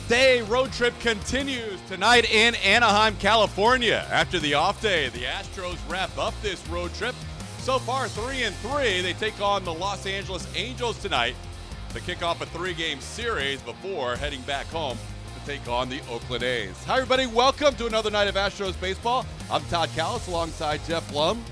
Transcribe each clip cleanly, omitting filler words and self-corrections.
off-day road trip continues tonight in Anaheim, California. After the off day, the Astros wrap up this road trip. So far, 3-3. They take on the Los Angeles Angels tonight to kick off a 3-game series before heading back home to take on the Oakland A's. Hi, everybody. Welcome to another night of Astros baseball. I'm Todd Callis alongside Jeff Blum.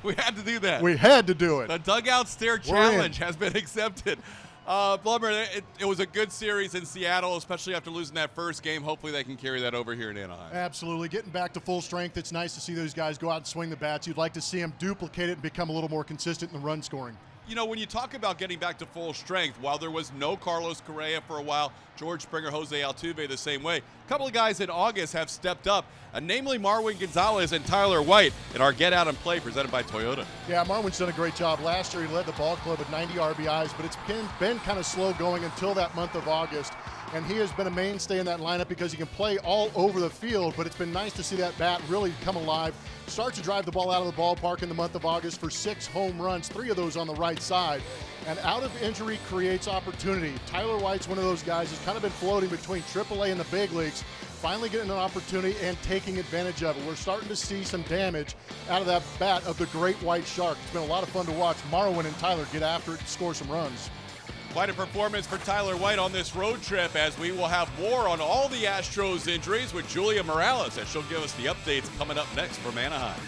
We had to do that. We had to do it. The dugout stare challenge has been accepted. Blummer, it was a good series in Seattle, especially after losing that first game. Hopefully they can carry that over here in Anaheim. Absolutely. Getting back to full strength, it's nice to see those guys go out and swing the bats. You'd like to see them duplicate it and become a little more consistent in the run scoring. You know, when you talk about getting back to full strength, while there was no Carlos Correa for a while, George Springer, Jose Altuve the same way, a couple of guys in August have stepped up, namely Marwin Gonzalez and Tyler White in our Get Out and Play presented by Toyota. Yeah, Marwin's done a great job. Last year he led the ball club with 90 RBIs, but it's been kind of slow going until that month of August. And he has been a mainstay in that lineup because he can play all over the field, but it's been nice to see that bat really come alive. Starts to drive the ball out of the ballpark in the month of August for 6 home runs, 3 of those on the right side. And out of injury creates opportunity. Tyler White's one of those guys who's kind of been floating between AAA and the big leagues, finally getting an opportunity and taking advantage of it. We're starting to see some damage out of that bat of the great white shark. It's been a lot of fun to watch Marwin and Tyler get after it and score some runs. Quite a performance for Tyler White on this road trip, as we will have more on all the Astros injuries with Julia Morales, as she'll give us the updates coming up next from Anaheim.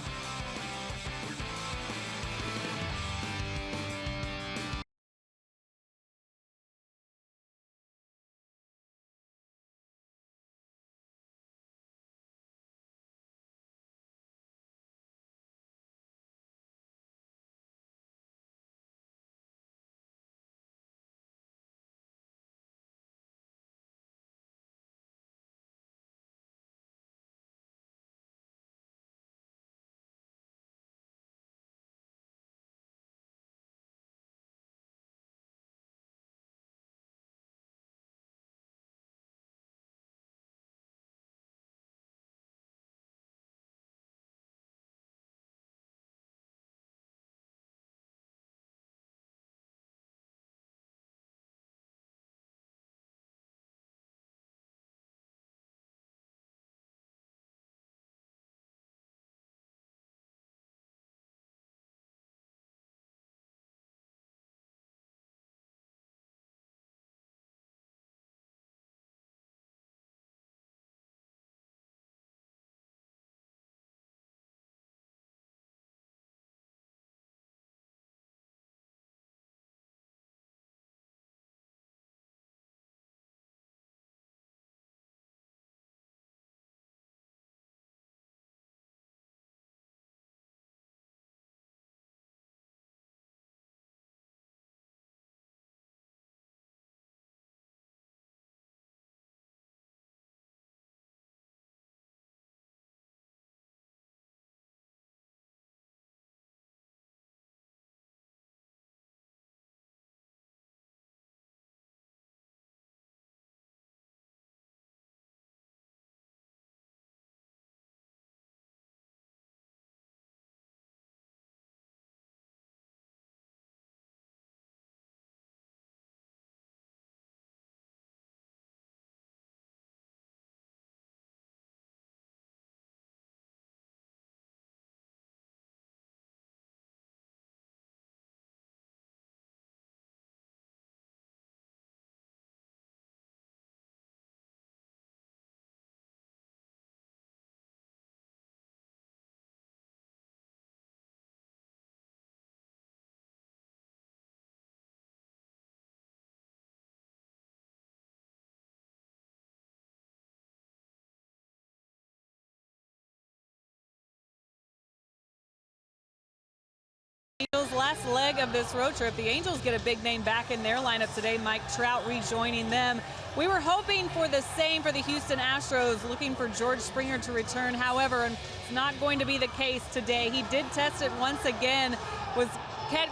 Angels' last leg of this road trip. The Angels get a big name back in their lineup today. Mike Trout rejoining them. We were hoping for the same for the Houston Astros, looking for George Springer to return. However, it's not going to be the case today. He did test it once again, was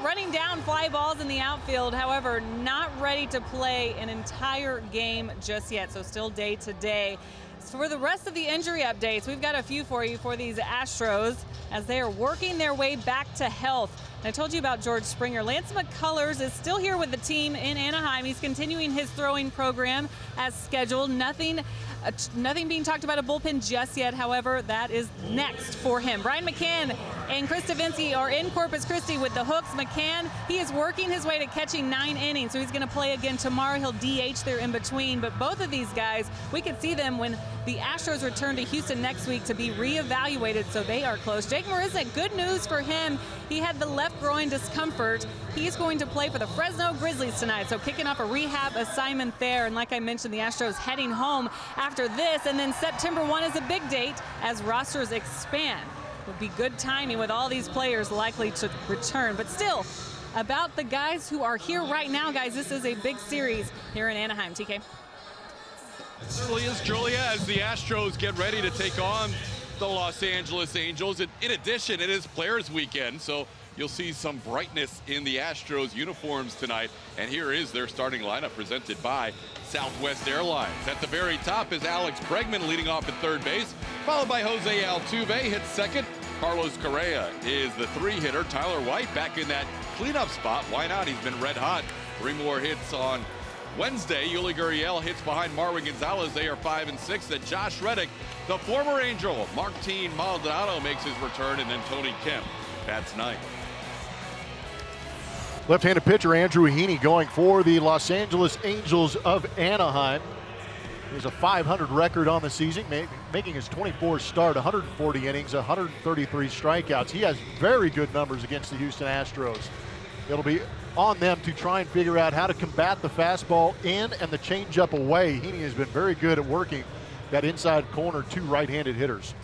running down fly balls in the outfield. However, not ready to play an entire game just yet, so still day to day. next. For the rest of the injury updates, we've got a few for you for these Astros as they are working their way back to health. I told you about George Springer. Lance McCullers is still here with the team in Anaheim. He's continuing his throwing program as scheduled. Nothing being talked about a bullpen just yet. However, that is next for him. Brian McCann and Chris Davinsky are in Corpus Christi with the Hooks. McCann, he is working his way to catching 9 innings, so he's going to play again tomorrow. He'll DH there in between. But both of these guys, we could see them when the Astros return to Houston next week to be reevaluated, so they are close. Jake Marisnick, good news for him. He had the left groin discomfort. He's going to play for the Fresno Grizzlies tonight, so kicking off a rehab assignment there. And like I mentioned, the Astros heading home after this, and then September 1 is a big date as rosters expand. Would be good timing with all these players likely to return. But still, about the guys who are here right now, guys, this is a big series here in Anaheim. TK. It certainly is, Julia, as the Astros get ready to take on the Los Angeles Angels. In addition, it is Players Weekend, so you'll see some brightness in the Astros uniforms tonight. And here is their starting lineup presented by Southwest Airlines. At the very top is Alex Bregman leading off at third base, followed by Jose Altuve hits second. Carlos Correa is the 3-hitter. Tyler White back in that cleanup spot. Why not? He's been red hot. 3 more hits on Wednesday. Yuli Gurriel hits behind Marwin Gonzalez. They are 5 and 6. Then Josh Reddick, the former Angel, Martin Maldonado makes his return, and then Tony Kemp bats ninth. Left-handed pitcher Andrew Heaney going for the Los Angeles Angels of Anaheim. He has a .500 record on the season, making his 24th start, 140 innings, 133 strikeouts. He has very good numbers against the Houston Astros. It'll be on them to try and figure out how to combat the fastball in and the changeup away. Heaney has been very good at working that inside corner to right-handed hitters.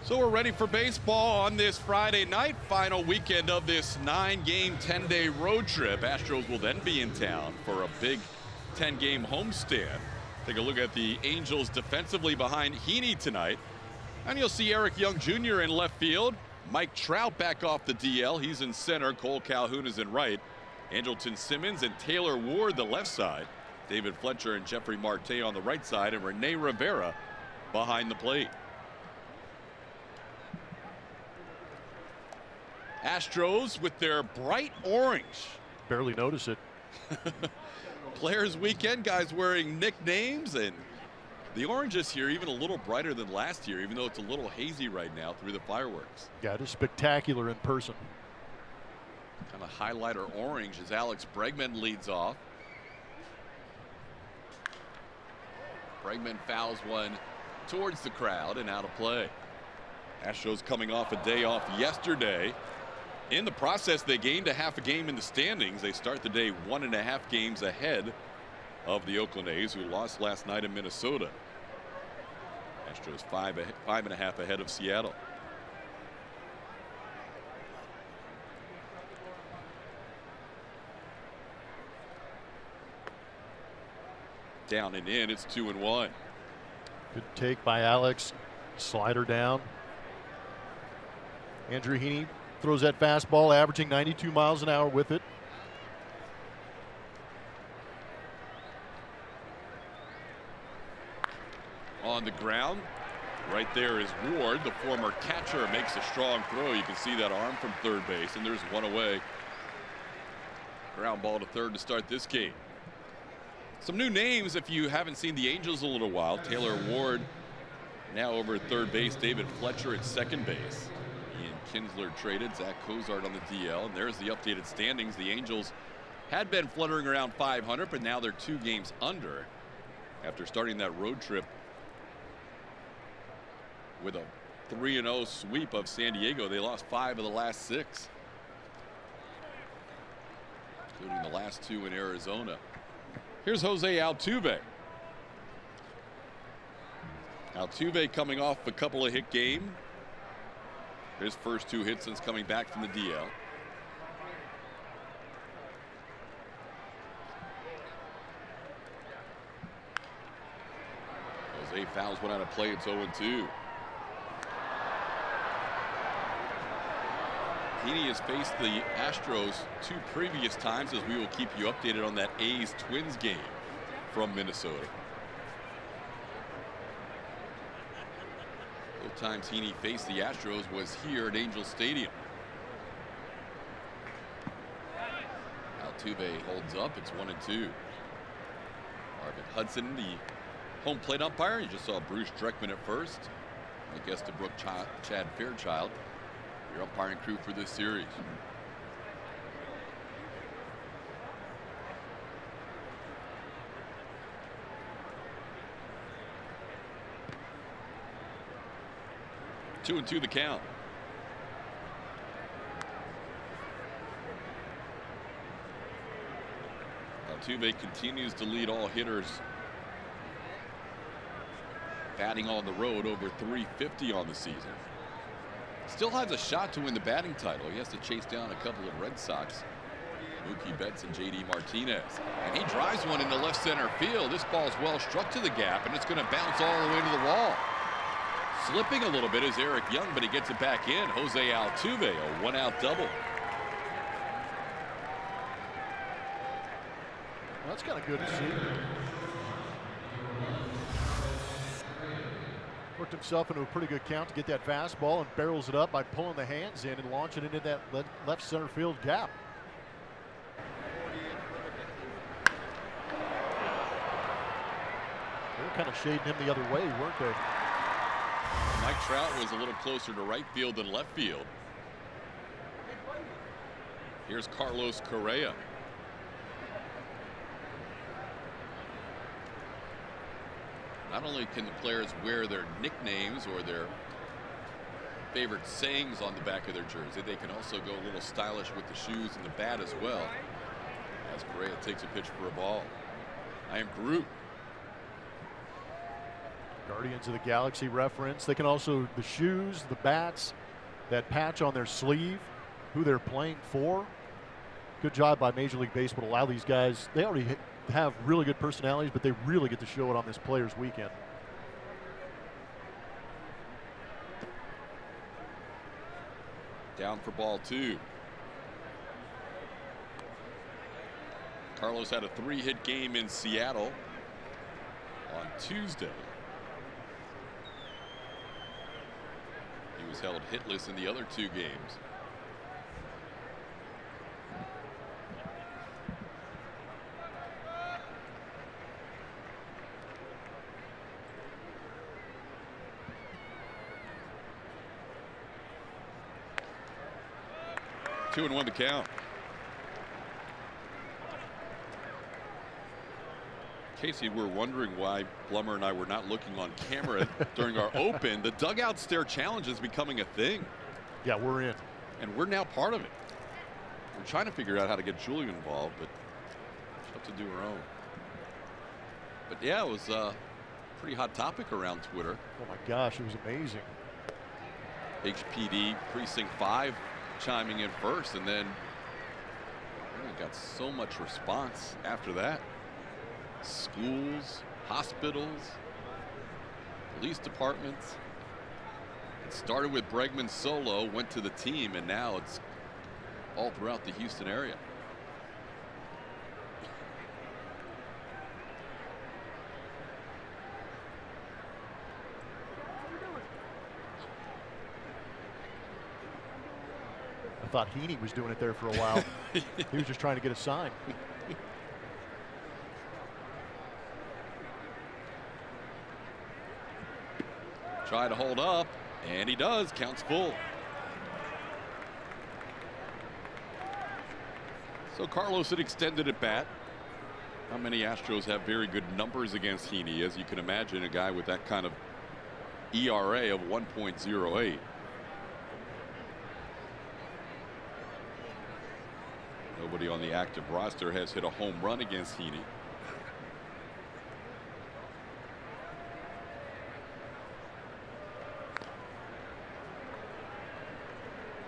So we're ready for baseball on this Friday night, final weekend of this 9-game, 10-day road trip. Astros will then be in town for a big 10-game homestand. Take a look at the Angels defensively behind Heaney tonight. And you'll see Eric Young Jr. in left field. Mike Trout back off the DL. He's in center. Cole Calhoun is in right. Andrelton Simmons and Taylor Ward the left side. David Fletcher and Jeffrey Marte on the right side. And Rene Rivera behind the plate. Astros with their bright orange. Barely notice it. Players Weekend, guys wearing nicknames, and the orange is here even a little brighter than last year, even though it's a little hazy right now through the fireworks. Yeah, it is spectacular in person. Kind of highlighter orange as Alex Bregman leads off. Bregman fouls one towards the crowd and out of play. Astros coming off a day off yesterday. In the process, they gained a half a game in the standings. They start the day 1.5 games ahead of the Oakland A's, who lost last night in Minnesota. Astros 5.5 ahead of Seattle. Down and in, it's 2-1. Good take by Alex. Slider down. Andrew Heaney throws that fastball, averaging 92 miles an hour with it. On the ground, right there is Ward, the former catcher, makes a strong throw. You can see that arm from third base, and there's one away. Ground ball to third to start this game. Some new names if you haven't seen the Angels a little while. Taylor Ward now over at third base. David Fletcher at second base. Kinsler traded. Zach Cozart on the DL. And there's the updated standings. The Angels had been fluttering around 500, but now they're 2 games under after starting that road trip with a 3-0 sweep of San Diego. They lost 5 of the last 6, including the last 2 in Arizona. Here's Jose Altuve. Altuve coming off a couple of hit game. His first 2 hits since coming back from the DL. Jose fouls one out of play. It's 0-2. Heaney has faced the Astros 2 previous times, as we will keep you updated on that A's Twins game from Minnesota. both times Heaney faced the Astros was here at Angel Stadium. Altuve holds up. It's 1-2. Marvin Hudson, the home plate umpire. You just saw Bruce Dreckman at first. I guess to Brooke Chad Fairchild, your umpiring crew for this series. Two and two the count. Altuve continues to lead all hitters batting on the road, over 350 on the season. Still has a shot to win the batting title. He has to chase down a couple of Red Sox, Mookie Betts and J.D. Martinez. And he drives one into left center field. This ball's well struck to the gap, and it's going to bounce all the way to the wall. Slipping a little bit is Eric Young, but he gets it back in. Jose Altuve, a one-out double. Well, that's kind of good to see. Worked himself into a pretty good count to get that fastball and barrels it up by pulling the hands in and launching it into that left center field gap. They were kind of shading him the other way, weren't they? Mike Trout was a little closer to right field than left field. Here's Carlos Correa. Not only can the players wear their nicknames or their favorite sayings on the back of their jersey, they can also go a little stylish with the shoes and the bat as well. As Correa takes a pitch for a ball. I am Groot. Guardians of the Galaxy reference. They can also, the shoes, the bats, that patch on their sleeve, who they're playing for. Good job by Major League Baseball to allow these guys. They already have really good personalities, but they really get to show it on this Players Weekend. Down for ball two. Carlos had a 3-hit game in Seattle on Tuesday. He was held hitless in the other 2 games. Two and one to count. Casey, we're wondering why Plummer and I were not looking on camera during our open. The dugout stare challenge is becoming a thing. Yeah, we're in. And we're now part of it. We're trying to figure out how to get Julie involved, but she'll have to do her own. But yeah, it was a pretty hot topic around Twitter. Oh my gosh, it was amazing. HPD Precinct 5 chiming in first, and then got so much response after that. Schools, hospitals, police departments. It started with Bregman solo, went to the team, and now it's all throughout the Houston area. I thought Heaney was doing it there for a while. He was just trying to get a sign. Try to hold up, and he does. Counts full. So Carlos had extended at bat. How many Astros have very good numbers against Heaney? As you can imagine, a guy with that kind of ERA of 1.08. Nobody on the active roster has hit a home run against Heaney.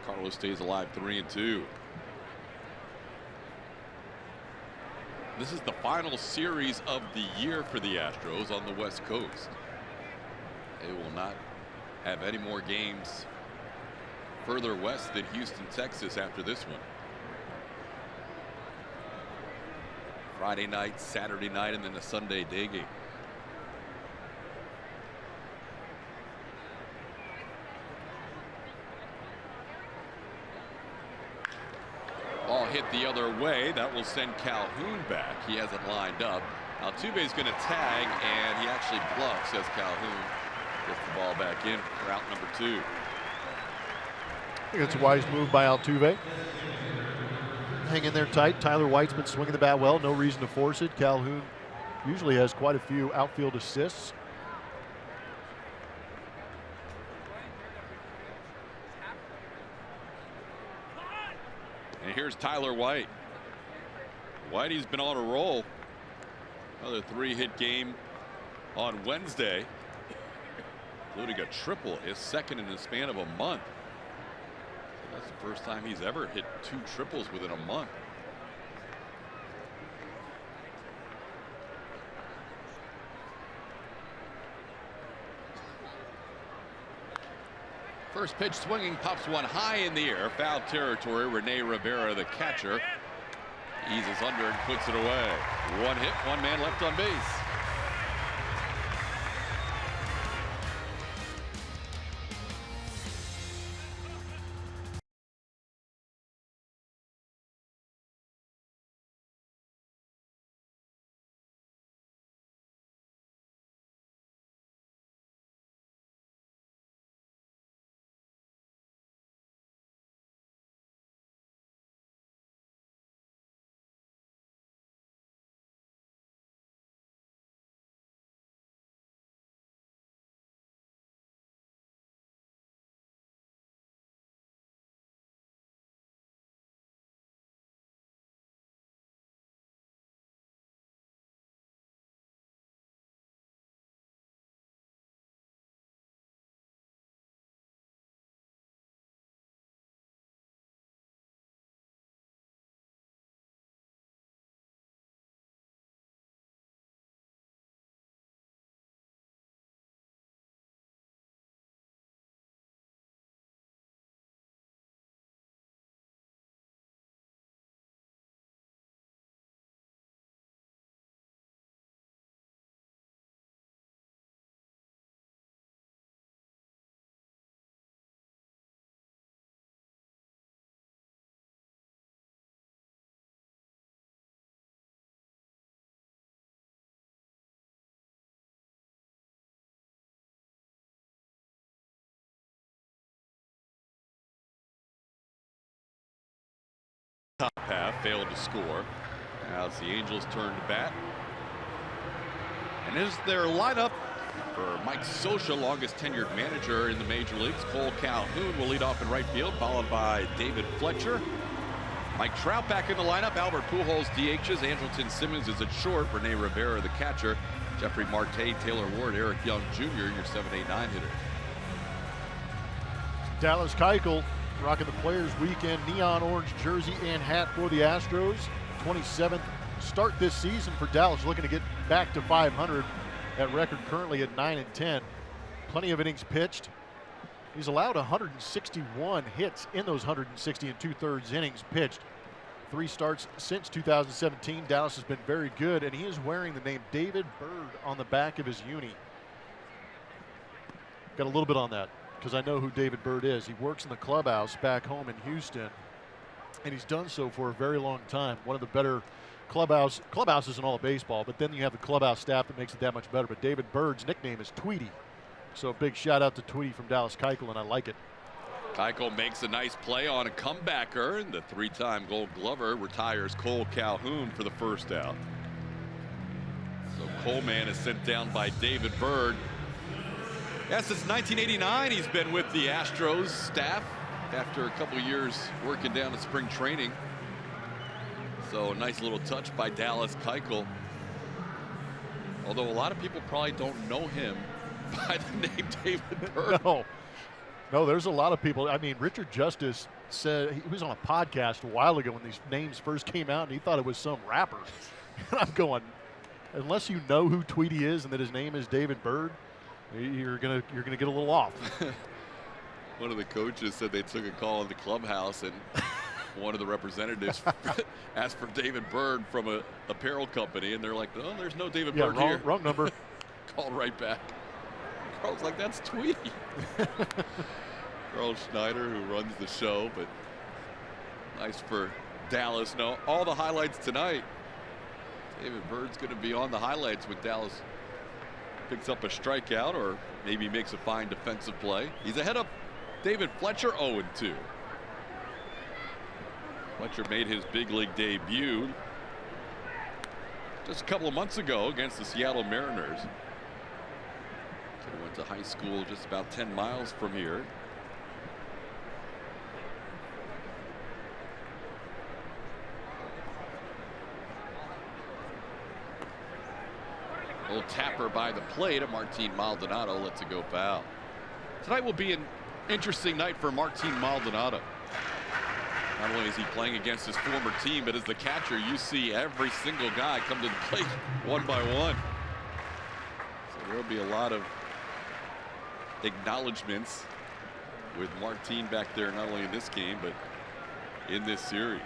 Carlos stays alive, 3-2. This is the final series of the year for the Astros on the West Coast. They will not have any more games further west than Houston, Texas after this one. Friday night, Saturday night, and then a Sunday day game. Ball hit the other way. That will send Calhoun back. He hasn't lined up. Altuve's going to tag, and he actually bluffs as Calhoun gets the ball back in for out number 2. I think it's a wise move by Altuve. Hang in there tight. Tyler White's been swinging the bat well. No reason to force it. Calhoun usually has quite a few outfield assists. And here's Tyler White. Whitey's been on a roll. Another 3-hit game on Wednesday, including a triple, his second in the span of a month. So that's the first time he's ever hit 2 triples within a month. First pitch swinging, pops one high in the air. Foul territory. Rene Rivera, the catcher, eases under and puts it away. 1 hit, 1 man left on base. Top half failed to score. Now it's the Angels' turn to bat. And is their lineup for Mike Scioscia, longest tenured manager in the major leagues. Cole Calhoun will lead off in right field, followed by David Fletcher. Mike Trout back in the lineup. Albert Pujols DHs. Andrelton Simmons is at short. Rene Rivera, the catcher. Jeffrey Marte, Taylor Ward, Eric Young Jr., your 7-8-9 hitter. Dallas Keuchel rocking the Players Weekend neon orange jersey and hat for the Astros. 27th start this season for Dallas, looking to get back to 500. That record currently at 9-10. Plenty of innings pitched. He's allowed 161 hits in those 160 and 2/3 innings pitched. 3 starts since 2017. Dallas has been very good, and he is wearing the name David Bird on the back of his uni. Got a little bit on that because I know who David Bird is. He works in the clubhouse back home in Houston, and he's done so for a very long time. One of the better clubhouses in all of baseball, but then you have the clubhouse staff that makes it that much better. But David Bird's nickname is Tweety. So a big shout out to Tweety from Dallas Keuchel, and I like it. Keuchel makes a nice play on a comebacker, and the 3-time Gold Glover retires Cole Calhoun for the first out. So Coleman is sent down by David Bird. Yeah, since 1989, he's been with the Astros staff after a couple of years working down at spring training. So a nice little touch by Dallas Keuchel. Although a lot of people probably don't know him by the name David Bird. No, there's a lot of people. I mean, Richard Justice said he was on a podcast a while ago when these names first came out, and he thought it was some rapper. And I'm going, unless you know who Tweety is and that his name is David Bird, you're gonna get a little off. One of the coaches said they took a call in the clubhouse, and one of the representatives asked for David Bird from a apparel company, and they're like, "Oh, there's no David Bird here." Wrong number. Called right back. Carl's like, "That's Tweety." Carl Schneider, who runs the show, but nice for Dallas. No, all the highlights tonight. David Bird's going to be on the highlights when Dallas picks up a strikeout or maybe makes a fine defensive play. He's ahead of David Fletcher, 0-2. Fletcher made his big league debut just a couple of months ago against the Seattle Mariners. He went to high school just about 10 miles from here. Little tapper by the plate of Martin Maldonado lets it go foul. Tonight will be an interesting night for Martin Maldonado. Not only is he playing against his former team, but as the catcher, you see every single guy come to the plate one by one. So there will be a lot of acknowledgments with Martin back there, not only in this game, but in this series.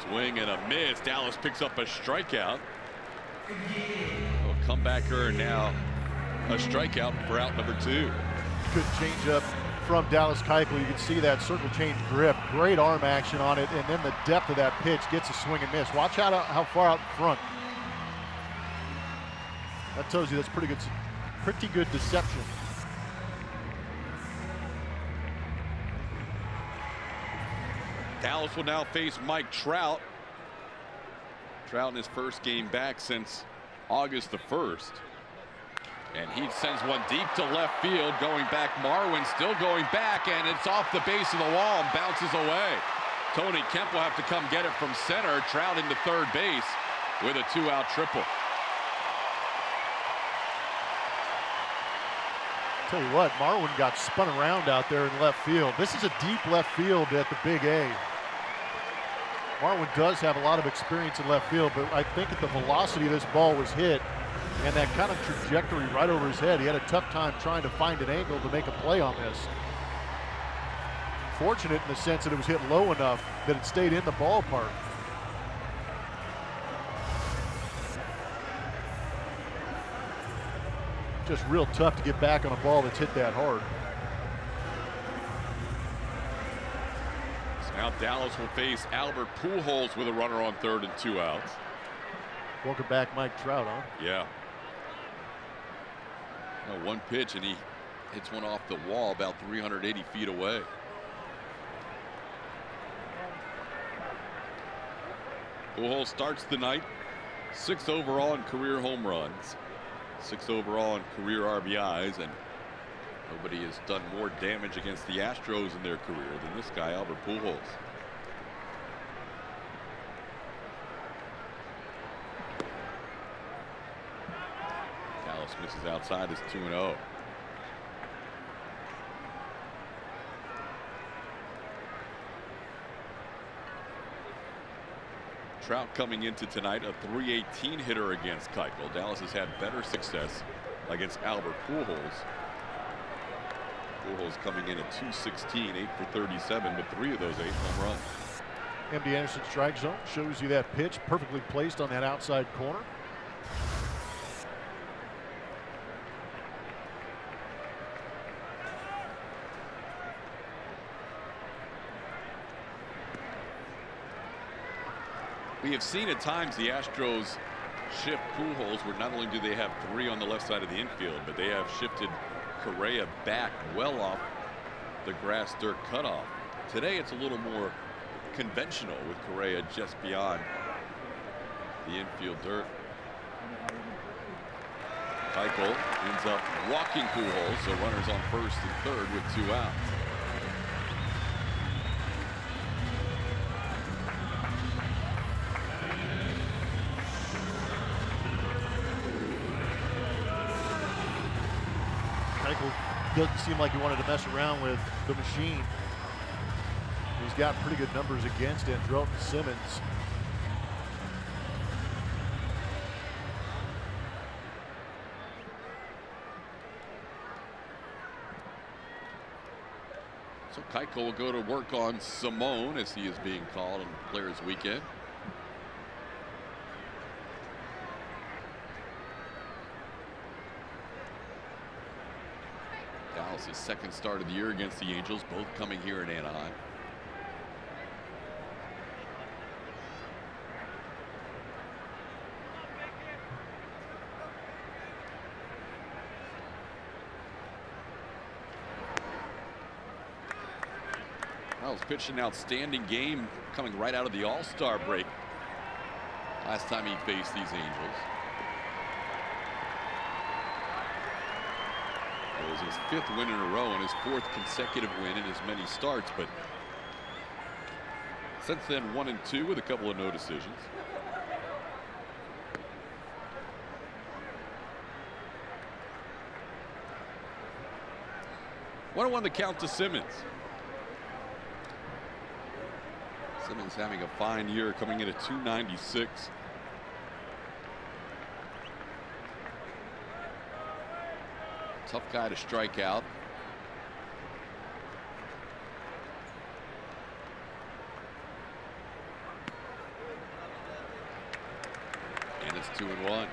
Swing and a miss. Dallas picks up a strikeout. A comebacker, and now a strikeout for out number 2. Good changeup from Dallas Keuchel. You can see that circle change grip. Great arm action on it, and then the depth of that pitch gets a swing and miss. Watch out how far out in front. That tells you that's pretty good deception. Dallas will now face Mike Trout. Trout in his first game back since August the 1st. And he sends one deep to left field. Going back, Marwin still going back, and it's off the base of the wall and bounces away. Tony Kemp will have to come get it from center. Trout into third base with a 2-out triple. Tell you what, Marwin got spun around out there in left field. This is a deep left field at the Big A. Marwin does have a lot of experience in left field, but I think at the velocity this ball was hit and that kind of trajectory right over his head, he had a tough time trying to find an angle to make a play on this. Fortunate in the sense that it was hit low enough that it stayed in the ballpark. Just real tough to get back on a ball that's hit that hard. So now Dallas will face Albert Pujols with a runner on third and 2 outs. Welcome back, Mike Trout, huh? Yeah. One pitch and he hits one off the wall about 380 feet away. Pujols starts the night 6th overall in career home runs, 6th overall in career RBIs, and nobody has done more damage against the Astros in their career than this guy, Albert Pujols. Dallas misses outside, is 2-0. Trout coming into tonight a .318 hitter against Keuchel. Dallas has had better success against Albert Pujols. Pujols coming in at .216, 8 for 37, but 3 of those 8 home runs. MD Anderson strike zone shows you that pitch perfectly placed on that outside corner. We have seen at times the Astros shift Pujols, where not only do they have 3 on the left side of the infield, but they have shifted Correa back well off the grass dirt cutoff. Today it's a little more conventional with Correa just beyond the infield dirt. Keuchel ends up walking Pujols, so runners on first and third with 2 outs. Doesn't seem like he wanted to mess around with the machine. He's got pretty good numbers against Andrelton Simmons. So Keuchel will go to work on Simone, as he is being called on Players Weekend. Dallas It's his second start of the year against the Angels, both coming here in Anaheim. Well, he's pitched an outstanding game coming right out of the All-Star break. Last time he faced these Angels. It was his 5th win in a row and his 4th consecutive win in as many starts, but since then 1-2 with a couple of no decisions. 1-1 the count to Simmons. Simmons having a fine year, coming in at .296. Tough guy to strike out. And it's 2-1.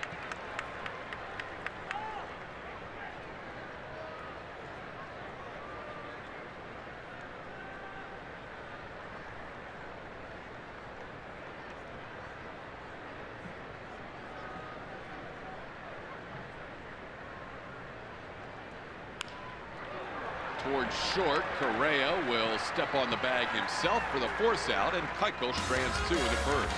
Towards short, Correa will step on the bag himself for the force out, and Keuchel strands 2 in the first.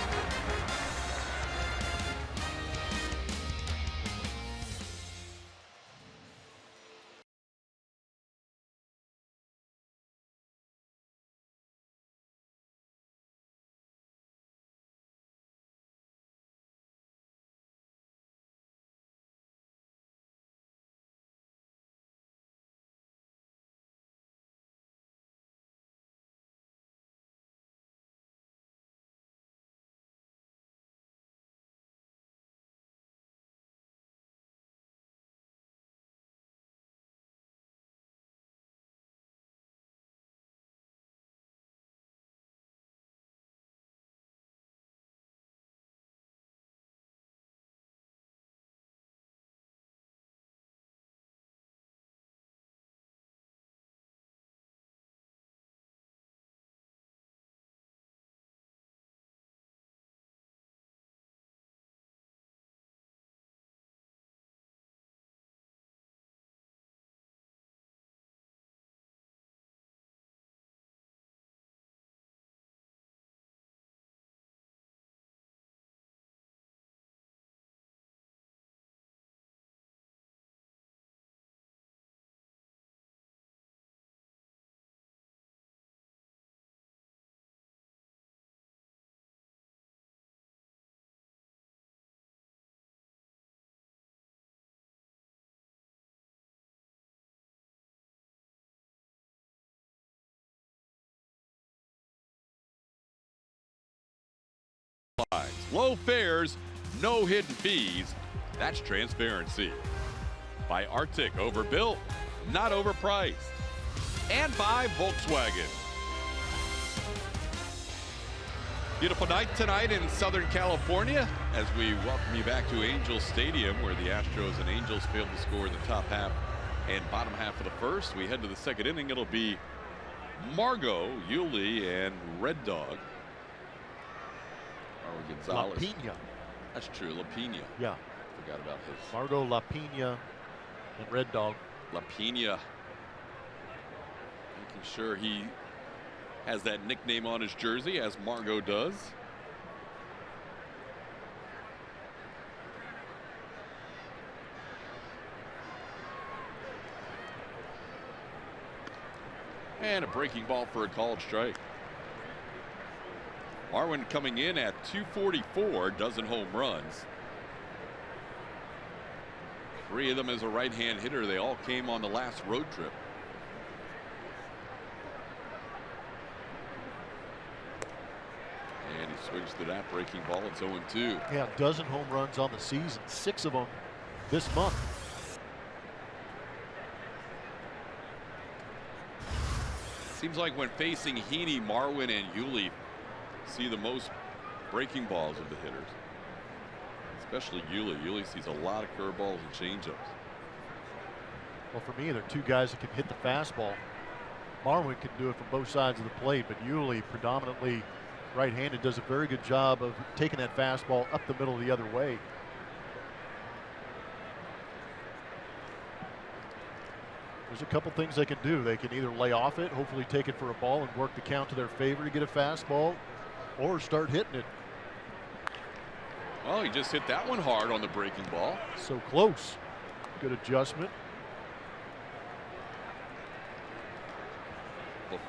Low fares, no hidden fees. That's transparency. By Arctic, overbuilt, not overpriced. And by Volkswagen. Beautiful night tonight in Southern California as we welcome you back to Angels Stadium, where the Astros and Angels failed to score in the top half and bottom half of the first. We head to the second inning. It'll be Margot, Yuli, and Red Dog. Gonzalez. Lapina. That's true, Lapina. Yeah. Forgot about his. Margot, Lapina, and Red Dog. Lapina. Making sure he has that nickname on his jersey, as Margot does. And a breaking ball for a called strike. Marwin coming in at .244, dozen home runs. 3 of them as a right-hand hitter. They all came on the last road trip. And he swings to that breaking ball. It's 0-2. Yeah, dozen home runs on the season, 6 of them this month. Seems like when facing Heaney, Marwin, and Yuli see the most breaking balls of the hitters, especially Yuli. Yuli sees a lot of curveballs and changeups. Well, for me, they're two guys that can hit the fastball. Marwin can do it from both sides of the plate, but Yuli, predominantly right-handed, does a very good job of taking that fastball up the middle the other way. There's a couple things they can do. They can either lay off it, hopefully take it for a ball and work the count to their favor to get a fastball, or start hitting it. Well, he just hit that one hard on the breaking ball. So close. Good adjustment.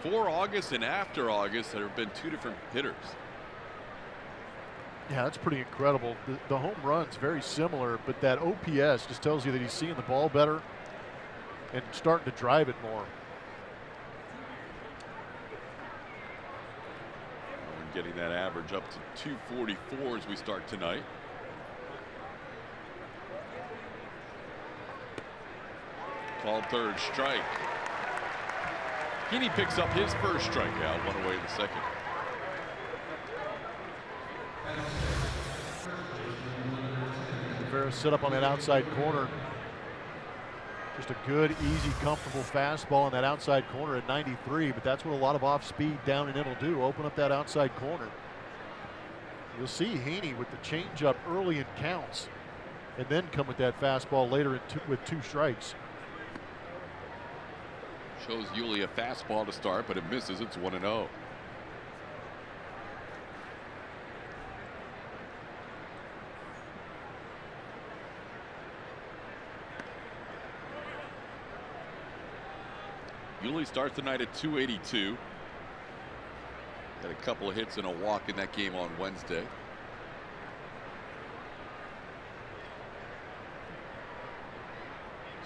Before August and after August, there have been two different hitters. Yeah, that's pretty incredible. The home run's very similar, but that OPS just tells you that he's seeing the ball better and starting to drive it more. And getting that average up to 244 as we start tonight. Called third strike. Heaney picks up his first strikeout, one away in the second. Rivera set up on that outside corner. Just a good, easy, comfortable fastball in that outside corner at 93, but that's what a lot of off-speed down and in will do, open up that outside corner. You'll see Heaney with the changeup early in counts and then come with that fastball later with two strikes. Shows Yuli a fastball to start, but it misses. It's 1-0. Yuli starts the night at 282. Got a couple of hits and a walk in that game on Wednesday.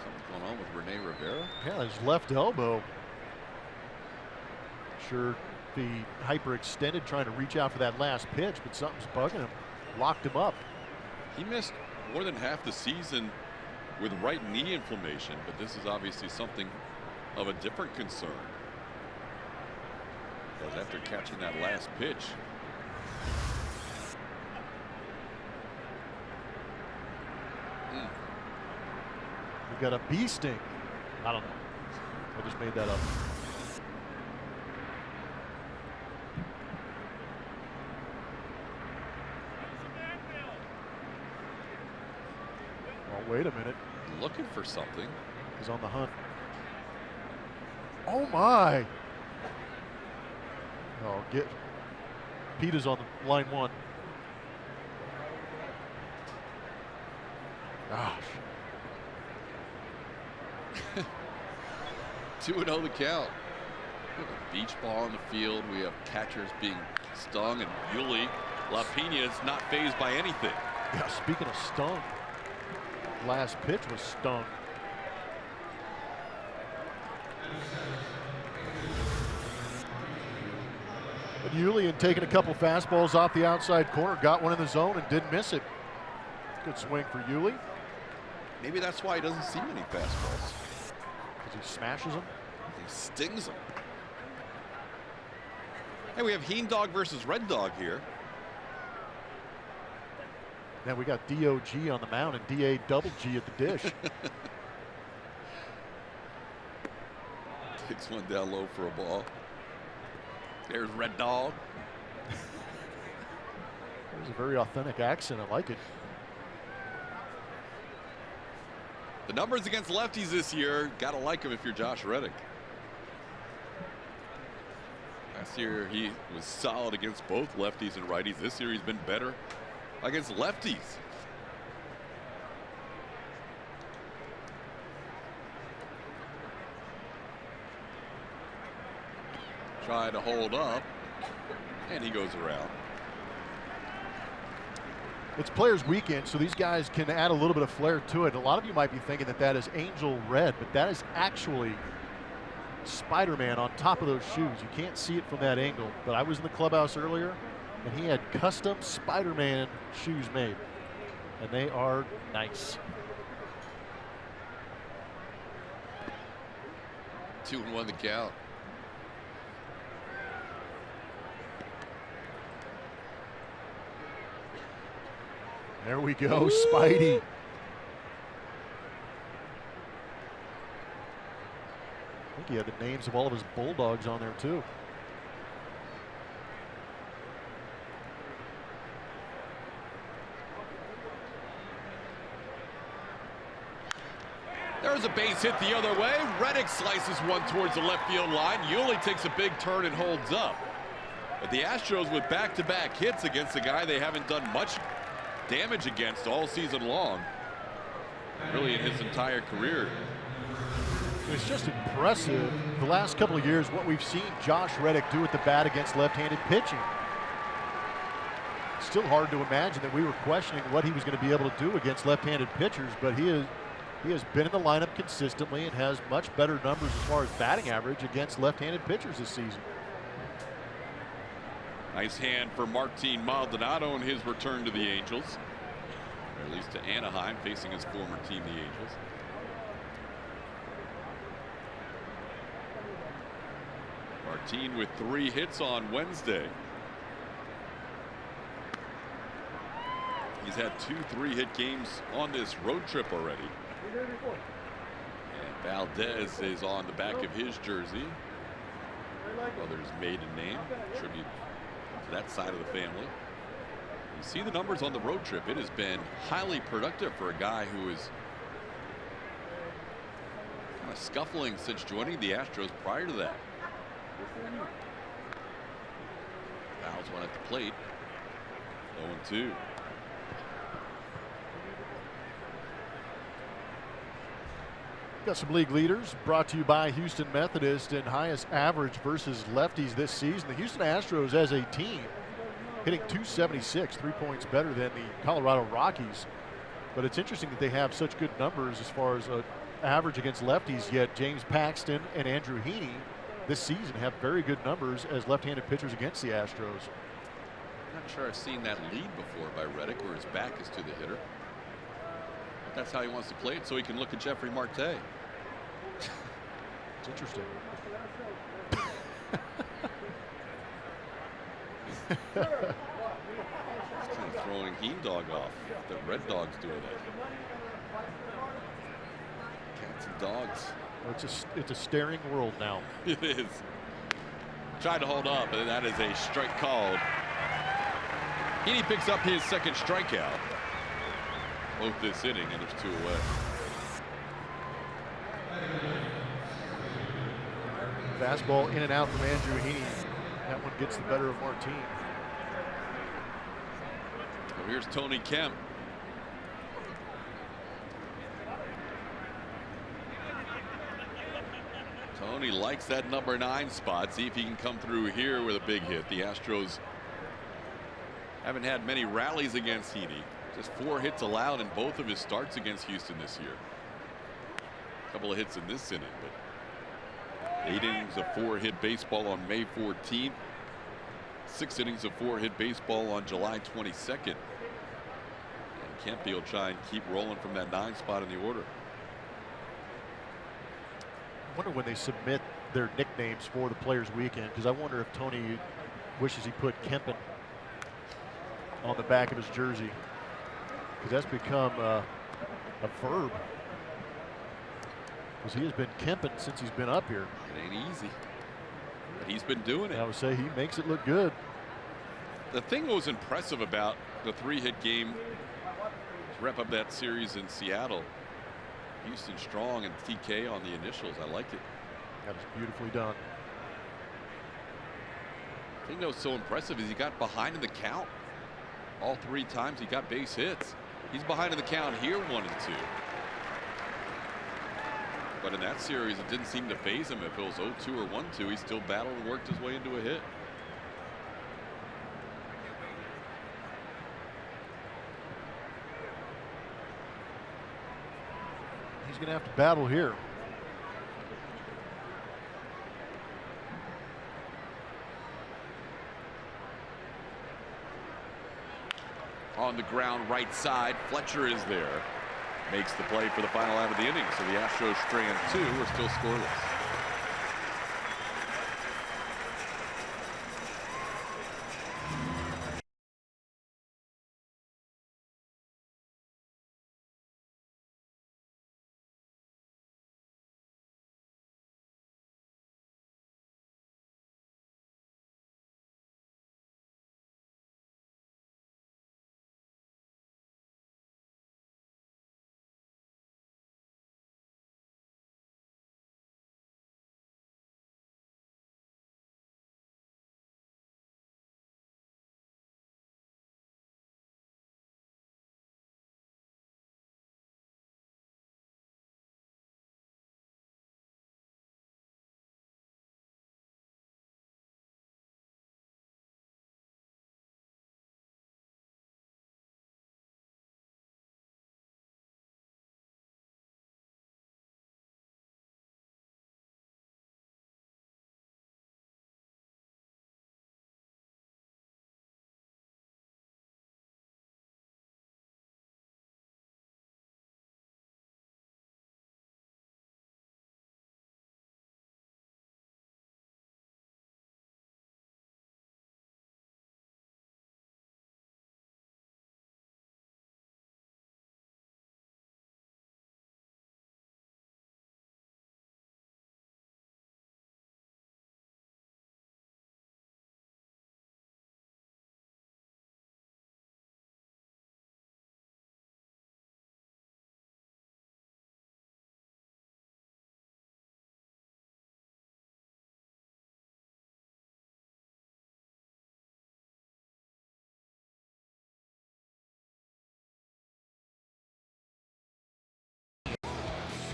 Something going on with Rene Rivera? Yeah, his left elbow. Sure, the hyperextended trying to reach out for that last pitch, but something's bugging him. Locked him up. He missed more than half the season with right knee inflammation, but this is obviously something of a different concern. Because after catching that last pitch, we got a bee sting. I don't know. I just made that up. Well, wait a minute. looking for something. He's on the hunt. Oh my! Oh, Pete is on the line one. Gosh. 2-0 the count. We have a beach ball on the field. We have catchers being stung, and Yuli LaPena is not fazed by anything. Yeah, speaking of stung, last pitch was stung. But Yuli had taken a couple fastballs off the outside corner, got one in the zone and didn't miss it. Good swing for Yuli. Maybe that's why he doesn't see many fastballs. Because he smashes them. He stings them. Hey, we have Heen Dog versus Red Dog here. Then we got DOG on the mound and DA double G at the dish. Takes one down low for a ball. There's Red Dog. There's a very authentic accent. I like it. The numbers against lefties this year, gotta like them if you're Josh Reddick. Last year he was solid against both lefties and righties. This year he's been better against lefties. Trying to hold up, and he goes around. It's Players Weekend, so these guys can add a little bit of flair to it. A lot of you might be thinking that that is Angel Red, but that is actually Spider-Man on top of those shoes. You can't see it from that angle, but I was in the clubhouse earlier, and he had custom Spider-Man shoes made, and they are nice. 2-1 the count. There we go, Spidey. think he had the names of all of his Bulldogs on there too. There's a base hit the other way. Reddick slices one towards the left field line. Yuli takes a big turn and holds up. But the Astros with back-to-back hits against a guy they haven't done much damage against all season long. Really in his entire career. It's just impressive the last couple of years what we've seen Josh Reddick do at the bat against left-handed pitching. Still hard to imagine that we were questioning what he was going to be able to do against left-handed pitchers, but he has been in the lineup consistently and has much better numbers as far as batting average against left-handed pitchers this season. Nice hand for Martin Maldonado in his return to the Angels. Or at least to Anaheim, facing his former team, the Angels. Martin with 3 hits on Wednesday. He's had 2 3-hit games on this road trip already. And Valdez is on the back of his jersey. Brother's maiden name, tribute to that side of the family. You see the numbers on the road trip. It has been highly productive for a guy who is kind of scuffling since joining the Astros prior to that. Fouls one at the plate. 0-2. Got some league leaders brought to you by Houston Methodist and highest average versus lefties this season. The Houston Astros as a team hitting .276, 3 points better than the Colorado Rockies. But it's interesting that they have such good numbers as far as average against lefties, yet James Paxton and Andrew Heaney this season have very good numbers as left-handed pitchers against the Astros. I'm not sure I've seen that lead before by Reddick where his back is to the hitter. But that's how he wants to play it, so he can look at Jeffrey Marte. It's interesting. He's kind of throwing Heen Dog off. The Red Dog's doing it. Cats and dogs. Well, it's a staring world now. It is. Tried to hold up, and that is a strike called. Heaney picks up his second strikeout. Both this inning, and there's 2 away. Fastball in and out from Andrew Heaney. That one gets the better of Martin. Well, here's Tony Kemp. Tony likes that number 9 spot. See if he can come through here with a big hit. The Astros haven't had many rallies against Heaney. Just 4 hits allowed in both of his starts against Houston this year. A couple of hits in this inning, but 8 innings of 4-hit baseball on May 14th. 6 innings of 4-hit baseball on July 22nd. And Kempe will try and keep rolling from that 9 spot in the order. I wonder when they submit their nicknames for the Players Weekend, because I wonder if Tony wishes he put Kempen on the back of his jersey, because that's become a verb. Because he has been Kempen since he's been up here. It ain't easy, but he's been doing it. I would say he makes it look good. The thing that was impressive about the 3-hit game to wrap up that series in Seattle, Houston strong and TK on the initials. I like it. That was beautifully done. The thing that was so impressive is he got behind in the count. All 3 times he got base hits. He's behind in the count here 1 and 2. But in that series, it didn't seem to phase him. If it was 0-2 or 1-2, he still battled and worked his way into a hit. He's going to have to battle here. On the ground right side, Fletcher is there. Makes the play for the final out of the inning. So the Astros strand 2 are still scoreless.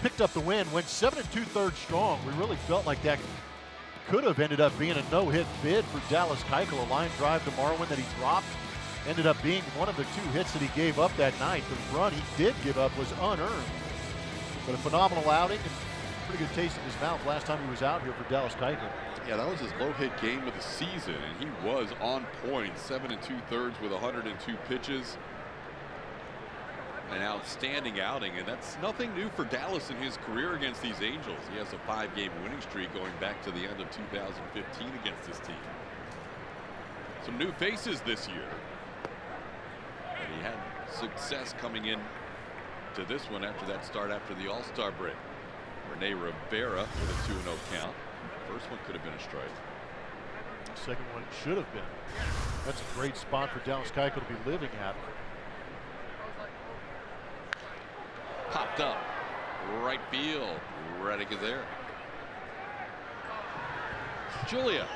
picked up the win, went 7 2/3 strong. We really felt like that could have ended up being a no-hit bid for Dallas Keuchel. A line drive to Marwin that he dropped ended up being one of the 2 hits that he gave up that night. The run he did give up was unearned. But a phenomenal outing and pretty good taste in his mouth last time he was out here for Dallas Keuchel. Yeah, that was his low-hit game of the season, and he was on point. 7 2/3 with 102 pitches. An outstanding outing, and that's nothing new for Dallas in his career against these Angels. He has a 5-game winning streak going back to the end of 2015 against this team. Some new faces this year. And he had success coming in to this one after that start after the All-Star break. Rene Rivera with a 2-0 count. First one could have been a strike. Second one should have been. That's a great spot for Dallas Keuchel to be living at. Popped up. Right field. Reddick is there. Julia.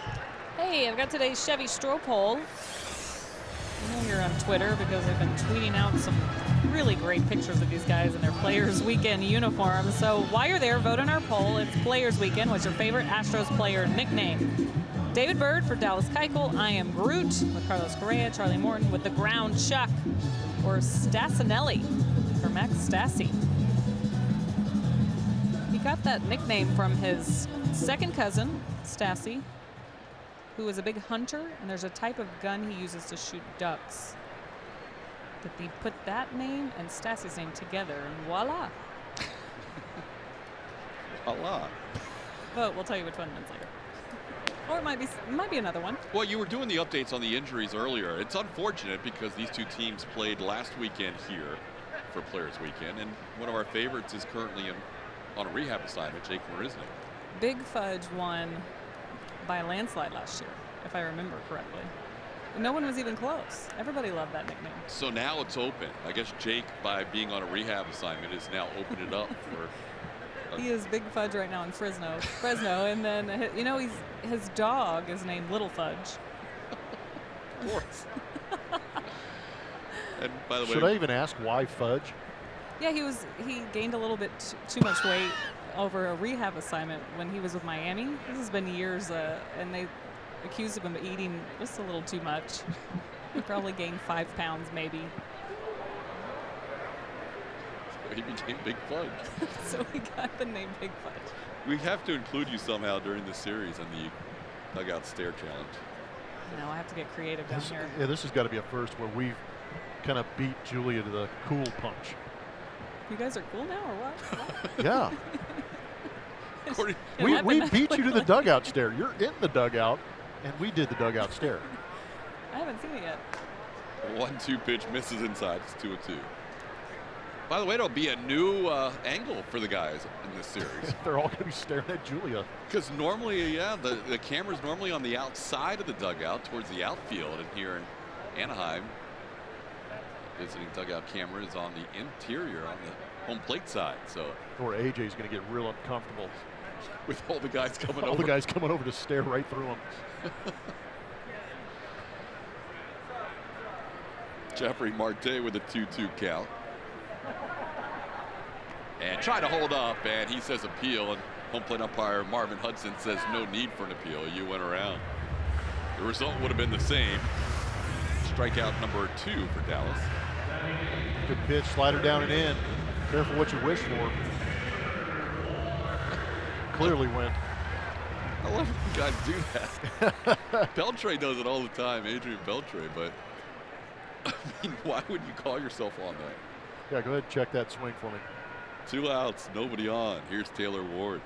Hey, I've got today's Chevy Stroh poll. I know you're on Twitter because I've been tweeting out some really great pictures of these guys in their Players Weekend uniforms. So while you're there, vote on our poll. It's Players Weekend. What's your favorite Astros player nickname? David Bird for Dallas Keuchel. I am Groot with Carlos Correa. Charlie Morton with the Ground Chuck. Or Stassinelli for Max Stassi. He got that nickname from his second cousin, Stassi, who is a big hunter, and there's a type of gun he uses to shoot ducks. But they put that name and Stassi's name together, and voila. Voila. But we'll tell you which one wins later. Or it might be another one. Well, you were doing the updates on the injuries earlier. It's unfortunate because these two teams played last weekend here for Players Weekend, and one of our favorites is currently on a rehab assignment, Jake Marisnik. Big Fudge won by a landslide last year, if I remember correctly. No one was even close. Everybody loved that nickname. So now it's open. I guess Jake, by being on a rehab assignment, has now opened it up for. He is Big Fudge right now in Fresno, and then you know his dog is named Little Fudge. Of course. And by the way, should I even ask why Fudge? Yeah, he gained a little bit too much weight over a rehab assignment when he was with Miami. This has been years, and they accused him of eating just a little too much. He probably gained 5 pounds, maybe. he became Big Fudge. So he got the name Big Fudge. We have to include you somehow during the series on the dugout stare challenge. No, I have to get creative down here. Yeah, this has got to be a first where we kind of beat Julia to the cool punch. You guys are cool now, or what? Yeah. We beat you to the dugout stare. You're in the dugout, and we did the dugout stare. I haven't seen it yet. 1-2 pitch misses inside. It's 2-2. By the way, it'll be a new angle for the guys in this series. They're all going to be staring at Julia. Because normally, yeah, the camera's normally on the outside of the dugout towards the outfield, and here in Anaheim, visiting dugout camera is on the interior on the home plate side. So, or AJ's going to get real uncomfortable with all the guys coming over. All the guys coming over to stare right through him. Jeffrey Marte with a 2-2 count. And try to hold up, and he says appeal, and home plate umpire Marvin Hudson says no need for an appeal. You went around. The result would have been the same. Strikeout number 2 for Dallas. Good pitch, slider down and in. Careful what you wish for. Clearly went. I love when guys do that. Beltre does it all the time, Adrian Beltre, but I mean, why would you call yourself on that? Yeah, go ahead and check that swing for me. 2 outs, nobody on. Here's Taylor Ward.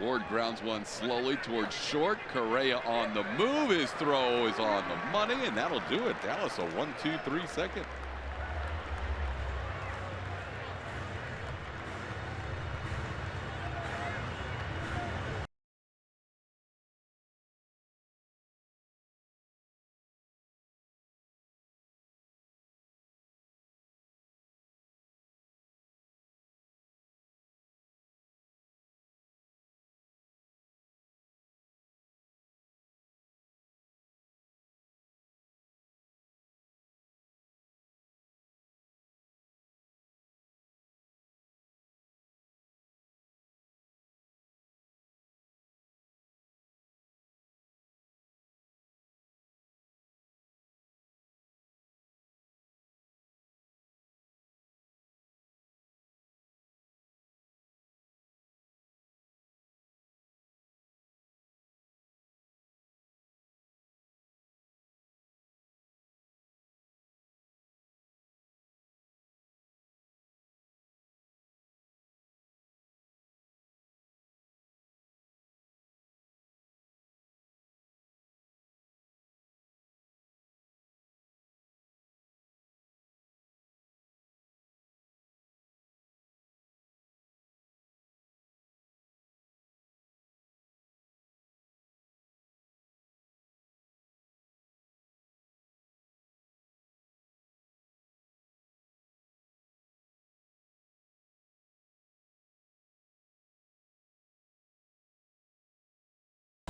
Ward grounds one slowly towards short. Correa on the move. His throw is on the money, and that'll do it. Dallas a 1-2-3 second.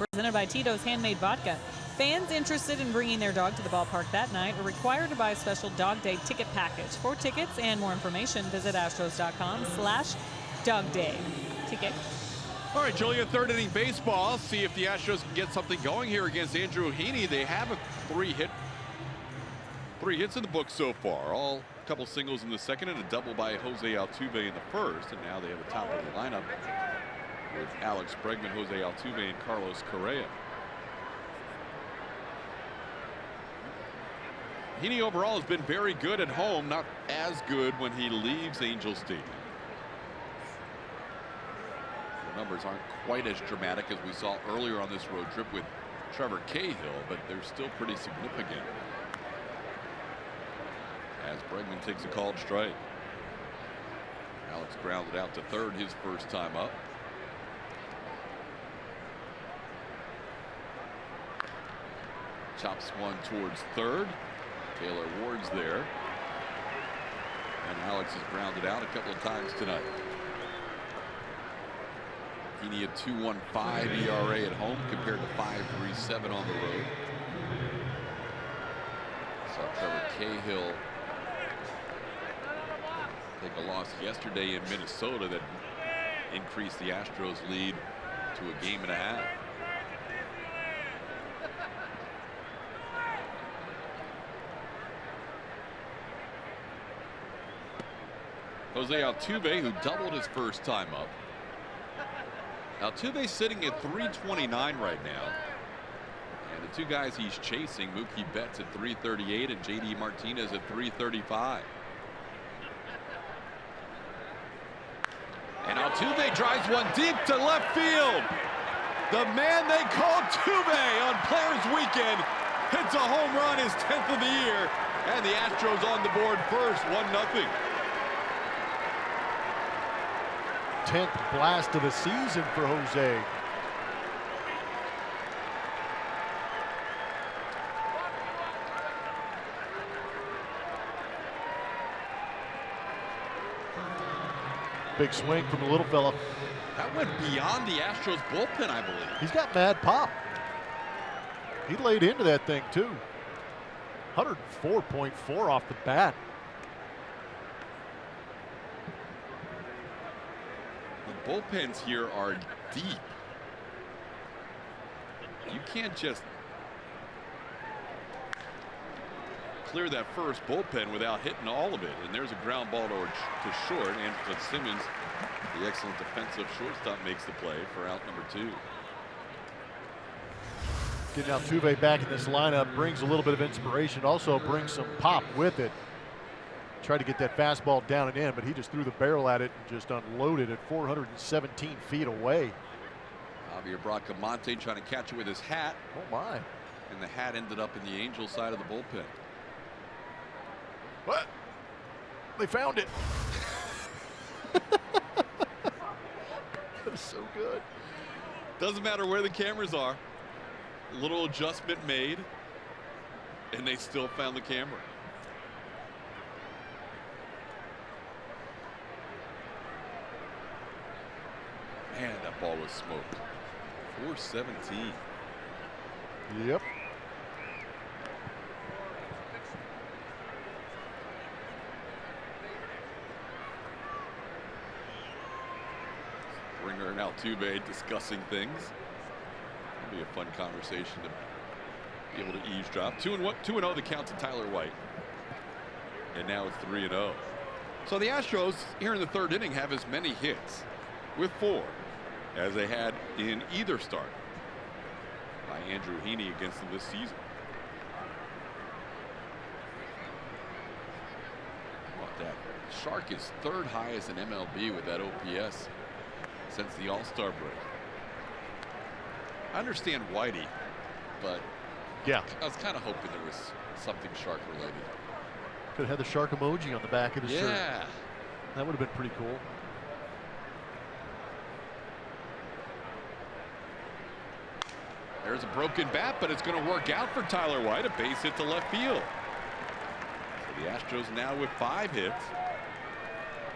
presented by Tito's Handmade Vodka. Fans interested in bringing their dog to the ballpark that night are required to buy a special Dog Day ticket package. For tickets and more information, visit astros.com/dogday. Ticket. All right, Julia, third inning baseball. See if the Astros can get something going here against Andrew Heaney. They have a three hits in the book so far. All a couple singles in the second and a double by Jose Altuve in the first. And now they have a top of the lineup with Alex Bregman, Jose Altuve, and Carlos Correa. Heaney overall has been very good at home, not as good when he leaves Angel Stadium. The numbers aren't quite as dramatic as we saw earlier on this road trip with Trevor Cahill, but they're still pretty significant. As Bregman takes a called strike. Alex grounded out to third his first time up. Chops one towards third. Taylor Ward's there. And Alex has grounded out a couple of times tonight. Heaney had 2.15 ERA at home compared to 5.37 on the road. Saw Trevor Cahill take a loss yesterday in Minnesota that increased the Astros lead to a 1.5 games. Jose Altuve, who doubled his first time up. Altuve sitting at 329 right now. And the two guys he's chasing, Mookie Betts at 338 and JD Martinez at 335. And Altuve drives one deep to left field. The man they call Tuve on Players Weekend hits a home run, his 10th of the year. And the Astros on the board first, 1-0. 10th blast of the season for Jose. Big swing from the little fella. That went beyond the Astros bullpen, I believe. He's got mad pop. He laid into that thing too. 104.4 off the bat. The bullpens here are deep. You can't just clear that first bullpen without hitting all of it. And there's a ground ball to short. And Simmons, the excellent defensive shortstop, makes the play for out number 2. Getting Altuve back in this lineup brings a little bit of inspiration. Also brings some pop with it. Tried to get that fastball down and in, but he just threw the barrel at it and just unloaded it 417 feet away. Javier Bracamonte trying to catch it with his hat. Oh my. And the hat ended up in the Angels side of the bullpen. What? They found it. That is so good. Doesn't matter where the cameras are. A little adjustment made, and they still found the camera. Man, that ball was smoked. 417. Yep. Springer and Altuve discussing things. It'll be a fun conversation to be able to eavesdrop. 2-0 the count to Tyler White. And now it's 3-0. So the Astros here in the third inning have as many hits with 4 as they had in either start by Andrew Heaney against them this season. How about that? Shark is third highest in MLB with that OPS since the All-Star break. I understand Whitey, but yeah, I was kind of hoping there was something Shark related. Could have had the shark emoji on the back of his shirt. Yeah. That would have been pretty cool. There's a broken bat, but it's going to work out for Tyler White. A base hit to left field. So the Astros now with 5 hits.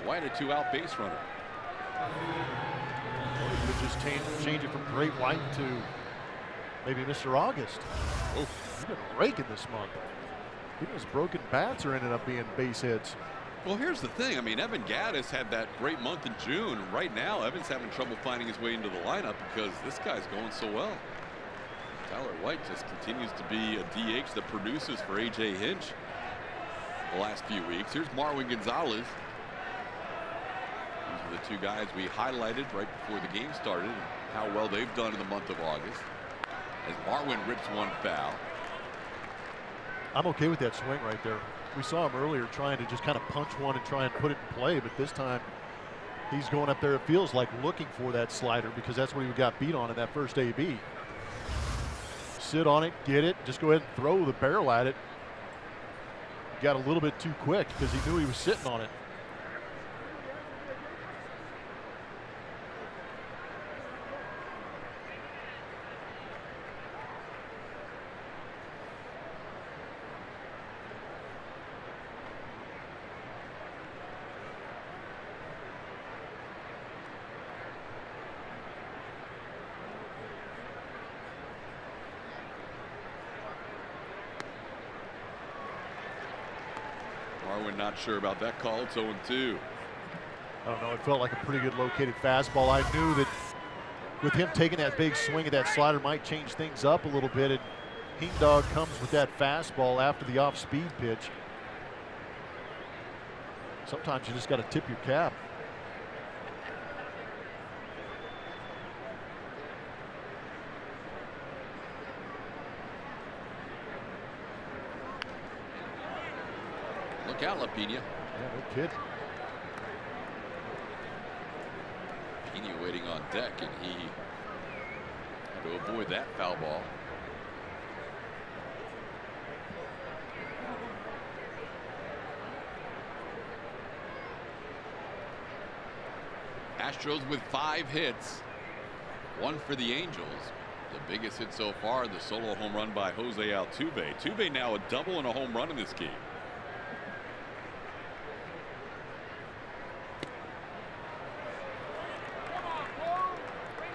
White a 2-out base runner. Or you could just change it from Great White to Maybe Mr. August. Oh, He's been raking this month. Even his broken bats are ended up being base hits. well, here's the thing. I mean, Evan Gaddis had that great month in June. Right now, Evan's having trouble finding his way into the lineup because this guy's going so well. Tyler White just continues to be a DH that produces for A.J. Hinch the last few weeks. Here's Marwin Gonzalez. These are the two guys we highlighted right before the game started and how well they've done in the month of August. As Marwin rips one foul. I'm okay with that swing right there. We saw him earlier trying to just kind of punch one and try and put it in play, but this time he's going up there, it feels like, looking for that slider because that's what he got beat on in that first AB. Sit on it, get it, just go ahead and throw the barrel at it. Got a little bit too quick because he knew he was sitting on it. Marwin not sure about that call. It's 0-2. I don't know, it felt like a pretty good located fastball. I knew that with him taking that big swing at that slider might change things up a little bit, and Heemdog comes with that fastball after the off-speed pitch. Sometimes you just got to tip your cap. Look out, LaPina. Yeah, no kid. Pena waiting on deck, and he had to avoid that foul ball. Astros with 5 hits, 1 for the Angels. The biggest hit so far, the solo home run by Jose Altuve. Altuve now a double and a home run in this game.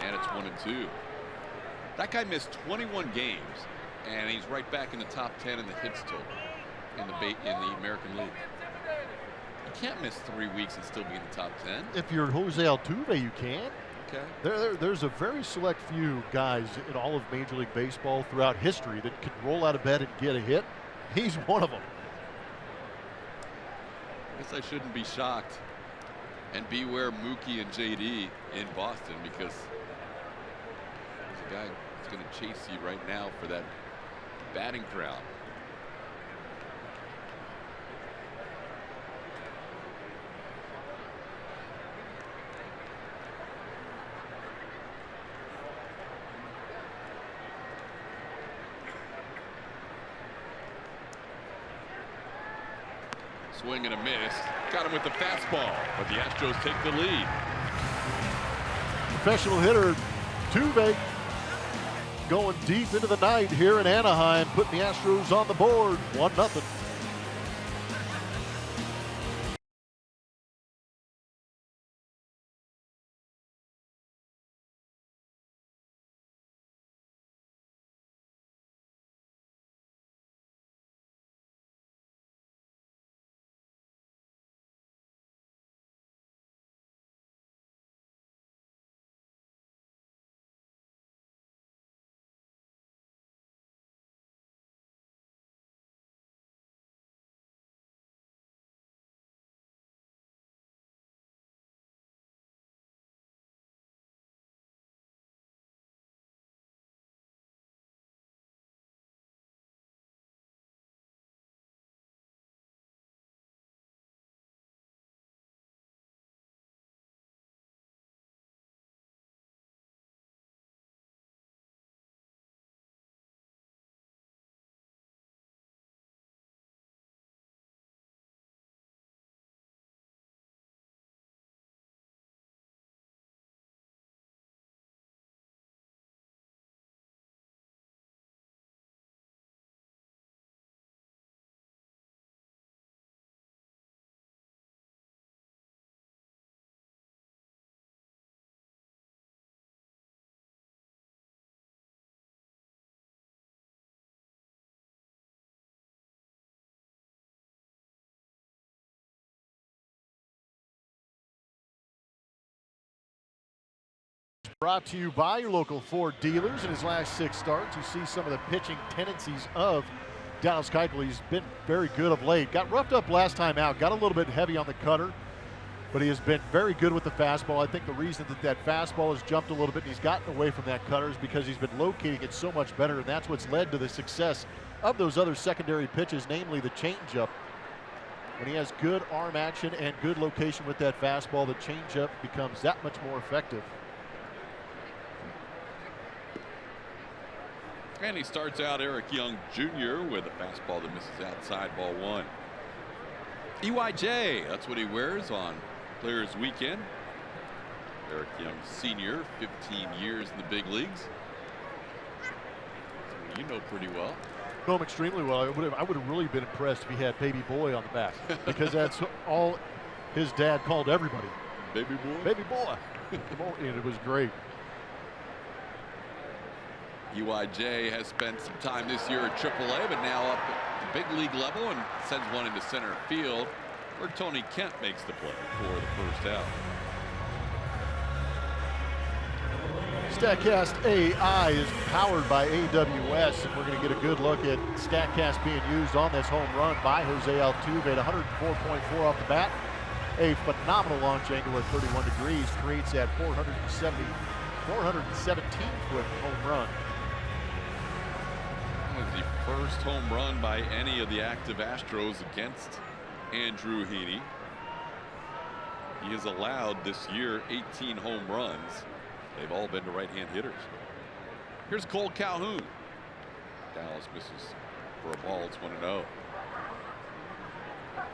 And it's 1-2. That guy missed 21 games, and he's right back in the top 10 in the hits total in the American League. You can't miss 3 weeks and still be in the top 10. If you're Jose Altuve, you can. Okay. There's a very select few guys in all of Major League Baseball throughout history that can roll out of bed and get a hit. He's one of them. I guess I shouldn't be shocked. And beware Mookie and JD in Boston, because there's a guy that's going to chase you right now for that batting crown. Swing and a miss. Got him with the fastball, but the Astros take the lead. Professional hitter Tuve going deep into the night here in Anaheim, putting the Astros on the board, 1-0. Brought to you by your local Ford dealers. In his last 6 starts, you see some of the pitching tendencies of Dallas Keuchel. He's been very good of late. Got roughed up last time out, got a little bit heavy on the cutter, but he has been very good with the fastball. I think the reason that fastball has jumped a little bit and he's gotten away from that cutter is because he's been locating it so much better, and that's what's led to the success of those other secondary pitches, namely the changeup. When he has good arm action and good location with that fastball, the changeup becomes that much more effective. And he starts out Eric Young Jr. with a fastball that misses outside, ball 1. EYJ, that's what he wears on Players Weekend. Eric Young Sr., 15 years in the big leagues. You know pretty well. Know him extremely well. I would have really been impressed if he had Baby Boy on the back, because that's all his dad called everybody. Baby Boy? Baby Boy. And it was great. EYJ has spent some time this year at AAA, but now up at the big league level and sends one into center field, where Tony Kemp makes the play for the first out. StatCast AI is powered by AWS, and we're going to get a good look at StatCast being used on this home run by Jose Altuve at 104.4 off the bat. A phenomenal launch angle at 31 degrees creates that 417-foot home run. The first home run by any of the active Astros against Andrew Heaney. He has allowed this year 18 home runs. They've all been to right-hand hitters. Here's Cole Calhoun. Dallas misses for a ball. It's 1-0.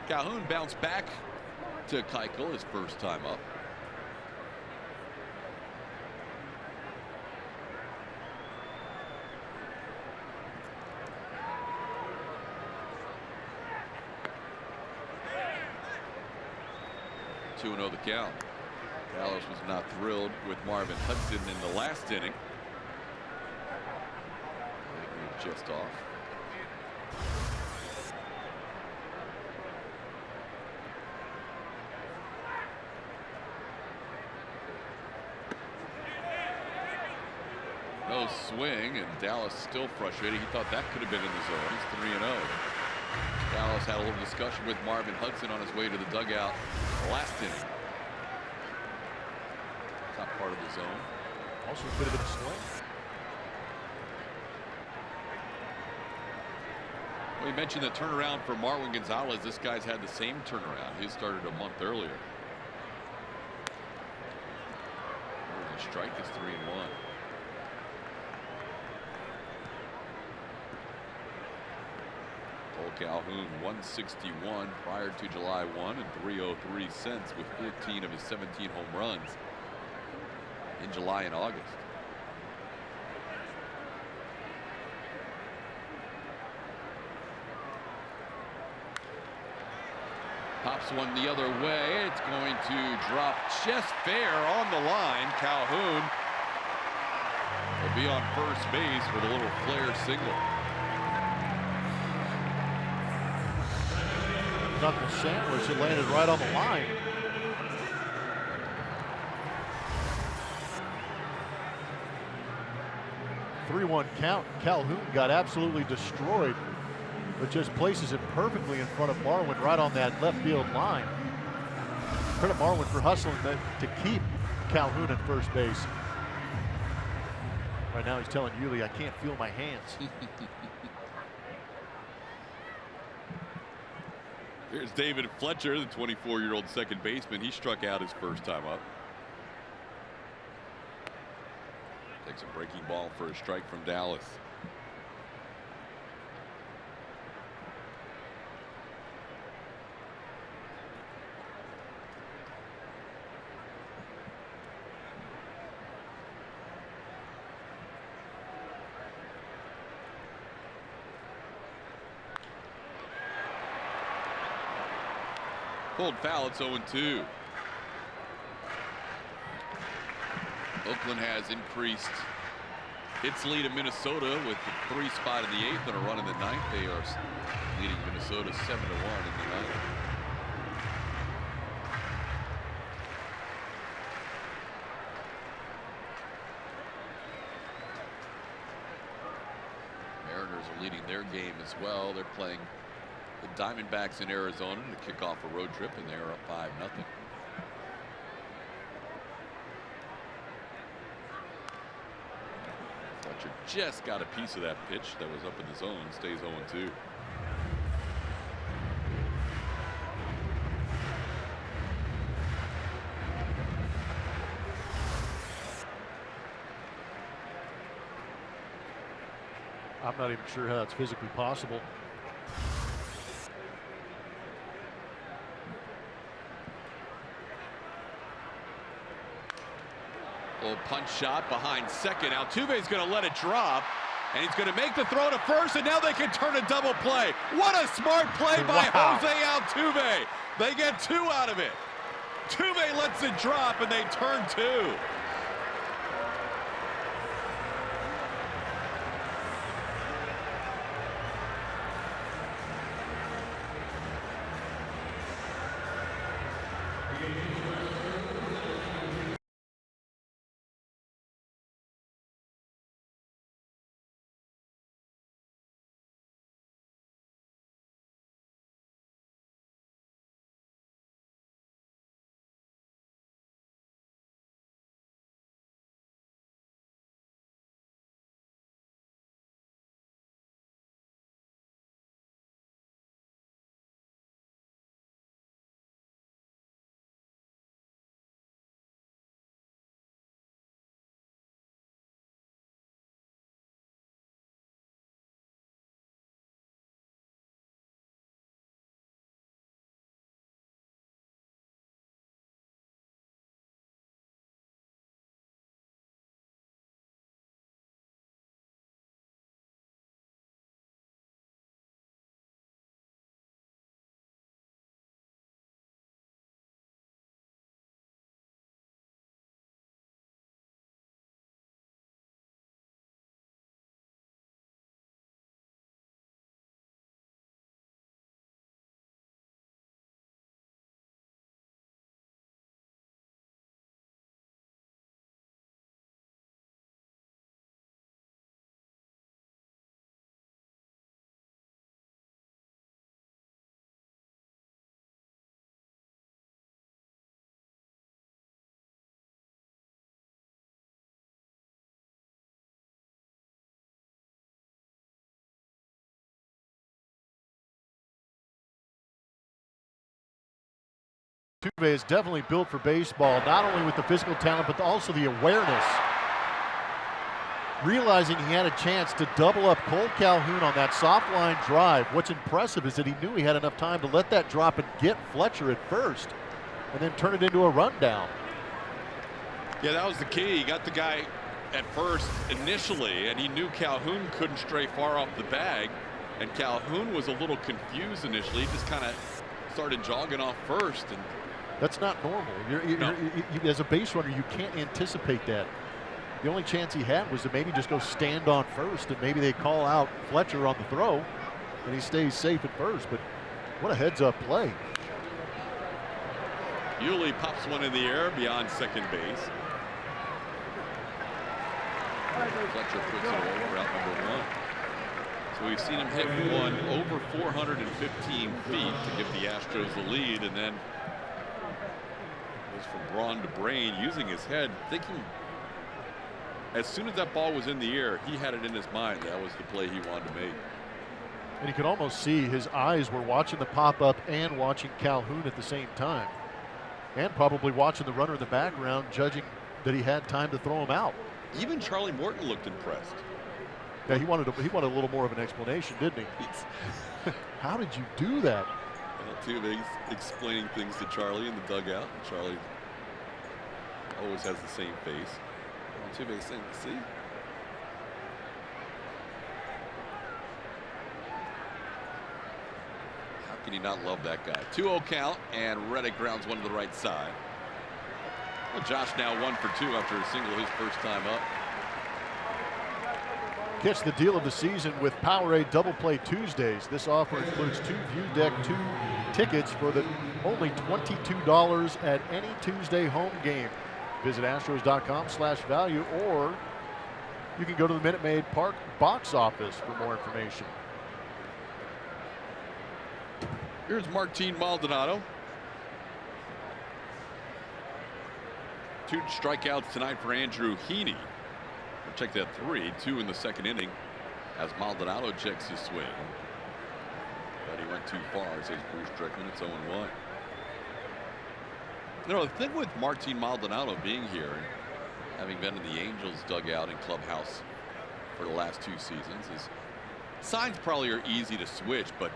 Calhoun bounced back to Keuchel his first time up. Oh the count. Dallas was not thrilled with Marvin Hudson in the last inning. Just off. No swing, and Dallas still frustrated. He thought that could have been in the zone. He's 3-0. Dallas had a little discussion with Marvin Hudson on his way to the dugout last inning. Top part of the zone. Also a bit of a swing. We mentioned the turnaround for Marwin Gonzalez. This guy's had the same turnaround. His started a month earlier. The strike is 3-1. Cole Calhoun 161 prior to July 1 and 303 since, with 14 of his 17 home runs in July and August. Pops one the other way. It's going to drop just fair on the line. Calhoun will be on first base with a little flare single. Knuckle sandwich, it landed right on the line. Three-one count. Calhoun got absolutely destroyed, but just places it perfectly in front of Marwin right on that left field line. Credit Marwin for hustling to keep Calhoun at first base. Right now he's telling Yuli, I can't feel my hands. Here's David Fletcher, the 24-year-old second baseman. He struck out his first time up. Takes a breaking ball for a strike from Dallas. Pulled foul, it's 0-2. Oakland has increased its lead in Minnesota with the 3 spot in the 8th and a run in the 9th. They are leading Minnesota 7-1 in the 9th. Mariners are leading their game as well. They're playing the Diamondbacks in Arizona to kick off a road trip, and they are up 5-0. Fletcher just got a piece of that pitch that was up in the zone. Stays 0-2. I'm not even sure how that's physically possible. Little punch shot behind second. Altuve's going to let it drop, and he's going to make the throw to first, and now they can turn a double play. What a smart play by Jose Altuve. They get 2 out of it. Altuve lets it drop, and they turn 2. Altuve is definitely built for baseball, not only with the physical talent, but also the awareness. Realizing he had a chance to double up Cole Calhoun on that soft line drive. What's impressive is that he knew he had enough time to let that drop and get Fletcher at first, and then turn it into a rundown. Yeah, that was the key. He got the guy at first initially, and he knew Calhoun couldn't stray far off the bag, and Calhoun was a little confused initially. He just kind of started jogging off first, and that's not normal. As a base runner, you can't anticipate that. The only chance he had was to maybe just go stand on first, and maybe they call out Fletcher on the throw, and he stays safe at first. But what a heads-up play. Yuli pops one in the air beyond second base. Fletcher puts it over out number 1. So we've seen him hit one over 415 feet to give the Astros the lead, and then goes from brawn to brain, using his head, thinking as soon as that ball was in the air, he had it in his mind that was the play he wanted to make. And you could almost see his eyes were watching the pop-up and watching Calhoun at the same time, and probably watching the runner in the background, judging that he had time to throw him out. Even Charlie Morton looked impressed. Yeah, he wanted a little more of an explanation, didn't he? How did you do that? Altuve explaining things to Charlie in the dugout, and Charlie always has the same face. Altuve saying, "See." How can you not love that guy? 2-0 count, and Reddick grounds one to the right side. Well, Josh now 1 for 2 after a single his first time up. Catch the deal of the season with Powerade Double Play Tuesdays. This offer includes 2 View Deck 2 tickets for only $22 at any Tuesday home game. Visit Astros.com/value or You can go to the Minute Maid Park box office for more information. Here's Martin Maldonado. 2 strikeouts tonight for Andrew Heaney. Check that 3-2 in the second inning as Maldonado checks his swing. But he went too far, says Bruce Strickland. It's 0-1. You know, the thing with Martin Maldonado being here, having been in the Angels dugout and clubhouse for the last 2 seasons, is signs probably are easy to switch, but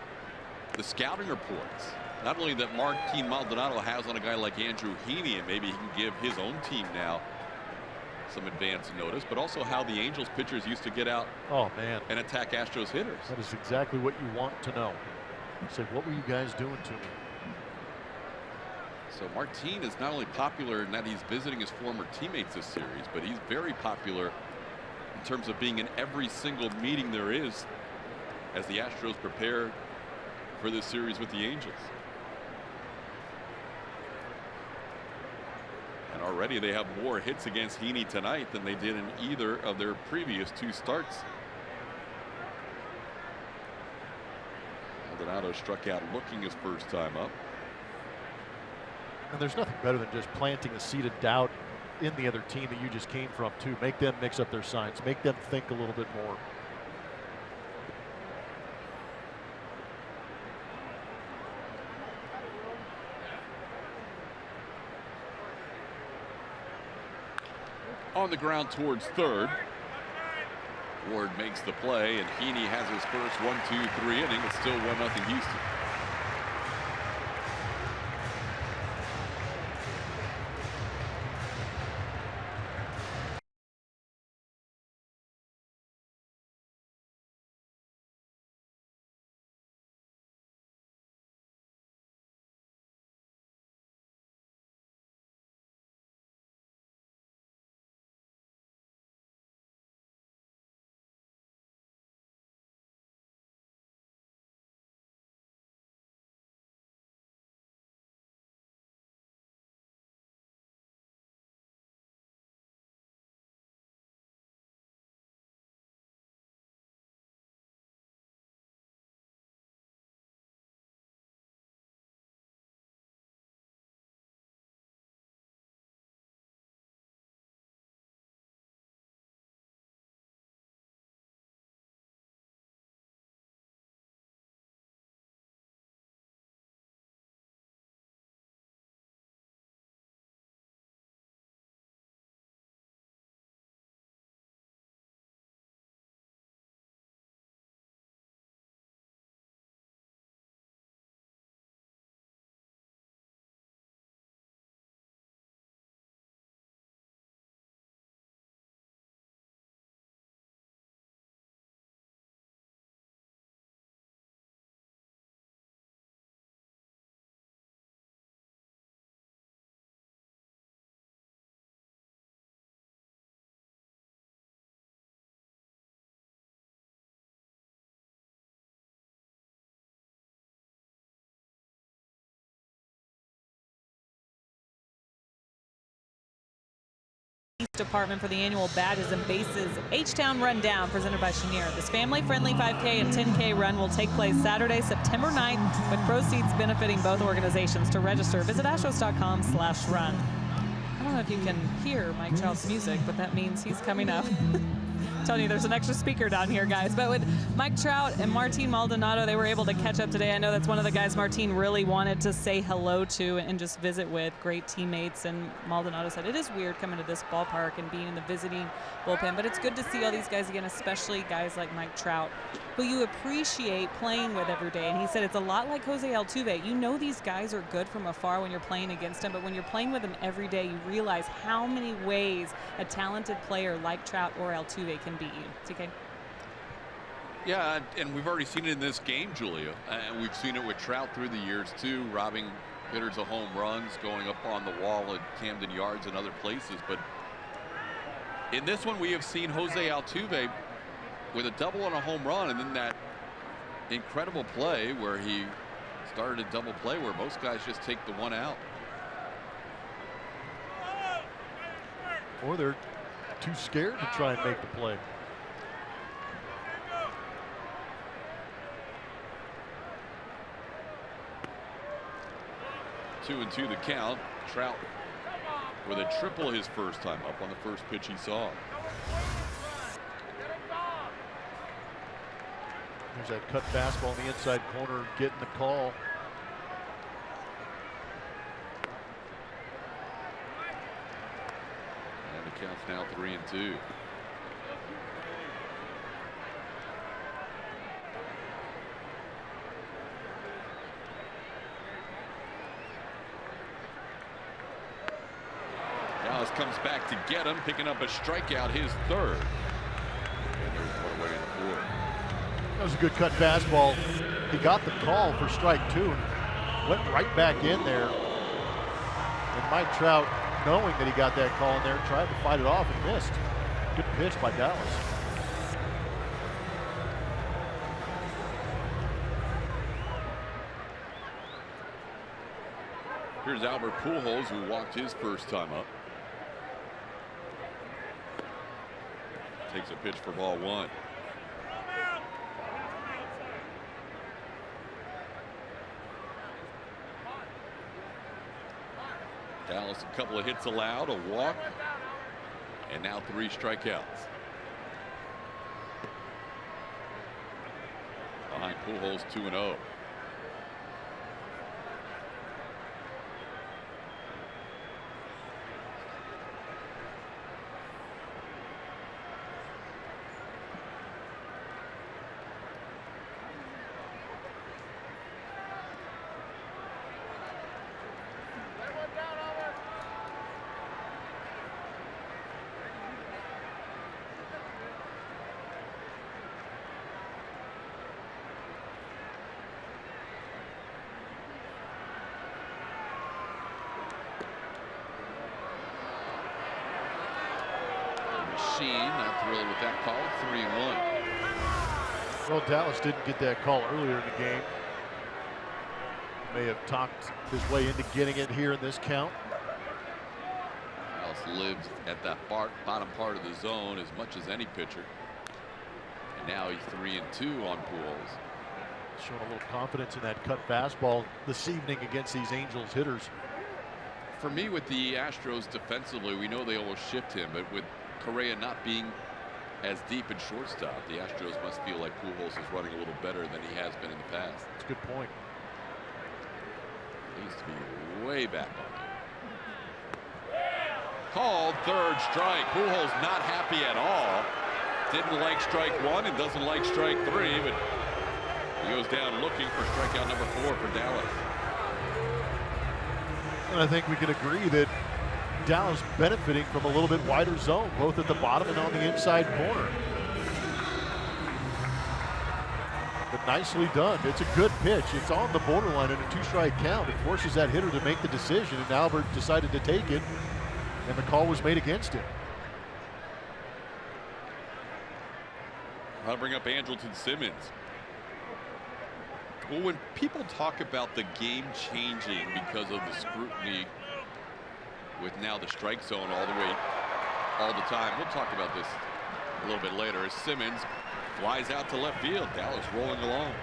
the scouting reports, not only that Martin Maldonado has on a guy like Andrew Heaney, and maybe he can give his own team now some advance notice, but also how the Angels pitchers used to get out and attack Astros hitters. That is exactly what you want to know. Say, what were you guys doing to me? So Martin is not only popular in that he's visiting his former teammates this series, but he's very popular in terms of being in every single meeting there is as the Astros prepare for this series with the Angels. And already they have more hits against Heaney tonight than they did in either of their previous 2 starts. Maldonado struck out looking his first time up. And there's nothing better than just planting a seed of doubt in the other team that you just came from, too. Make them mix up their signs. Make them think a little bit more. On the ground towards third. Ward makes the play, and Heaney has his first 1-2-3 inning. It's still 1-0 Houston. Department for the annual Badges and Bases H-Town Rundown presented by Chenier. This family-friendly 5K and 10K run will take place Saturday, September 9th, with proceeds benefiting both organizations. To register, visit astros.com/run. I don't know if you can hear Mike Trout's music, but that means he's coming up. I'm telling you, there's an extra speaker down here, guys. But with Mike Trout and Martin Maldonado, they were able to catch up today. I know that's one of the guys Martin really wanted to say hello to and just visit with. Great teammates. And Maldonado said it is weird coming to this ballpark and being in the visiting bullpen, but it's good to see all these guys again, especially guys like Mike Trout, who you appreciate playing with every day. And he said it's a lot like Jose Altuve. You know these guys are good from afar when you're playing against them, but when you're playing with them every day, you realize how many ways a talented player like Trout or Altuve can beat you. TK? Yeah, and we've already seen it in this game, Julia. And we've seen it with Trout through the years, too, robbing hitters of home runs, going up on the wall at Camden Yards and other places. But in this one, we have seen Jose Altuve with a double and a home run, and then that incredible play where he started a double play where most guys just take the one out. Or they're too scared to try and make the play. Two and two the count. Trout with a triple his first time up on the first pitch he saw. There's that cut fastball in the inside corner getting the call. And the count's now 3-2. Dallas comes back to get him, picking up a strikeout, his third. And there's one away in the fourth. That was a good cut fastball. He got the call for strike two and went right back in there. And Mike Trout, knowing that he got that call in there, tried to fight it off and missed. Good pitch by Dallas. Here's Albert Pujols, who walked his first time up. Takes a pitch for ball one. Dallas, a couple of hits allowed, a walk, and now 3 strikeouts. Behind Pujols, 2-0. Not thrilled with that call. 3-1. Well, Dallas didn't get that call earlier in the game. May have talked his way into getting it here in this count. Dallas lives at that bottom part of the zone as much as any pitcher. And now he's 3-2 on Pujols. Showing a little confidence in that cut fastball this evening against these Angels hitters. For me, with the Astros defensively, we know they almost shift him, but with Correa not being as deep in shortstop, the Astros must feel like Pujols is running a little better than he has been in the past. That's a good point. He needs to be way back on it. Called third strike. Pujols not happy at all. Didn't like strike one and doesn't like strike three, but he goes down looking for strikeout number 4 for Dallas. And I think we can agree that Dallas benefiting from a little bit wider zone, both at the bottom and on the inside corner. But nicely done. It's a good pitch. It's on the borderline in a 2-strike count. It forces that hitter to make the decision, and Albert decided to take it, and the call was made against him. I'll bring up Andrelton Simmons. Well, when people talk about the game changing because of the scrutiny with now the strike zone all the time. We'll talk about this a little bit later as Simmons flies out to left field. Dallas rolling along.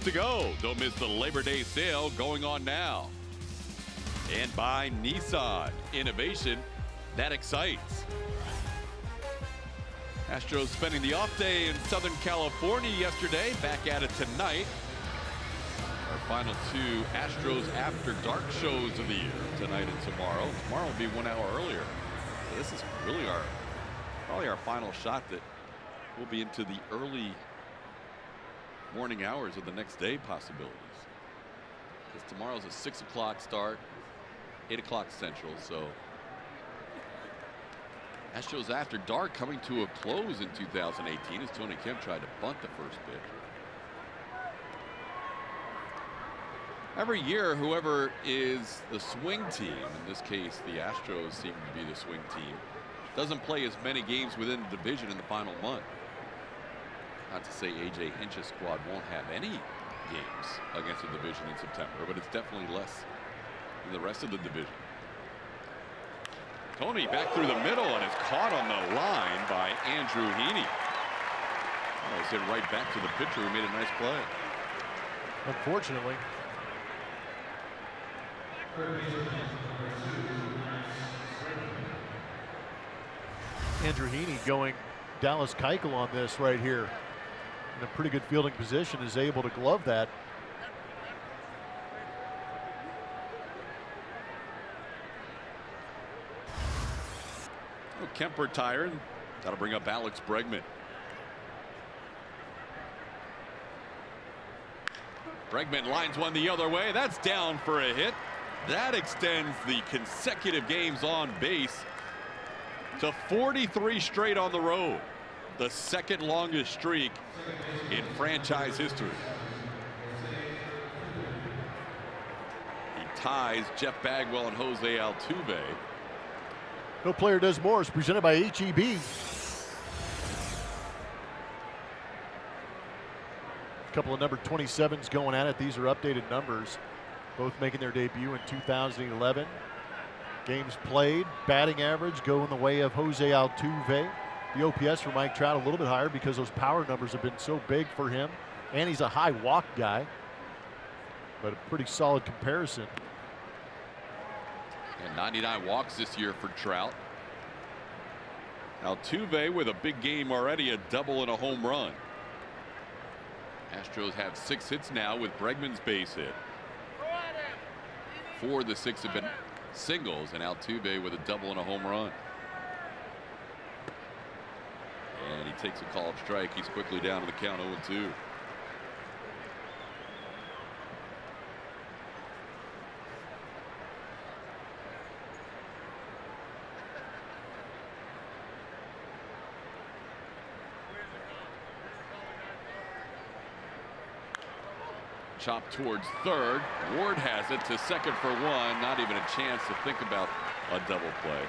to go. Don't miss the Labor Day sale going on now. And by Nissan, innovation that excites. Astros spending the off day in Southern California yesterday, back at it tonight. Our final two Astros After Dark shows of the year, tonight and tomorrow. Tomorrow will be 1 hour earlier. So this is really probably our final shot that will be into the early morning hours of the next day possibilities. Because tomorrow's a 6 o'clock start, 8 o'clock Central, so Astros After Dark coming to a close in 2018 as Tony Kemp tried to bunt the first pitch. Every year, whoever is the swing team, in this case the Astros seem to be the swing team, doesn't play as many games within the division in the final month. Not to say A.J. Hinch's squad won't have any games against the division in September, but it's definitely less than the rest of the division. Tony back through the middle and is caught on the line by Andrew Heaney. Well, it's hit right back to the pitcher who made a nice play. Unfortunately. Andrew Heaney going Dallas Keuchel on this right here. In a pretty good fielding position, is able to glove that. Oh, Kemp retired. That'll bring up Alex Bregman. Bregman lines one the other way. That's down for a hit. That extends the consecutive games on base to 43 straight on the road. The second longest streak in franchise history. He ties Jeff Bagwell and Jose Altuve. No player does more is presented by HEB. A couple of number 27s going at it. These are updated numbers. Both making their debut in 2011. Games played, batting average go in the way of Jose Altuve. The OPS for Mike Trout a little bit higher because those power numbers have been so big for him. And he's a high walk guy. But a pretty solid comparison. And 99 walks this year for Trout. Altuve with a big game already, a double and a home run. Astros have 6 hits now with Bregman's base hit. 4 of the 6 have been singles, and Altuve with a double and a home run. And he takes a called strike. He's quickly down to the count 0-2. Chop towards third. Ward has it to second for 1. Not even a chance to think about a double play.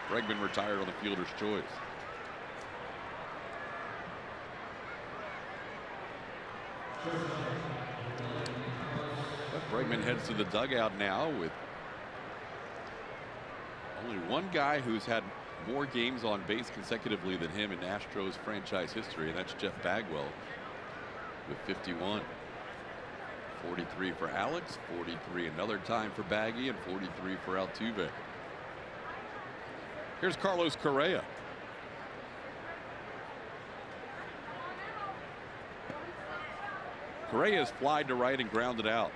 Bregman retired on the fielder's choice. But Bregman heads to the dugout now with only one guy who's had more games on base consecutively than him in Astros franchise history, and that's Jeff Bagwell with 51. 43 for Alex, 43 another time for Baggy, and 43 for Altuve. Here's Carlos Correa. Correa has flied to right and grounded out.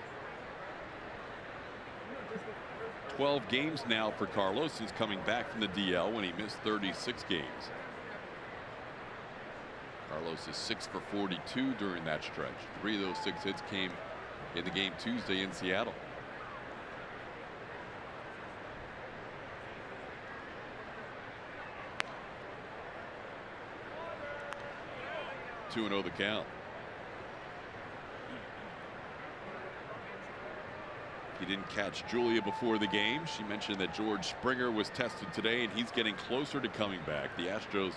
12 games now for Carlos since coming back from the DL when he missed 36 games. Carlos is 6 for 42 during that stretch. 3 of those 6 hits came in the game Tuesday in Seattle. Two 2-0 the count. He didn't catch Julia before the game. She mentioned that George Springer was tested today and he's getting closer to coming back. The Astros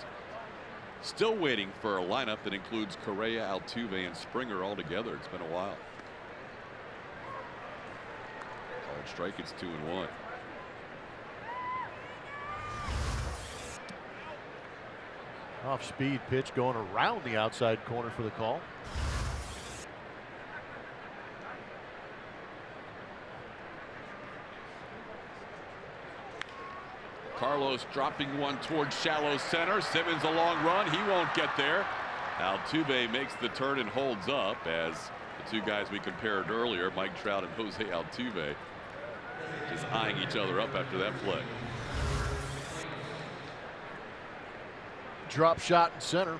still waiting for a lineup that includes Correa, Altuve, and Springer all together. It's been a while. Called strike, it's 2-1. Off speed pitch going around the outside corner for the call. Carlos dropping one towards shallow center. Simmons a long run. He won't get there. Altuve makes the turn and holds up, as the two guys we compared earlier, Mike Trout and Jose Altuve, just eyeing each other up after that play. Drop shot in center.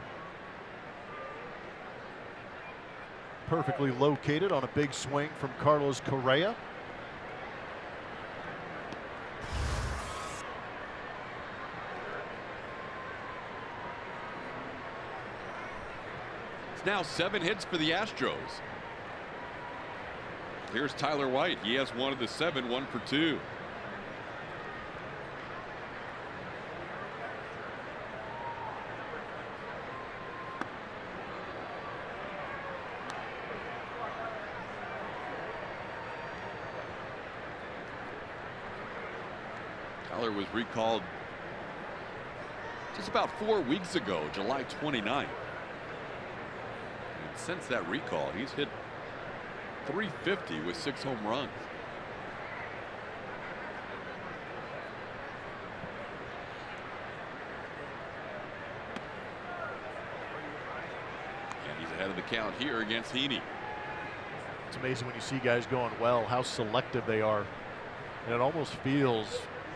Perfectly located on a big swing from Carlos Correa. It's now 7 hits for the Astros. Here's Tyler White. He has one of the 7, 1 for 2. Tyler was recalled just about 4 weeks ago, July 29th. And since that recall, he's hit .350 with 6 home runs. And he's ahead of the count here against Heaney. It's amazing when you see guys going well, how selective they are. And it almost feels,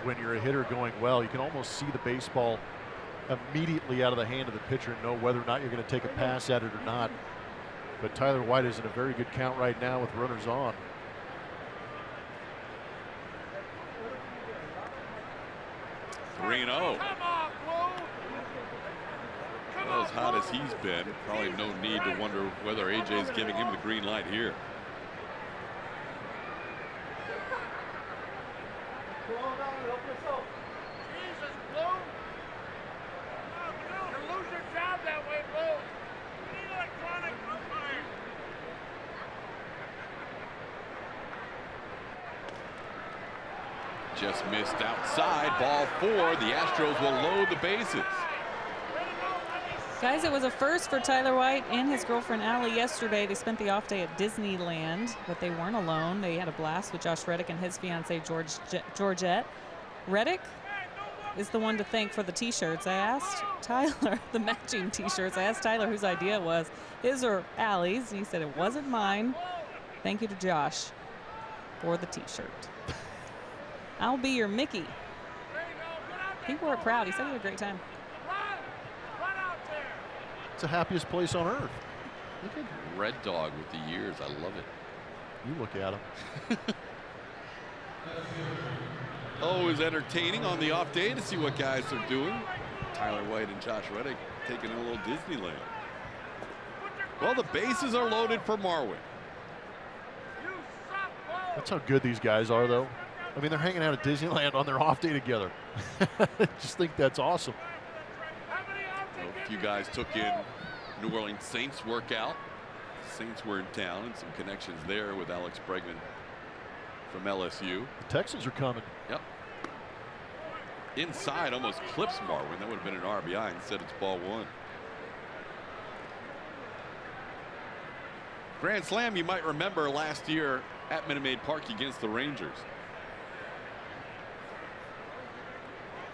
when you're a hitter going well, you can almost see the baseball immediately out of the hand of the pitcher and know whether or not you're going to take a pass at it or not. But Tyler White is in a very good count right now with runners on. Three 0. Well, as hot as he's been, probably no need to wonder whether AJ is giving him the green light here. Just missed outside. Ball 4. The Astros will load the bases. Guys, it was a first for Tyler White and his girlfriend Allie yesterday. They spent the off day at Disneyland, but they weren't alone. They had a blast with Josh Reddick and his fiancee Georgette. Reddick is the one to thank for the t-shirts. I asked Tyler, the matching t-shirts, I asked Tyler whose idea it was, his or Allie's, and he said it wasn't mine. Thank you to Josh for the t-shirt. I'll be your Mickey. He wore it proud. He said he had a great time. It's the happiest place on earth. Look at Red Dog with the years. I love it. You look at him. Oh, is entertaining on the off day to see what guys are doing. Tyler White and Josh Reddick taking a little Disneyland. Well, the bases are loaded for Marwin. That's how good these guys are, though. I mean, they're hanging out at Disneyland on their off day together. Just think that's awesome. A few guys took in New Orleans Saints workout. Saints were in town, and some connections there with Alex Bregman from LSU. The Texans are coming. Yep. Inside almost clips Marwin. That would have been an RBI. Instead, it's ball 1. Grand Slam, you might remember last year at Minute Maid Park against the Rangers.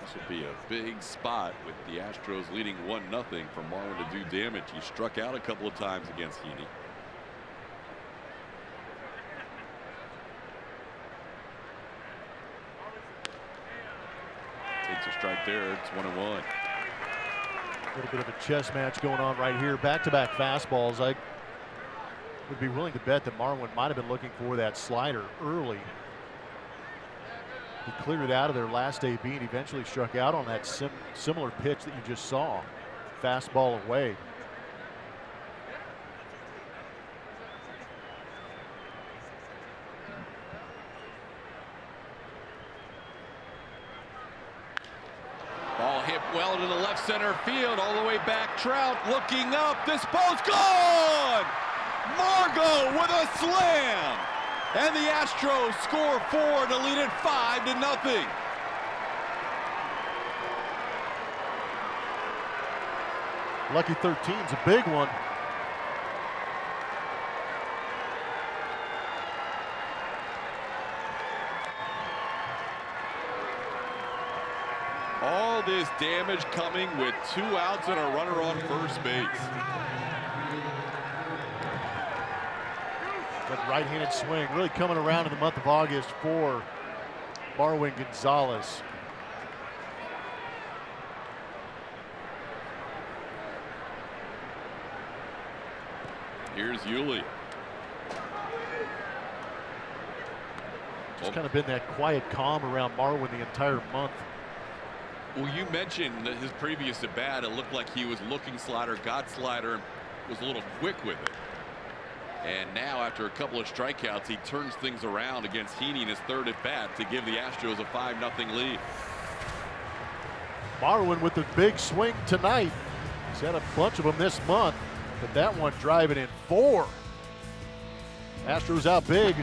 This would be a big spot with the Astros leading 1-0 for Marwin to do damage. He struck out a couple of times against Heaney. Takes a strike there. It's 1-1. A little bit of a chess match going on right here. Back-to-back fastballs. I would be willing to bet that Marwin might have been looking for that slider early. He cleared it out of there last AB and eventually struck out on that similar pitch that you just saw. Fastball away. Ball hit well to the left center field, all the way back. Trout looking up. This ball's gone! Margot with a slam! And the Astros score 4 to lead it 5-0. Lucky 13's a big one. All this damage coming with 2 outs and a runner on first base. That right-handed swing really coming around in the month of August for Marwin Gonzalez. Here's Yuli. It's kind of been that quiet calm around Marwin the entire month. Well, you mentioned that his previous at bat, it looked like he was looking slider, got slider, and was a little quick with it. And now, after a couple of strikeouts, he turns things around against Heaney in his 3rd at bat to give the Astros a 5-0 lead. Marwin with the big swing tonight. He's had a bunch of them this month, but that one driving in 4. Astros out big.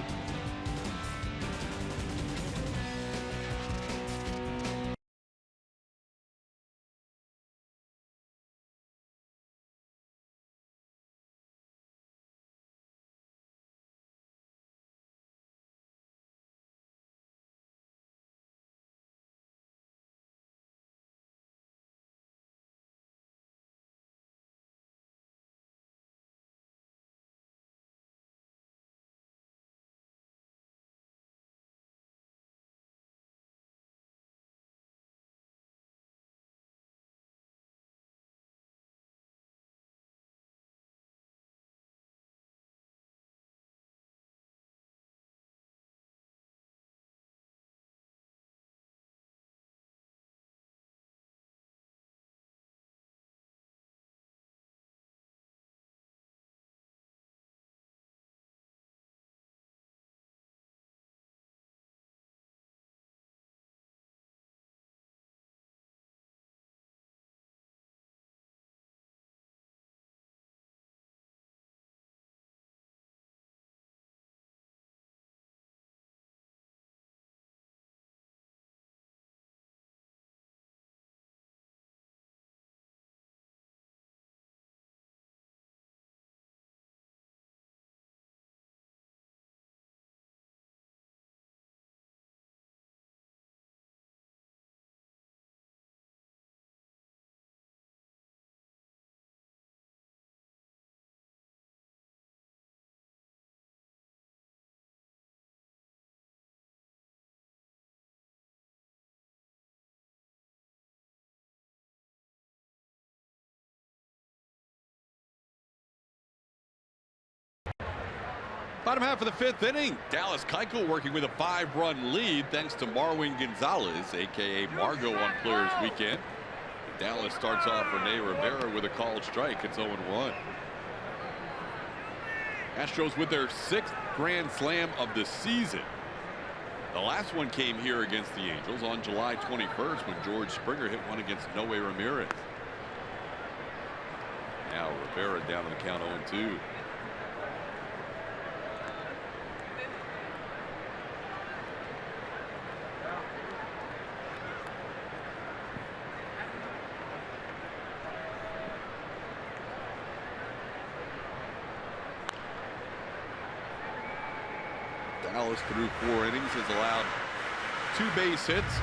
Bottom half of the 5th inning, Dallas Keuchel working with a 5-run lead thanks to Marwin Gonzalez, a.k.a. Margot on Players Weekend. Dallas starts off Rene Rivera with a called strike. It's 0-1. Astros with their 6th grand slam of the season. The last one came here against the Angels on July 21st when George Springer hit one against Noe Ramirez. Now Rivera down to the count 0-2. Dallas through 4 innings has allowed 2 base hits,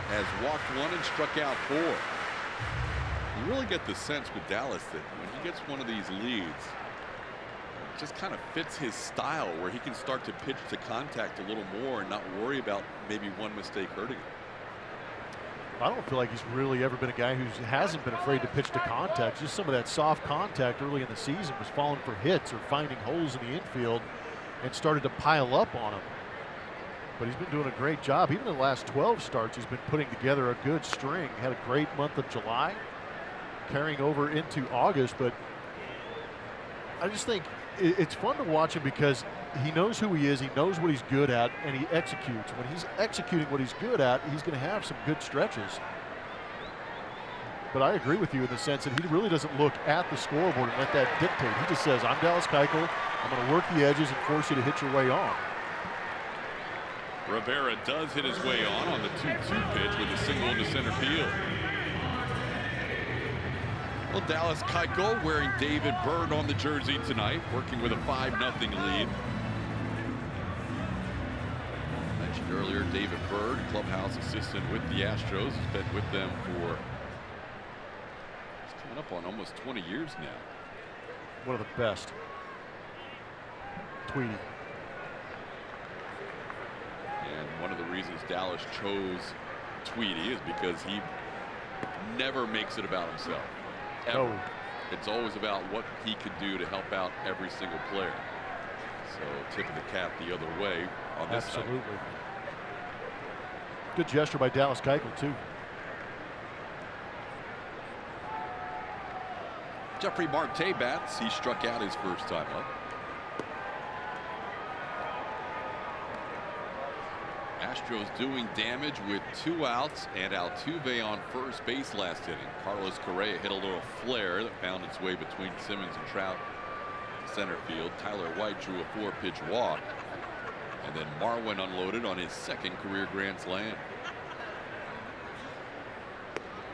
has walked 1 and struck out 4. You really get the sense with Dallas that when he gets one of these leads, it just kind of fits his style where he can start to pitch to contact a little more and not worry about maybe one mistake hurting him. I don't feel like he's really ever been a guy who hasn't been afraid to pitch to contact. Just some of that soft contact early in the season was falling for hits or finding holes in the infield and started to pile up on him. But he's been doing a great job. Even in the last 12 starts, he's been putting together a good string. Had a great month of July, carrying over into August. But I just think it's fun to watch him because he knows who he is, he knows what he's good at, and he executes. When he's executing what he's good at, he's going to have some good stretches. But I agree with you in the sense that he really doesn't look at the scoreboard and let that dictate. He just says, I'm Dallas Keuchel, I'm going to work the edges and force you to hit your way on. Rivera does hit his way on the 2-2 pitch with a single into center field. Well, Dallas Keuchel wearing David Byrne on the jersey tonight, working with a 5-0 lead. I mentioned mentioned earlier, David Bird, clubhouse assistant with the Astros, has been with them for, it's coming up on almost 20 years now. One of the best. Tweedy. And one of the reasons Dallas chose Tweedy is because he never makes it about himself. Ever. No. It's always about what he could do to help out every single player. So tip of the cap the other way on this night. Absolutely. Good gesture by Dallas Keuchel, too. Jeffrey Marte bats. He struck out his first time up. Astros doing damage with 2 outs and Altuve on first base last inning. Carlos Correa hit a little flare that found its way between Simmons and Trout in center field. Tyler White drew a 4-pitch walk. And then Marwin unloaded on his second career grand slam.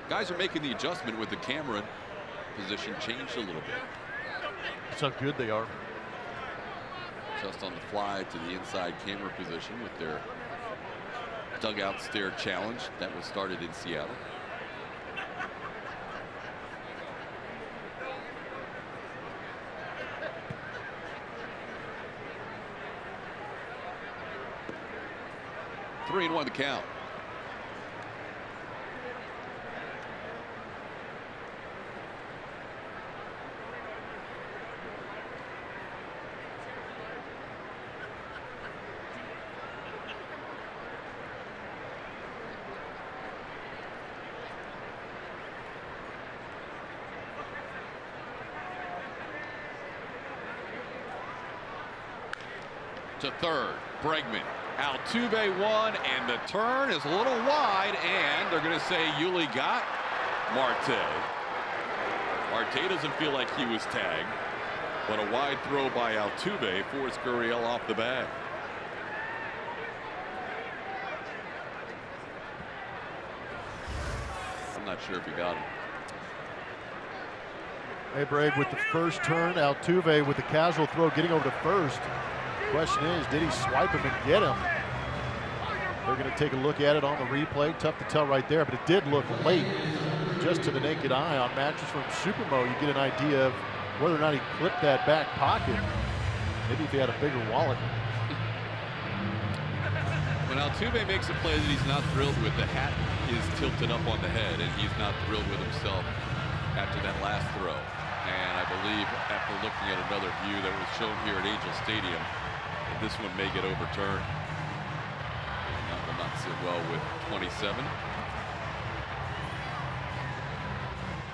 Guys are making the adjustment with the camera position changed a little bit. That's how good they are. Just on the fly to the inside camera position with their dugout stare challenge that was started in Seattle. Three and one to count. To third, Bregman. Altuve won, and the turn is a little wide, and they're going to say Yuli got Marte. Marte doesn't feel like he was tagged, but a wide throw by Altuve forced Gurriel off the bag. I'm not sure if he got him. Hey, Bragg, with the first turn, Altuve with the casual throw getting over to first. Question is, did he swipe him and get him? They're going to take a look at it on the replay. Tough to tell right there, but it did look late. Just to the naked eye on Matches from Supermo, you get an idea of whether or not he clipped that back pocket. Maybe if he had a bigger wallet. When Altuve makes a play that he's not thrilled with, the hat is tilted up on the head, and he's not thrilled with himself after that last throw. And I believe after looking at another view that was shown here at Angel Stadium, this one may get overturned. That will not sit well with 27.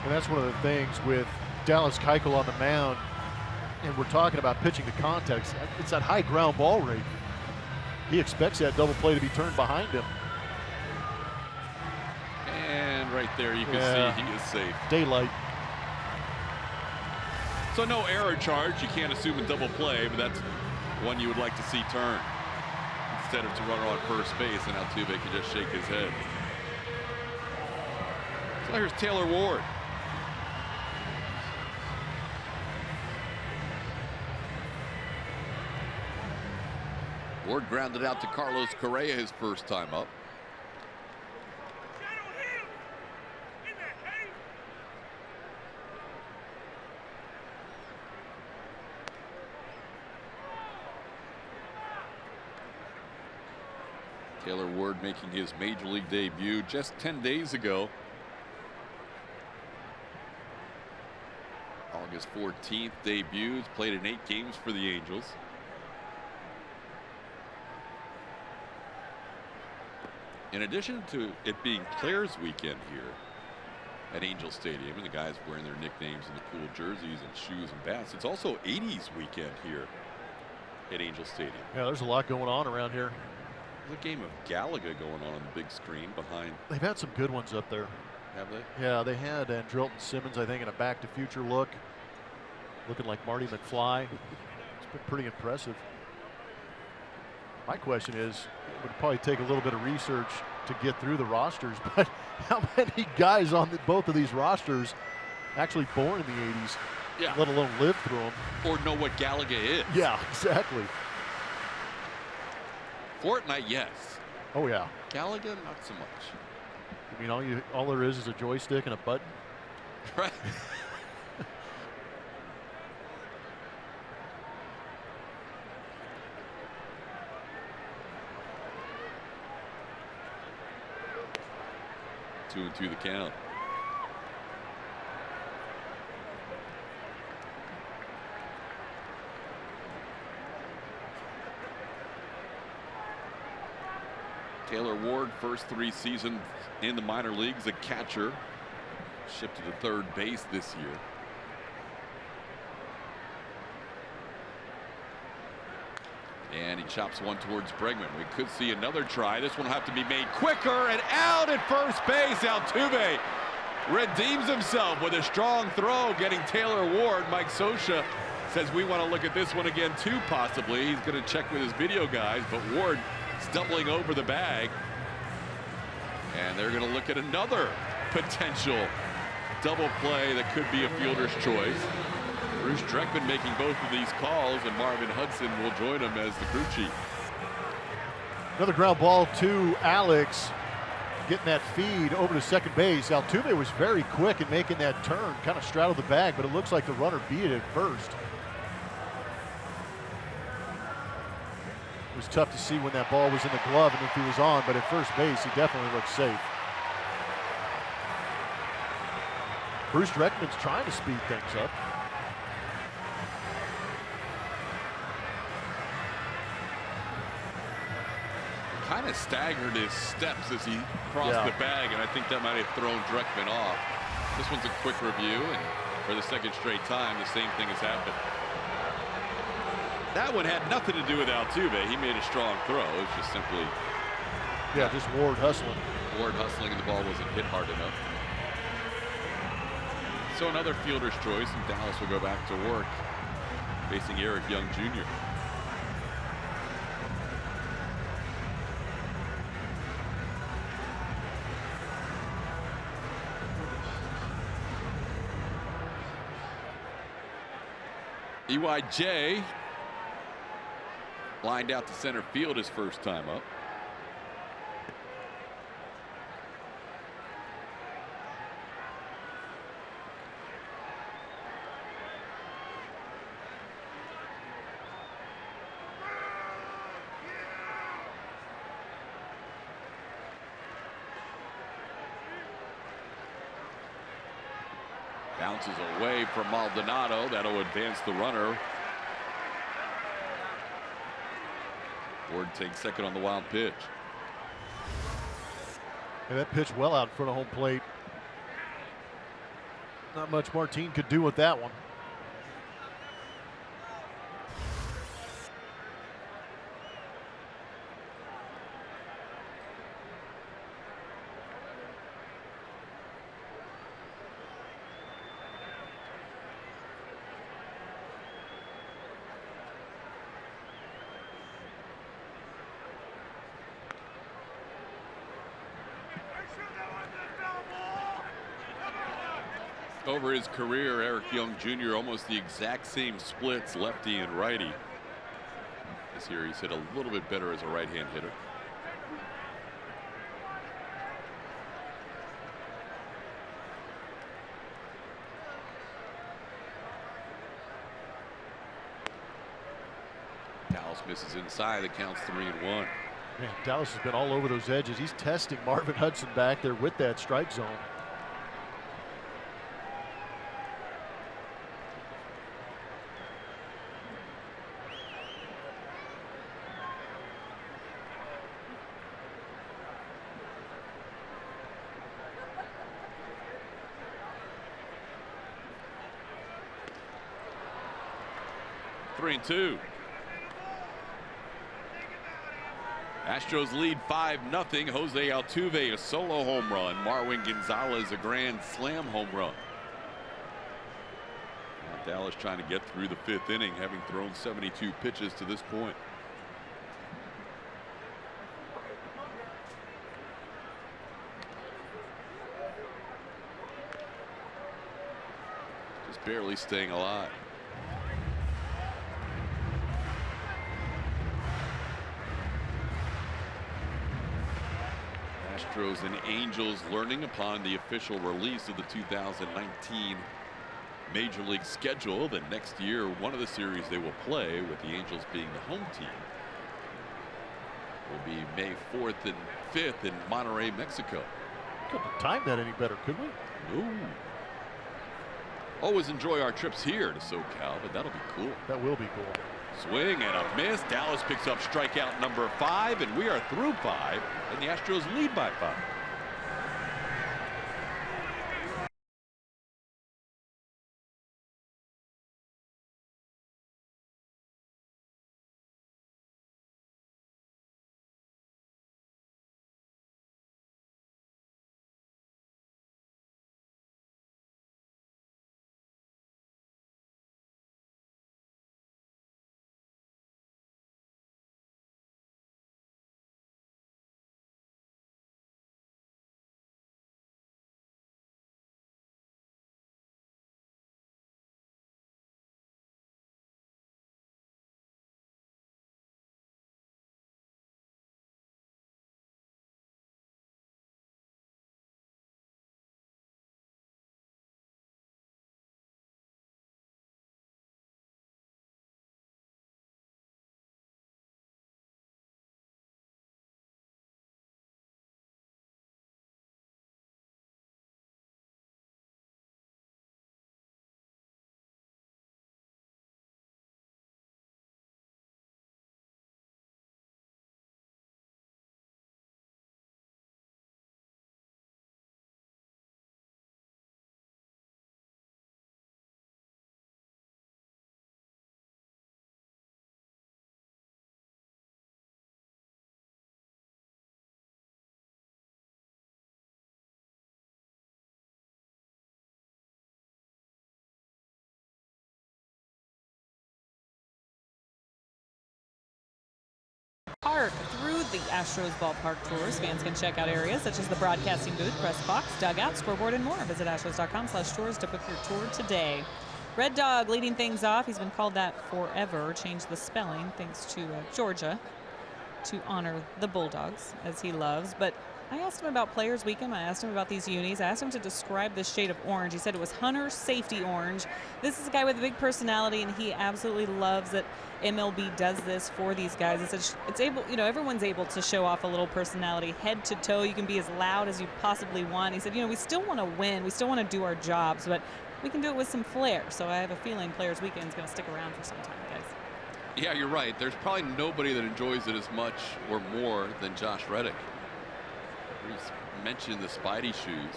And that's one of the things with Dallas Keuchel on the mound, and we're talking about pitching to context. It's that high ground ball rate. He expects that double play to be turned behind him. And right there you can see he is safe. Daylight. So no error charge. You can't assume a double play, but that's one you would like to see turn instead of to runner on first base, and Altuve can just shake his head. So here's Taylor Ward. Ward grounded out to Carlos Correa his first time up. Taylor Ward making his major league debut just 10 days ago. August 14th debuts, played in 8 games for the Angels. In addition to it being Players Weekend here at Angel Stadium, and the guys wearing their nicknames in the cool jerseys and shoes and bats, it's also 80s weekend here at Angel Stadium. Yeah, there's a lot going on around here. There's a game of Galaga going on the big screen behind. They've had some good ones up there. Have they? Yeah, they had Andrelton Simmons, I think, in a Back to Future look. Looking like Marty McFly. It's been pretty impressive. My question is, it would probably take a little bit of research to get through the rosters, but how many guys on both of these rosters actually born in the 80s, let alone live through them? Or know what Galaga is. Yeah, exactly. Fortnite, yes. Oh yeah. Callaghan, not so much. I mean, all there is a joystick and a button. Right. Two and two the count. Taylor Ward, first 3 seasons in the minor leagues, a catcher. Shifted to third base this year. And he chops one towards Bregman. We could see another try. This one will have to be made quicker, and out at first base. Altuve redeems himself with a strong throw, getting Taylor Ward. Mike Scioscia says we want to look at this one again too, possibly. He's going to check with his video guys, but Ward stumbling over the bag. And they're going to look at another potential double play that could be a fielder's choice. Bruce Dreckman making both of these calls, and Marvin Hudson will join him as the crew chief. Another ground ball to Alex, getting that feed over to second base. Altuve was very quick in making that turn, kind of straddled the bag, but it looks like the runner beat it at first. It was tough to see when that ball was in the glove and if he was on, but at first base, he definitely looked safe. Bruce Dreckman's trying to speed things up. Kind of staggered his steps as he crossed the bag, and I think that might have thrown Dreckman off. This one's a quick review, and for the second straight time, the same thing has happened. That one had nothing to do with Altuve. He made a strong throw. It was just simply... Yeah, just Ward hustling. Ward hustling, and the ball wasn't hit hard enough. So another fielder's choice, and Dallas will go back to work, facing Eric Young Jr. EYJ lined out to center field his first time up. Bounces away from Maldonado. That'll advance the runner. Ward takes second on the wild pitch. And that pitch well out in front of home plate. Not much Martin could do with that one. Over his career, Eric Young Jr. almost the exact same splits, lefty and righty. This year he's hit a little bit better as a right-hand hitter. Dallas misses inside. The count's 3-1. Man, Dallas has been all over those edges. He's testing Marvin Hudson back there with that strike zone. Three and two. Astros lead 5-0. Jose Altuve a solo home run. Marwin Gonzalez a grand slam home run. Now Dallas trying to get through the 5th inning, having thrown 72 pitches to this point. Just barely staying alive. Astros and Angels learning upon the official release of the 2019 Major League schedule that next year one of the series they will play, with the Angels being the home team, will be May 4th and 5th in Monterrey, Mexico. Couldn't have timed that any better, could we? No. Always enjoy our trips here to SoCal, but that'll be cool. That will be cool. Swing and a miss. Dallas picks up strikeout number 5, and we are through 5, and the Astros lead by 5. Park through the Astros ballpark tours. Fans can check out areas such as the broadcasting booth, press box, dugout, scoreboard, and more. Visit astros.com/tours to book your tour today. Red Dog leading things off. He's been called that forever. Changed the spelling thanks to Georgia to honor the Bulldogs, as he loves. But I asked him about Players Weekend. I asked him about these unis. I asked him to describe this shade of orange. He said it was Hunter Safety Orange. This is a guy with a big personality, and he absolutely loves that MLB does this for these guys. It's able, everyone's able to show off a little personality head to toe. You can be as loud as you possibly want. He said, we still want to win. We still want to do our jobs, but we can do it with some flair. So I have a feeling Players Weekend is going to stick around for some time, guys. Yeah, you're right. There's probably nobody that enjoys it as much or more than Josh Reddick. He's mentioned the Spidey shoes.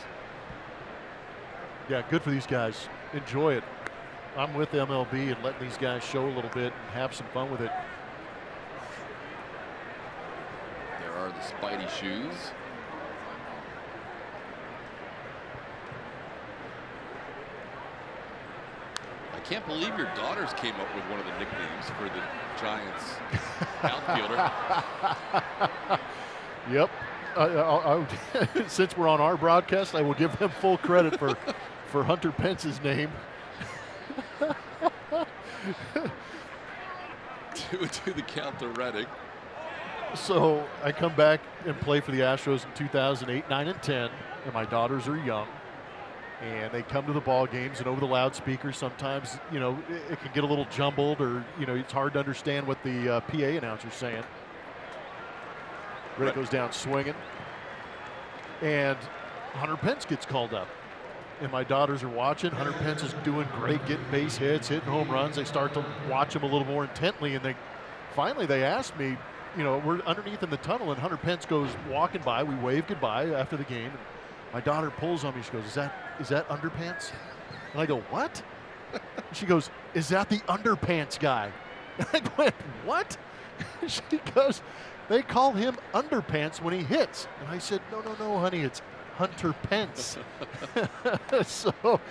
Yeah, good for these guys. Enjoy it. I'm with MLB and letting these guys show a little bit and have some fun with it. There are the Spidey shoes. I can't believe your daughters came up with one of the nicknames for the Giants outfielder. Yep. Since we're on our broadcast, I will give them full credit for Hunter Pence's name. 2-2 the count to Reddick. So I come back and play for the Astros in 2008, 9, and 10, and my daughters are young. And they come to the ball games, and over the loudspeakers, sometimes, it can get a little jumbled, or, it's hard to understand what the PA announcer's saying. Reddick goes down swinging, and Hunter Pence gets called up. And my daughters are watching. Hunter Pence is doing great, getting base hits, hitting home runs. They start to watch him a little more intently, and they asked me, we're underneath in the tunnel, and Hunter Pence goes walking by. We wave goodbye after the game. And my daughter pulls on me. She goes, is that underpants? And I go, what? She goes, is that the underpants guy? And I went, what? She goes, they call him underpants when he hits. And I said, no, honey, it's Hunter Pence. So,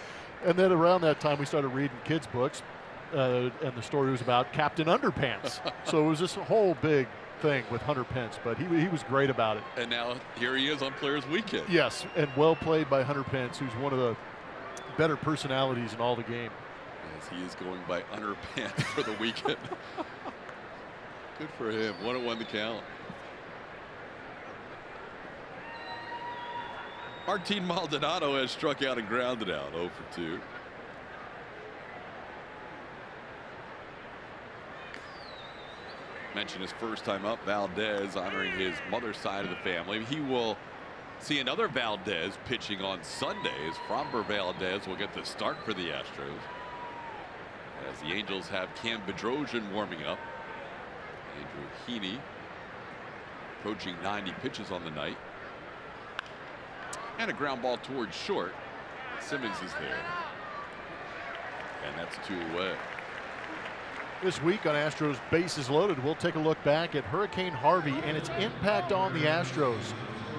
and then around that time we started reading kids' books, and the story was about Captain Underpants. So it was this whole big thing with Hunter Pence, but he was great about it. And now here he is on Players Weekend. Yes, and well played by Hunter Pence, who's one of the better personalities in all the game. Yes, he is going by Underpants for the weekend. Good for him. 1-1 the count. Martin Maldonado has struck out and grounded out, 0 for 2. Mentioned his first time up, Valdez, honoring his mother's side of the family. He will see another Valdez pitching on Sunday, as Framber Valdez will get the start for the Astros, as the Angels have Cam Bedrosian warming up. Andrew Heaney approaching 90 pitches on the night. And a ground ball towards short. Simmons is there. And that's 2 away. This week on Astros Bases Loaded, we'll take a look back at Hurricane Harvey and its impact on the Astros.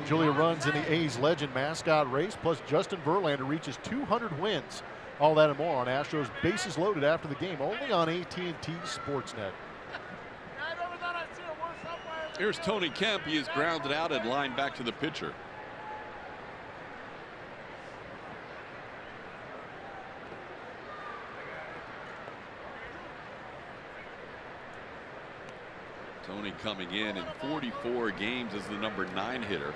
Julia runs in the A's legend mascot race, plus Justin Verlander reaches 200 wins. All that and more on Astros Bases Loaded after the game, only on AT&T Sportsnet. Here's Tony Kemp. He is grounded out and lined back to the pitcher. Tony coming in 44 games as the number 9 hitter.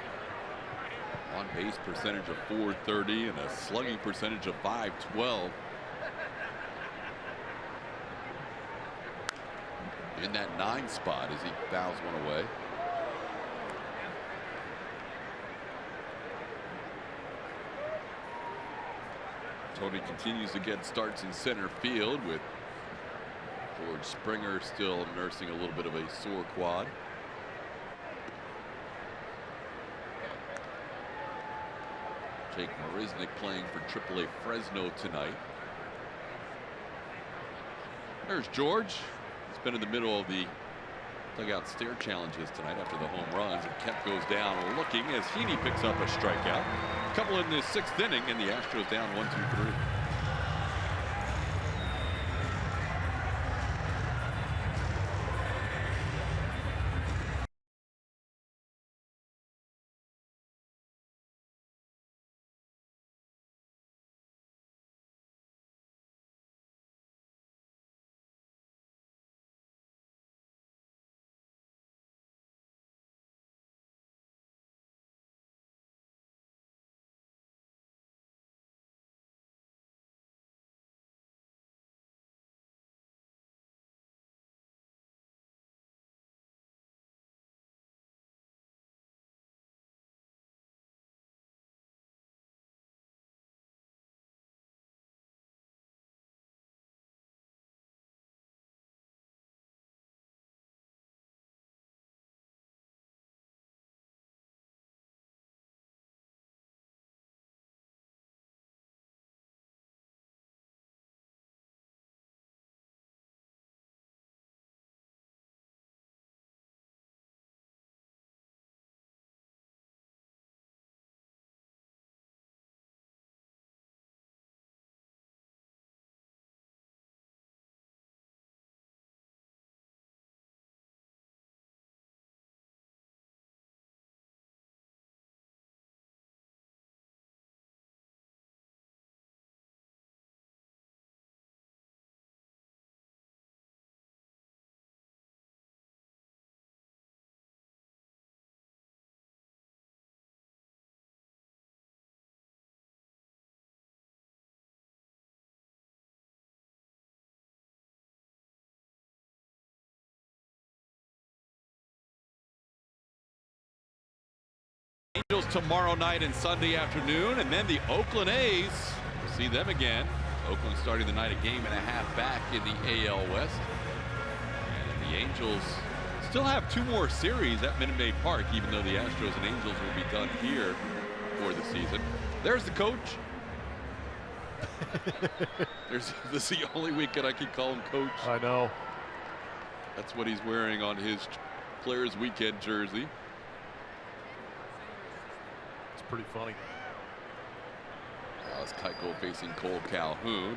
On base percentage of .430 and a slugging percentage of .512. In that 9 spot as he fouls one away. Tony continues to get starts in center field, with George Springer still nursing a little bit of a sore quad. Jake Marisnick playing for AAA Fresno tonight. There's George. He's been in the middle of the dugout stair challenges tonight after the home runs, and Kemp goes down looking as Heaney picks up a strikeout. A couple in the 6th inning, and the Astros down 1-2-3. Angels tomorrow night and Sunday afternoon, and then the Oakland A's. We'll see them again. Oakland starting the night a game and a half back in the AL West. And the Angels still have 2 more series at Minute Maid Park, even though the Astros and Angels will be done here for the season. There's the coach. This is the only weekend I can call him coach. I know. That's what he's wearing on his Players Weekend jersey. It's pretty funny. Dallas Keuchel facing Cole Calhoun.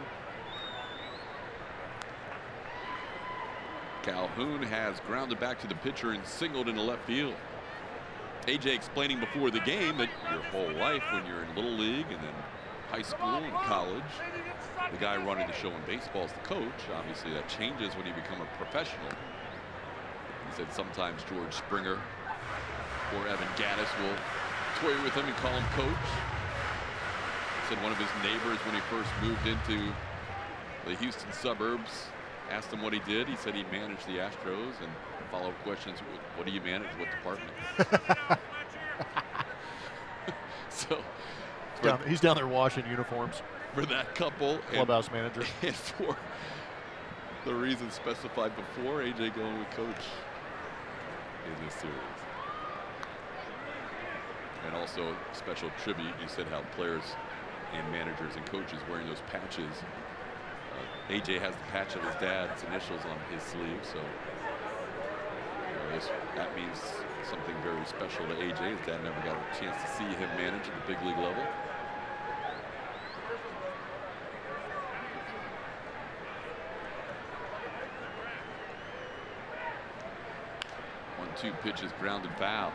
Calhoun has grounded back to the pitcher and singled into left field. AJ explaining before the game that your whole life, when you're in Little League and then high school and college, the guy running the show in baseball is the coach. Obviously that changes when you become a professional. He said sometimes George Springer or Evan Gaddis will toy with him and call him coach. Said one of his neighbors when he first moved into the Houston suburbs asked him what he did. He said he managed the Astros, and follow-up questions, what do you manage, what department? So he's down there washing uniforms. For that couple, clubhouse manager, and for the reasons specified before, AJ going with coach in this series. And also special tribute, you said how players and managers and coaches wearing those patches. AJ has the patch of his dad's initials on his sleeve, so that means something very special to AJ. His dad never got a chance to see him manage at the big league level. Two pitches, grounded foul.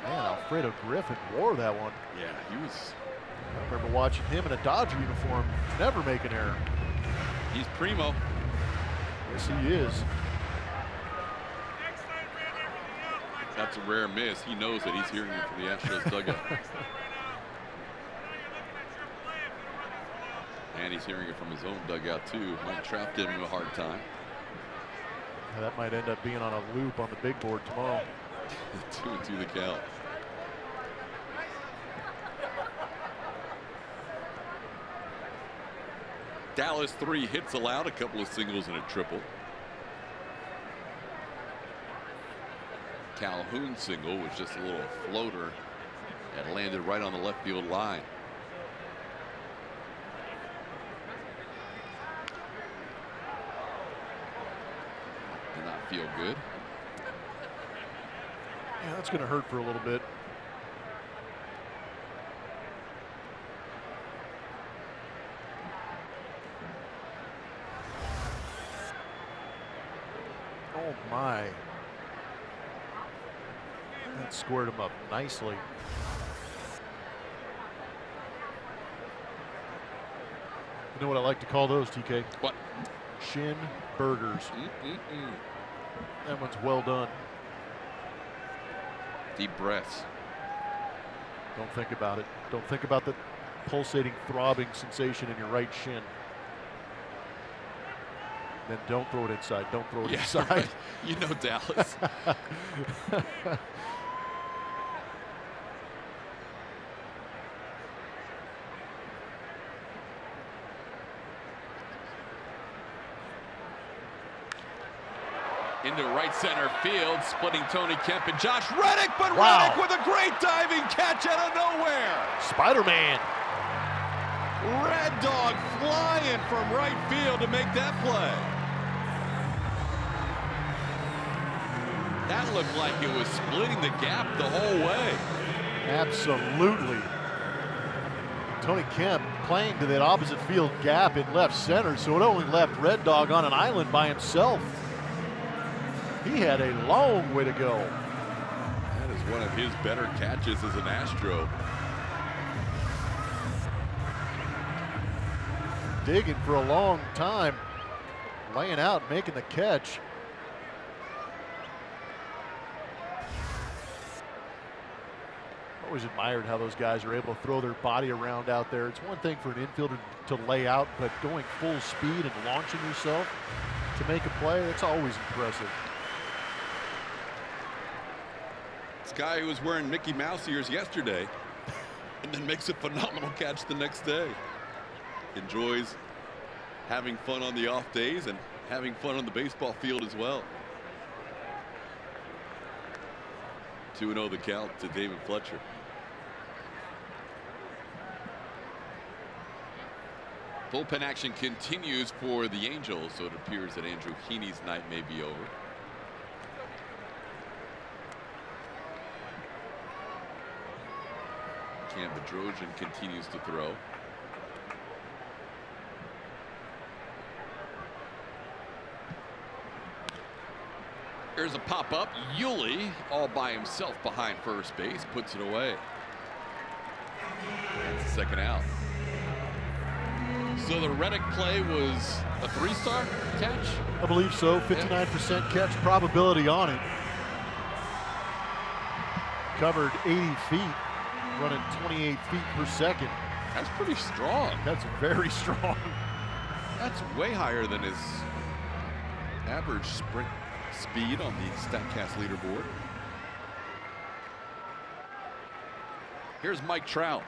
Man, Alfredo Griffin wore that one. Yeah, he was. I remember watching him in a Dodger uniform, never make an error. He's primo. Yes, he is. That's a rare miss. He knows that he's hearing it from the Astros dugout. And he's hearing it from his own dugout, too. Mike Trout giving him a hard time. That might end up being on a loop on the big board tomorrow. 2-2 the count. Dallas 3 hits allowed, a couple of singles and a triple. Calhoun's single was just a little floater that landed right on the left field line. Feel good. Yeah, that's going to hurt for a little bit. Oh my. That squared him up nicely. You know what I like to call those, TK? What? Shin burgers. That one's well done. Deep breaths. Don't think about it. Don't think about the pulsating, throbbing sensation in your right shin. Then don't throw it inside. Don't throw it inside. Right. You know Dallas. Into right center field, splitting Tony Kemp and Josh Reddick, but wow. Reddick with a great diving catch out of nowhere. Spider-Man. Red Dog flying from right field to make that play. That looked like it was splitting the gap the whole way. Absolutely. Tony Kemp playing to that opposite field gap in left center, so it only left Red Dog on an island by himself. He had a long way to go. That is one of his better catches as an Astro. Digging for a long time, laying out, making the catch. Always admired how those guys are able to throw their body around out there. It's one thing for an infielder to lay out, but going full speed and launching yourself to make a play, that's always impressive. This guy who was wearing Mickey Mouse ears yesterday and then makes a phenomenal catch the next day. Enjoys having fun on the off days and having fun on the baseball field as well. 2-0 the count to David Fletcher. Bullpen action continues for the Angels, so it appears that Andrew Heaney's night may be over. Cam Bedrosian continues to throw. There's a pop-up. Yuli all by himself behind first base, puts it away. That's the second out. So the Reddick play was a 3-star catch? I believe so. 59% catch probability on it. Covered 80 feet. running 28 feet per second. That's pretty strong. That's very strong. That's way higher than his average sprint speed on the StatCast leaderboard. Here's Mike Trout.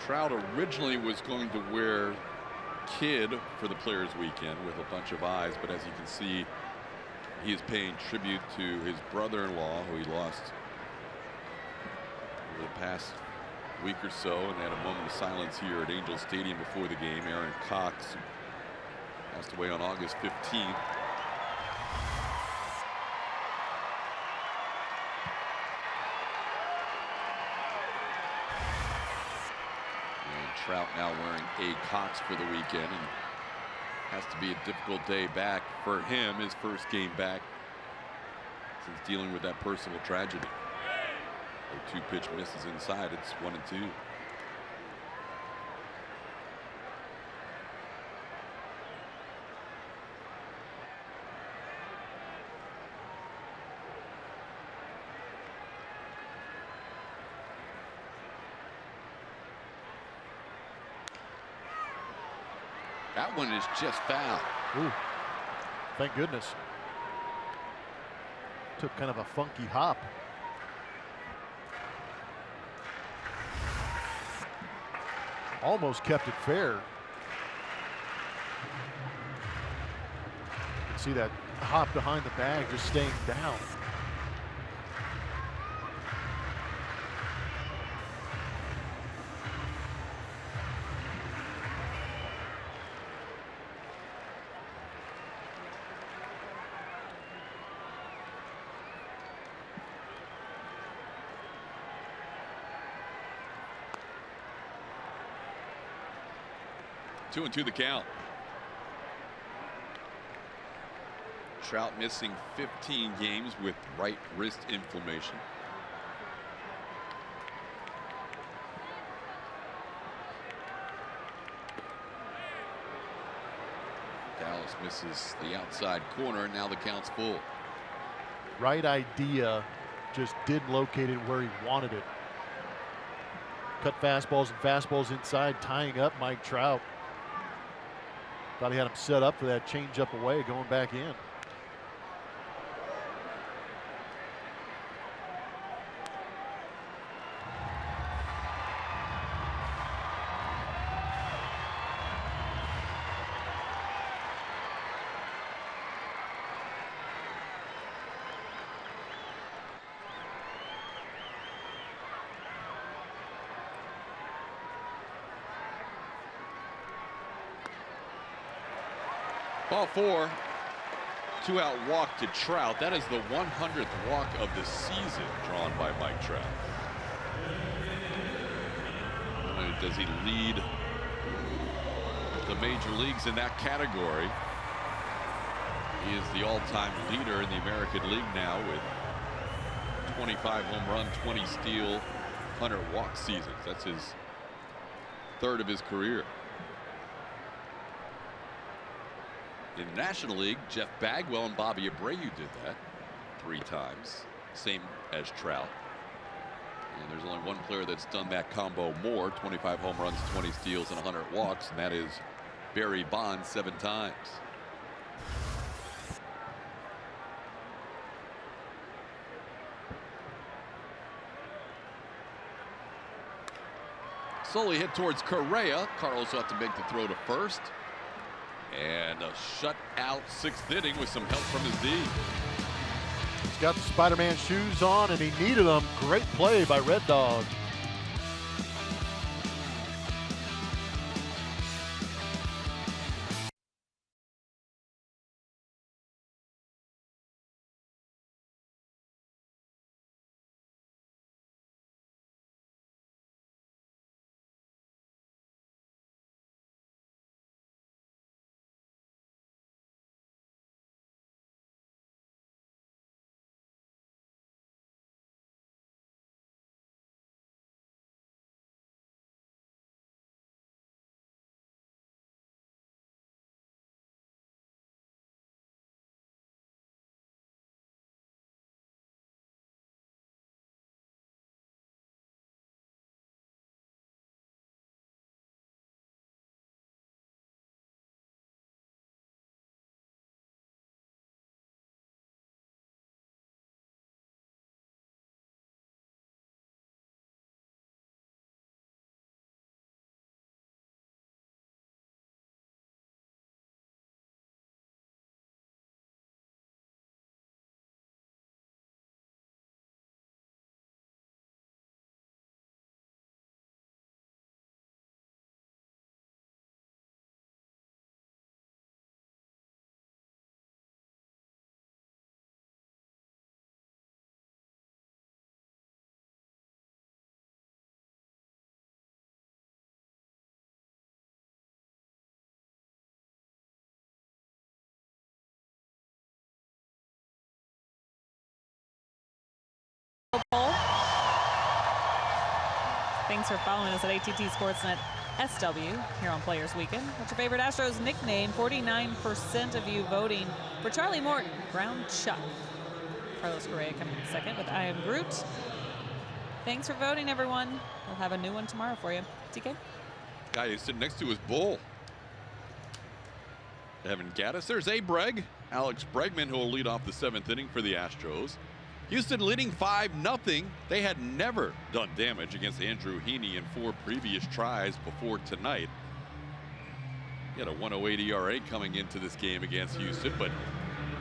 Trout originally was going to wear kid for the Players Weekend with a bunch of eyes, but as you can see, he is paying tribute to his brother-in-law, who he lost over the past week or so, and they had a moment of silence here at Angel Stadium before the game. Aaron Cox, who passed away on August 15th. Trout now wearing a Cox for the weekend, and has to be a difficult day back for him, his first game back since dealing with that personal tragedy. The 2-pitch misses inside. It's 1-2. That one is just foul. Ooh, thank goodness. Took kind of a funky hop. Almost kept it fair. You can see that hop behind the bag just staying down. Two and two the count. Trout missing 15 games with right wrist inflammation. Dallas misses the outside corner. Now the count's full. Right idea, just didn't locate it where he wanted it. Cut fastballs and fastballs inside, tying up Mike Trout. Thought he had him set up for that change-up away, going back in. Ball four. 2-out walk to Trout. That is the 100th walk of the season drawn by Mike Trout. Not only does he lead the major leagues in that category, he is the all-time leader in the American League now with 25 home run, 20 steal, 100 walk seasons. That's his third of his career. In the National League, Jeff Bagwell and Bobby Abreu did that 3 times, same as Trout. And there's only one player that's done that combo more, 25 home runs, 20 steals, and 100 walks, and that is Barry Bonds 7 times. Slowly hit towards Correa. Carlos will have to make the throw to first. And a shutout 6th inning with some help from his D. He's got the Spider-Man shoes on, and he needed them. Great play by Red Dog. the poll. Thanks for following us at ATT Sportsnet SW here on Players Weekend. What's your favorite Astros nickname? 49% of you voting for Charlie Morton, Brown Chuck. Carlos Correa coming in second with I Am Groot. Thanks for voting, everyone. We'll have a new one tomorrow for you. TK? Guy he's sitting next to is Bull. Evan Gaddis. There's Breg. Alex Bregman, who will lead off the 7th inning for the Astros. Houston leading 5-0. They had never done damage against Andrew Heaney in 4 previous tries before tonight. He had a 1.08 ERA coming into this game against Houston, but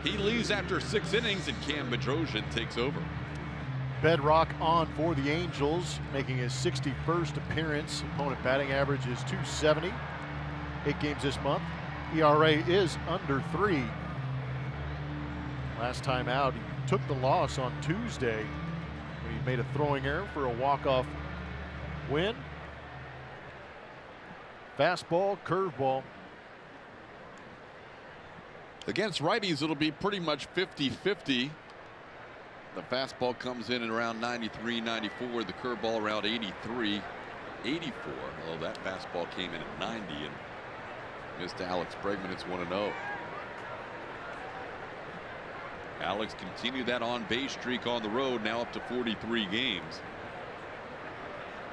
he leaves after 6 innings and Cam Bedrosian takes over. Bedrock on for the Angels, making his 61st appearance. Opponent batting average is .270. 8 games this month. ERA is under 3. Last time out, he took the loss on Tuesday when he made a throwing error for a walk-off win. Fastball, curveball. Against righties, it'll be pretty much 50-50. The fastball comes in at around 93, 94. The curveball around 83, 84. Although that fastball came in at 90 and missed Alex Bregman. It's 1-0. Alex continued that on-base streak on the road, now up to 43 games.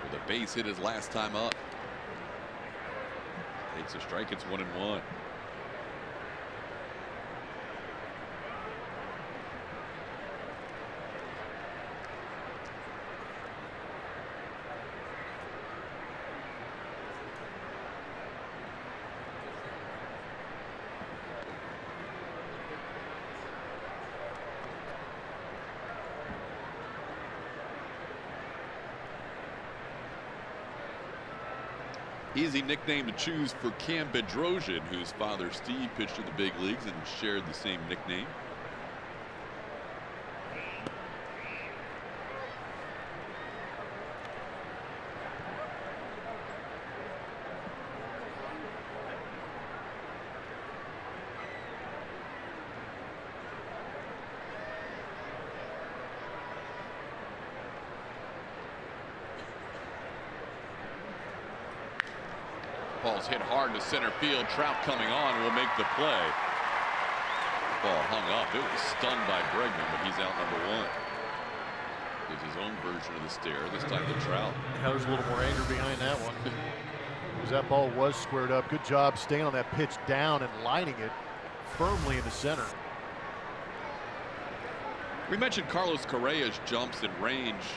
With a base hit his last time up. Takes a strike, it's 1-1. Easy nickname to choose for Cam Bedrosian, whose father Steve pitched in the big leagues and shared the same nickname. Ball's hit hard to center field. Trout coming on will make the play. Ball hung up. It was stunned by Bregman, but he's out #1. Gives his own version of the stare, this time to Trout. Yeah, there's a little more anger behind that one. Because that ball was squared up. Good job staying on that pitch down and lining it firmly in the center. We mentioned Carlos Correa's jumps and range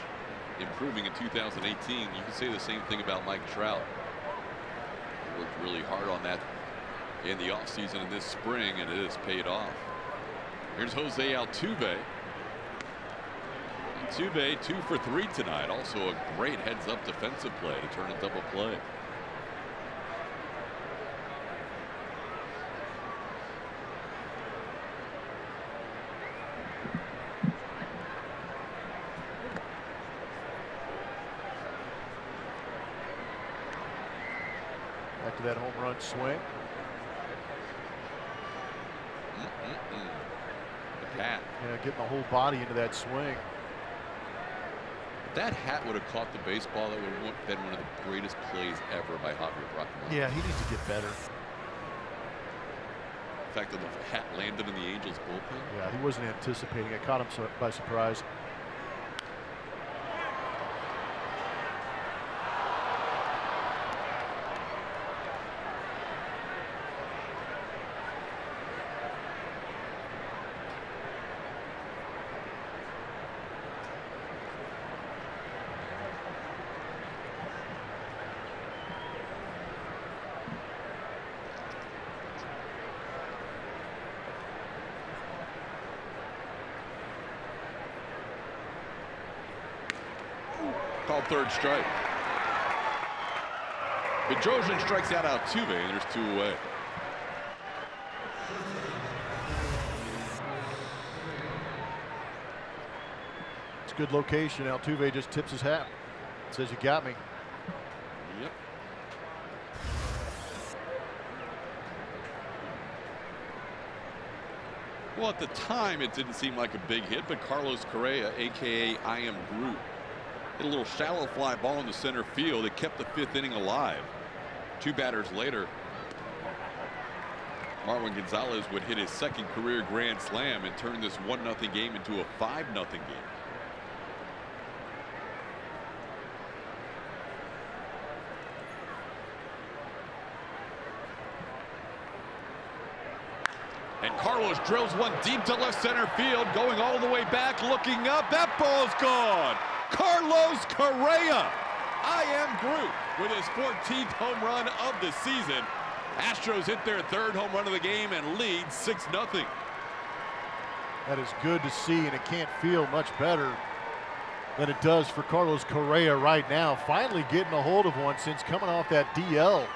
improving in 2018. You can say the same thing about Mike Trout. Worked really hard on that in the offseason and this spring, and it has paid off. Here's Jose Altuve. Altuve 2 for 3 tonight. Also a great heads-up defensive play to turn a double play. Back to that home run swing. The hat. Yeah, getting the whole body into that swing. If that hat would have caught the baseball, that would have been one of the greatest plays ever by Javier Bracamonte. Yeah, he needs to get better. The fact that the hat landed in the Angels bullpen. Yeah, he wasn't anticipating it. Caught him by surprise. Called third strike. Bedrosian strikes out Altuve, and there's 2 away. It's a good location. Altuve just tips his hat. Says, "You got me." Yep. Well, at the time, it didn't seem like a big hit, but Carlos Correa, a.k.a. I Am Groot, hit a little shallow fly ball in the center field. It kept the 5th inning alive. 2 batters later, Marwin Gonzalez would hit his 2nd career grand slam and turn this 1-0 game into a 5-0 game. And Carlos drills one deep to left center field, going all the way back, looking up. That ball's gone. Carlos Correa. I Am Groot with his 14th home run of the season. Astros hit their 3rd home run of the game and lead 6-0. That is good to see, and it can't feel much better than it does for Carlos Correa right now. Finally getting a hold of one since coming off that DL.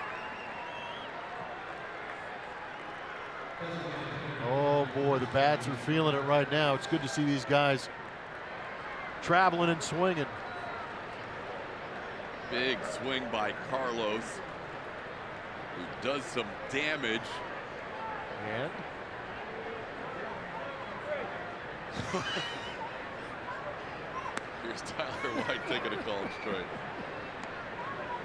Oh boy, the bats are feeling it right now. It's good to see these guys traveling and swinging. Big swing by Carlos, who does some damage. And here's Tyler White taking a call straight.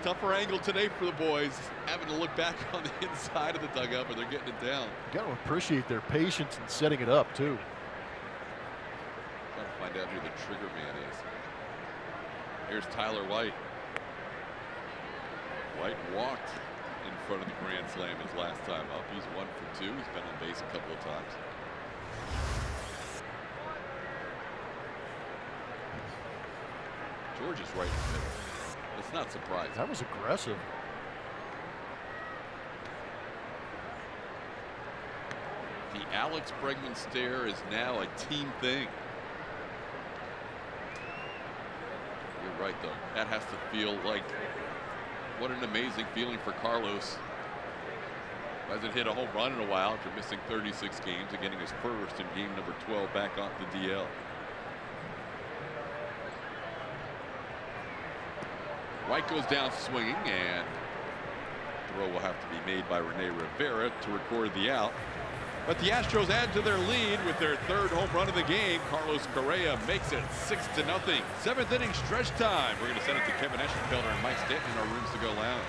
Tougher angle today for the boys, having to look back on the inside of the dugout, but they're getting it down. Got to appreciate their patience in setting it up too. Trying to find out who the trigger man is. Here's Tyler White. White walked in front of the grand slam his last time up. He's 1 for 2. He's been on base a couple of times. George is right in the middle. It's not surprising. That was aggressive. The Alex Bregman stare is now a team thing. You're right, though. That has to feel like what an amazing feeling for Carlos. Hasn't hit a home run in a while after missing 36 games and getting his first in game number 12 back off the DL. White goes down swinging, and throw will have to be made by Rene Rivera to record the out. But the Astros add to their lead with their 3rd home run of the game. Carlos Correa makes it 6-0. 7th inning stretch time. We're going to send it to Kevin Eschenfelder and Mike Stanton in our rooms to go lounge.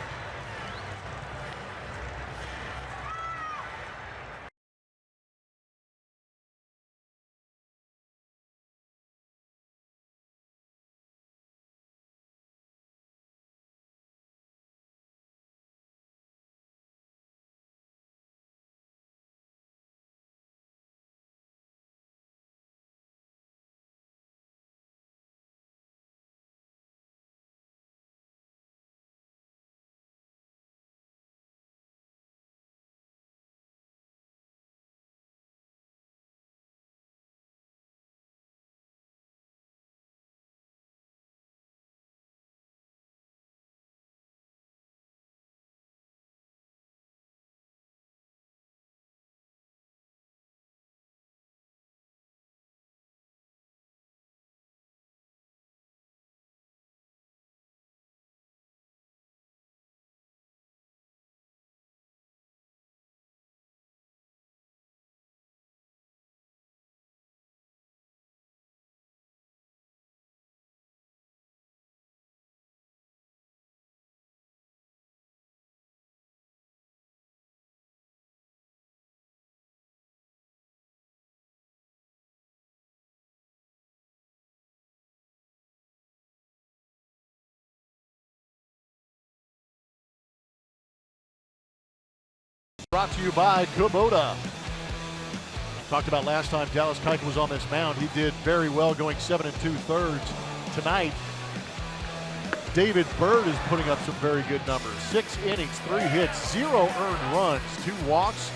Brought to you by Kubota. Talked about last time Dallas Keuchel was on this mound. He did very well going 7 2/3. Tonight, David Bird is putting up some very good numbers. 6 innings, 3 hits, 0 earned runs, 2 walks.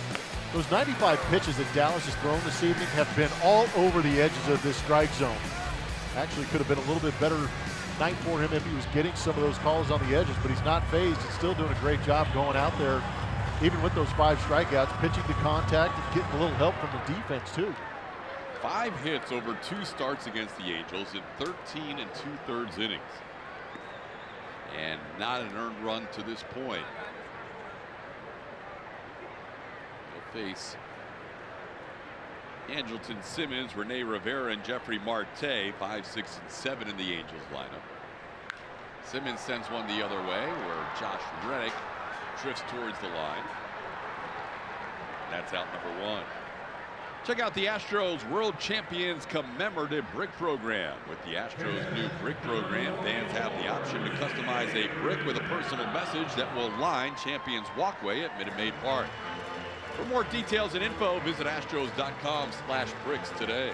Those 95 pitches that Dallas has thrown this evening have been all over the edges of this strike zone. Actually could have been a little bit better night for him if he was getting some of those calls on the edges, but he's not phased. He's still doing a great job going out there, even with those 5 strikeouts, pitching to contact and getting a little help from the defense too. 5 hits over 2 starts against the Angels in 13 2/3 innings. And not an earned run to this point. He'll face Angelton, Simmons, Rene Rivera, and Jeffrey Marte, 5, 6, and 7 in the Angels lineup. Simmons sends one the other way, where Josh Reddick drifts towards the line. That's out number 1. Check out the Astros World Champions Commemorative Brick Program. With the Astros new brick program, fans have the option to customize a brick with a personal message that will line Champions Walkway at Minute Maid Park. For more details and info, visit astros.com/bricks today.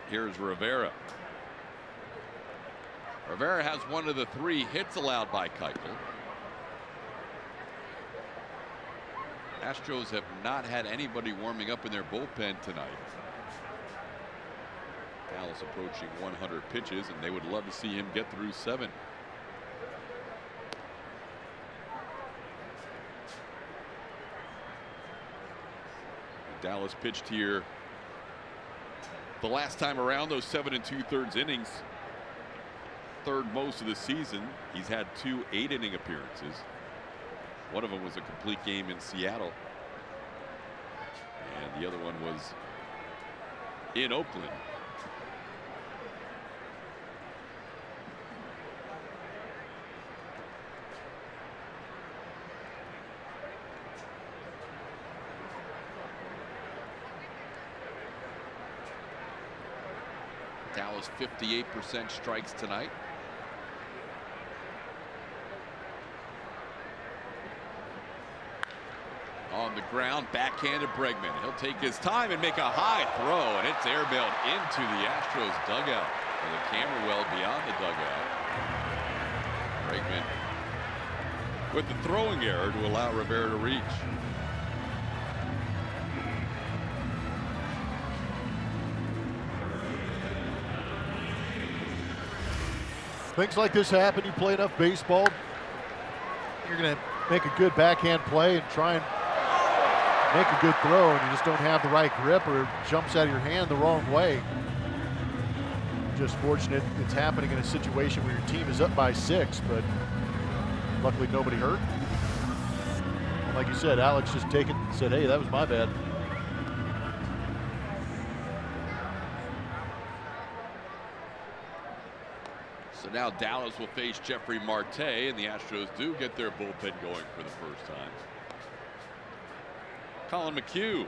Here's Rivera. Rivera has one of the 3 hits allowed by Keuchel. Astros have not had anybody warming up in their bullpen tonight. Dallas approaching 100 pitches, and they would love to see him get through 7. Dallas pitched here the last time around, those 7 2/3 innings. Third most of the season. He's had 2 8-inning appearances. One of them was a complete game in Seattle, and the other one was in Oakland. Dallas 58% strikes tonight. On the ground, backhanded Bregman. He'll take his time and make a high throw, and it's airmailed into the Astros dugout. And the camera well beyond the dugout. Bregman with the throwing error to allow Rivera to reach. Things like this happen. You play enough baseball, you're going to make a good backhand play and try and make a good throw, and you just don't have the right grip, or it jumps out of your hand the wrong way. Just fortunate it's happening in a situation where your team is up by 6, but luckily nobody hurt. And like you said, Alex just said, hey, that was my bad. So now Dallas will face Jeffrey Marte, and the Astros do get their bullpen going for the first time. Colin McHugh.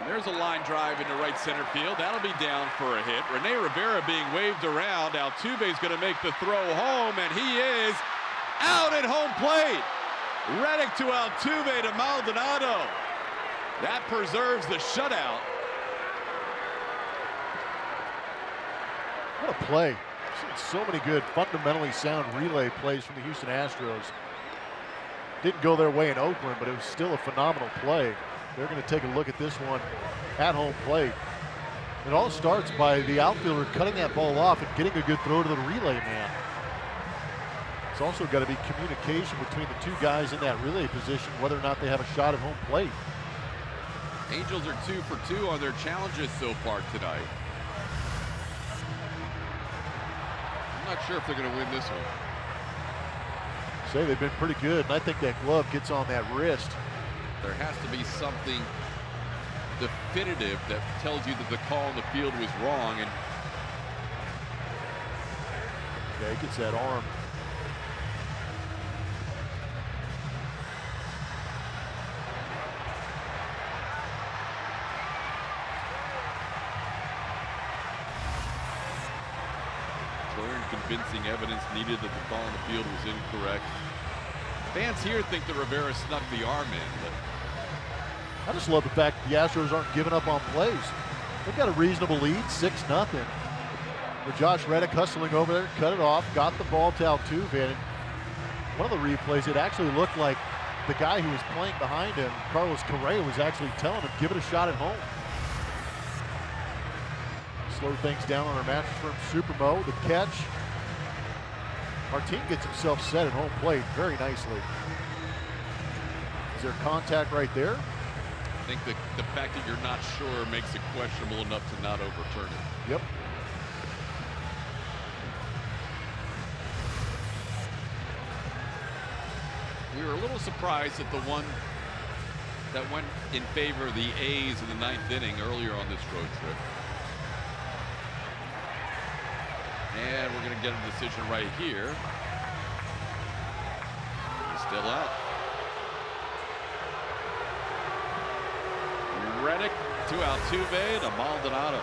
There's a line drive into right center field. That'll be down for a hit. Rene Rivera being waved around. Altuve's going to make the throw home, and he is out at home plate. Reddick to Altuve to Maldonado. That preserves the shutout. What a play. So many good, fundamentally sound relay plays from the Houston Astros. Didn't go their way in Oakland, but it was still a phenomenal play. They're going to take a look at this one at home plate. It all starts by the outfielder cutting that ball off and getting a good throw to the relay man. It's also got to be communication between the 2 guys in that relay position, whether or not they have a shot at home plate. Angels are 2 for 2 on their challenges so far tonight. I'm not sure if they're going to win this one. Say they've been pretty good, and I think that glove gets on that wrist. There has to be something definitive that tells you that the call in the field was wrong. And okay, gets that arm. clear and convincing evidence needed that the call in the field was incorrect. Fans here think that Rivera snuck the arm in, but I just love the fact the Astros aren't giving up on plays. They've got a reasonable lead, 6-0. With Josh Reddick hustling over there, cut it off, got the ball to Altuve. And one of the replays, it actually looked like the guy who was playing behind him, Carlos Correa, was actually telling him, give it a shot at home. Slow things down on our Mattress Firm Supermo. The catch Martin gets himself set at home plate very nicely. Is there contact right there? I think the fact that you're not sure makes it questionable enough to not overturn it. Yep. We were a little surprised at the one that went in favor of the A's in the 9th inning earlier on this road trip. And we're going to get a decision right here. He's still out. Reddick, 2-out, 2 to Maldonado.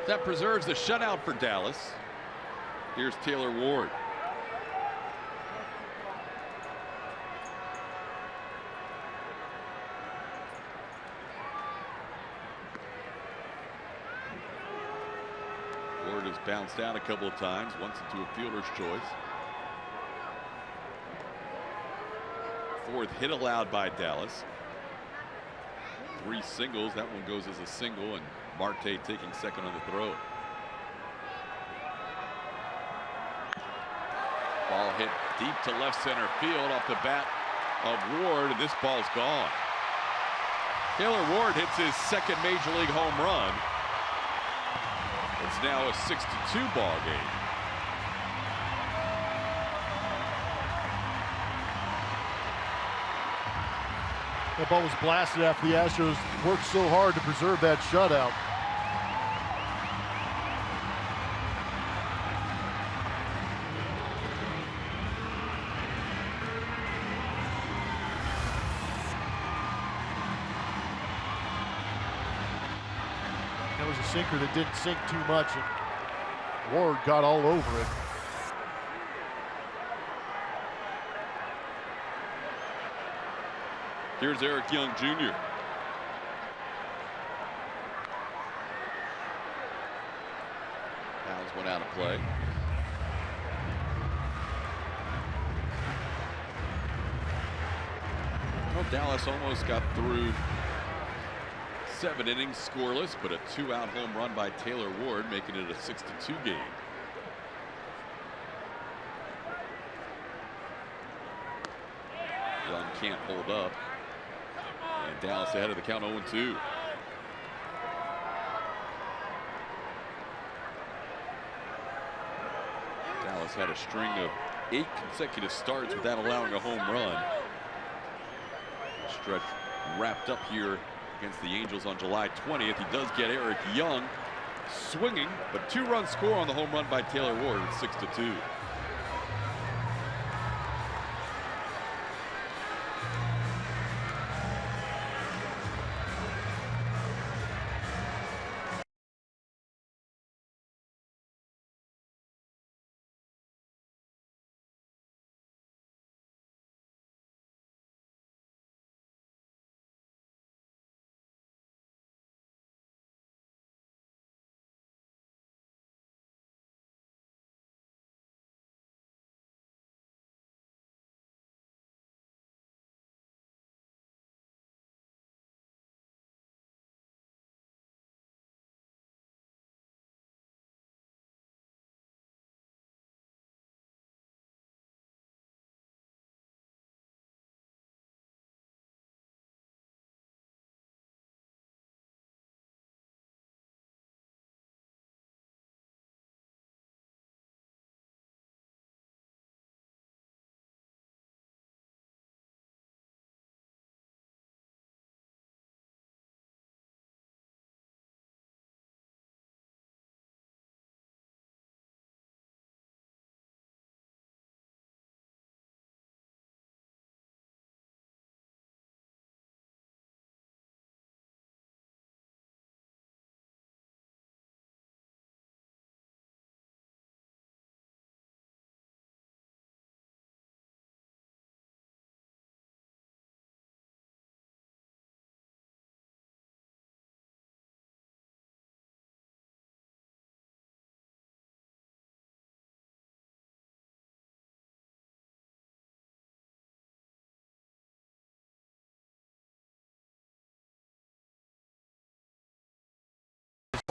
That preserves the shutout for Dallas. Here's Taylor Ward. Ward has bounced out a couple of times, once into a fielder's choice. 4th hit allowed by Dallas. 3 singles. That one goes as a single, and Marte taking 2nd on the throw. Ball hit deep to left center field off the bat of Ward, and this ball's gone. Taylor Ward hits his 2nd major league home run. It's now a 6-2 ball game. That ball was blasted after the Astros worked so hard to preserve that shutout. That was a sinker that didn't sink too much, and Ward got all over it. Here's Eric Young Jr. Fouls went out of play. Well, Dallas almost got through 7 innings scoreless, but a 2-out home run by Taylor Ward, making it a 6-2 game. Young can't hold up. And Dallas ahead of the count 0-2. Dallas had a string of 8 consecutive starts without allowing a home run. The stretch wrapped up here against the Angels on July 20th. He does get Eric Young swinging, but 2-run score on the home run by Taylor Ward. It's 6-2.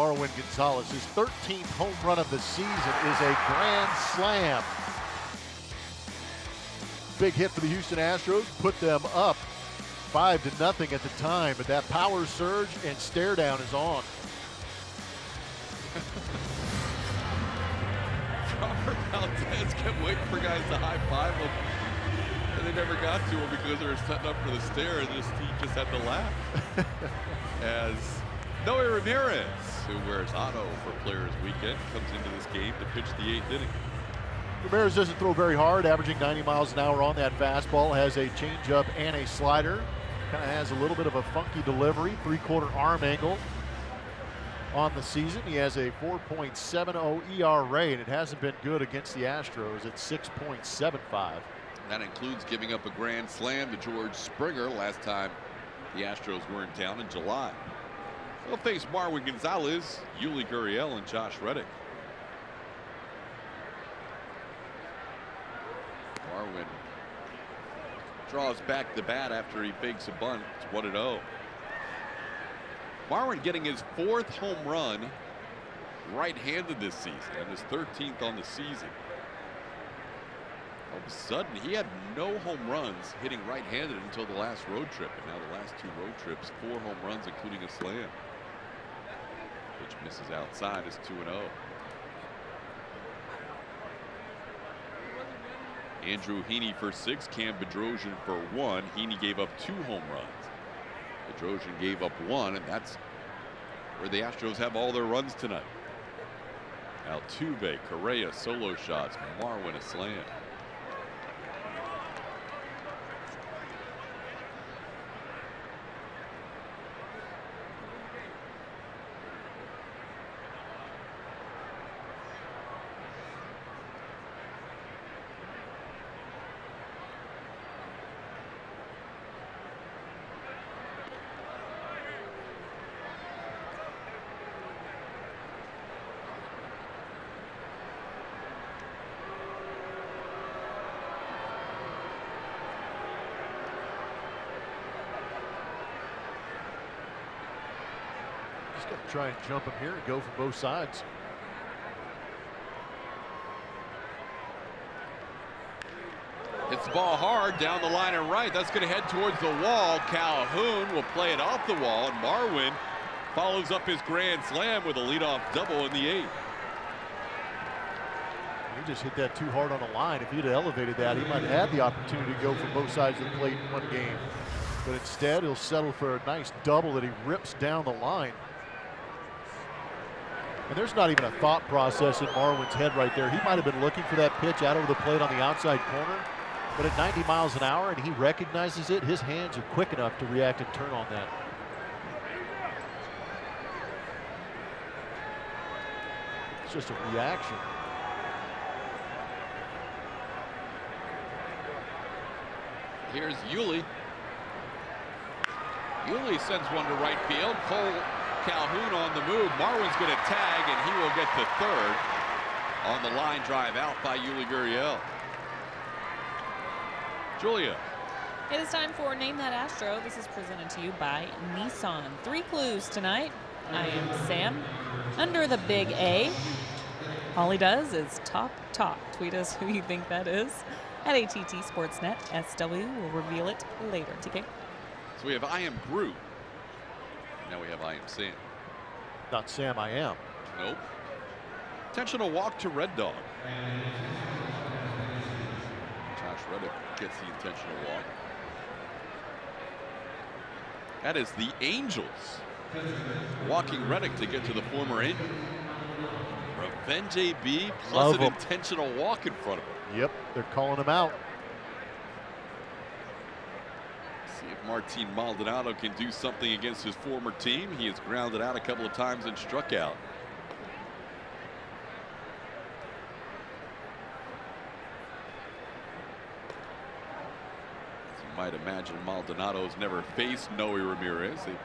Marwin Gonzalez. His 13th home run of the season is a grand slam. Big hit for the Houston Astros, put them up 5-0 at the time, but that power surge and stare down is on. Robert Valdez kept waiting for guys to high-five him, and they never got to him because they were setting up for the stare, and he just had to laugh. As Noe Ramirez, who wears auto for Players Weekend, comes into this game to pitch the 8th inning. Ramirez doesn't throw very hard, averaging 90 miles an hour on that fastball, has a changeup and a slider. Kind of has a little bit of a funky delivery, 3/4 arm angle on the season. He has a 4.70 ERA, and it hasn't been good against the Astros at 6.75. That includes giving up a grand slam to George Springer last time the Astros were in town in July. They'll face Marwin Gonzalez, Yuli Gurriel, and Josh Reddick. Marwin draws back the bat after he fakes a bunt. It's 1-0. Marwin getting his 4th home run right-handed this season and his 13th on the season. All of a sudden, he had no home runs hitting right-handed until the last road trip, and now the last 2 road trips, 4 home runs, including a slam. Which misses outside is 2-0. Andrew Heaney for 6, Cam Bedrosian for 1. Heaney gave up 2 home runs. Bedrosian gave up 1, and that's where the Astros have all their runs tonight. Altuve, Correa, solo shots, Marwin a slam. Try and jump him here and go from both sides. Hits the ball hard down the line and right. That's going to head towards the wall. Calhoun will play it off the wall, and Marwin follows up his grand slam with a leadoff double in the 8th. He just hit that too hard on the line. If he'd have elevated that, he might have had the opportunity to go from both sides of the plate in one game. But instead, he'll settle for a nice double that he rips down the line. And there's not even a thought process in Marwin's head right there. He might have been looking for that pitch out over the plate on the outside corner, but at 90 miles an hour and he recognizes it, his hands are quick enough to react and turn on that. It's just a reaction. Here's Yuli. Yuli sends one to right field. Cole Calhoun on the move. Marwin's going to tag, and he will get to 3rd on the line drive out by Yuli Gurriel. Julia. It is time for Name That Astro. This is presented to you by Nissan. 3 clues tonight. I am Sam, under the big A. All he does is talk. Tweet us who you think that is at ATT Sportsnet. SW will reveal it later. TK. So we have I am Groot. Now we have I am Sam. Not Sam, I am. Nope. Intentional walk to Red Dog. Josh Reddick gets the intentional walk. That is the Angels walking Reddick to get to the former Angel. Revenge AB plus an intentional walk in front of him. Yep, they're calling him out. See if Martin Maldonado can do something against his former team. He has grounded out a couple of times and struck out. As you might imagine, Maldonado has never faced Noe Ramirez. They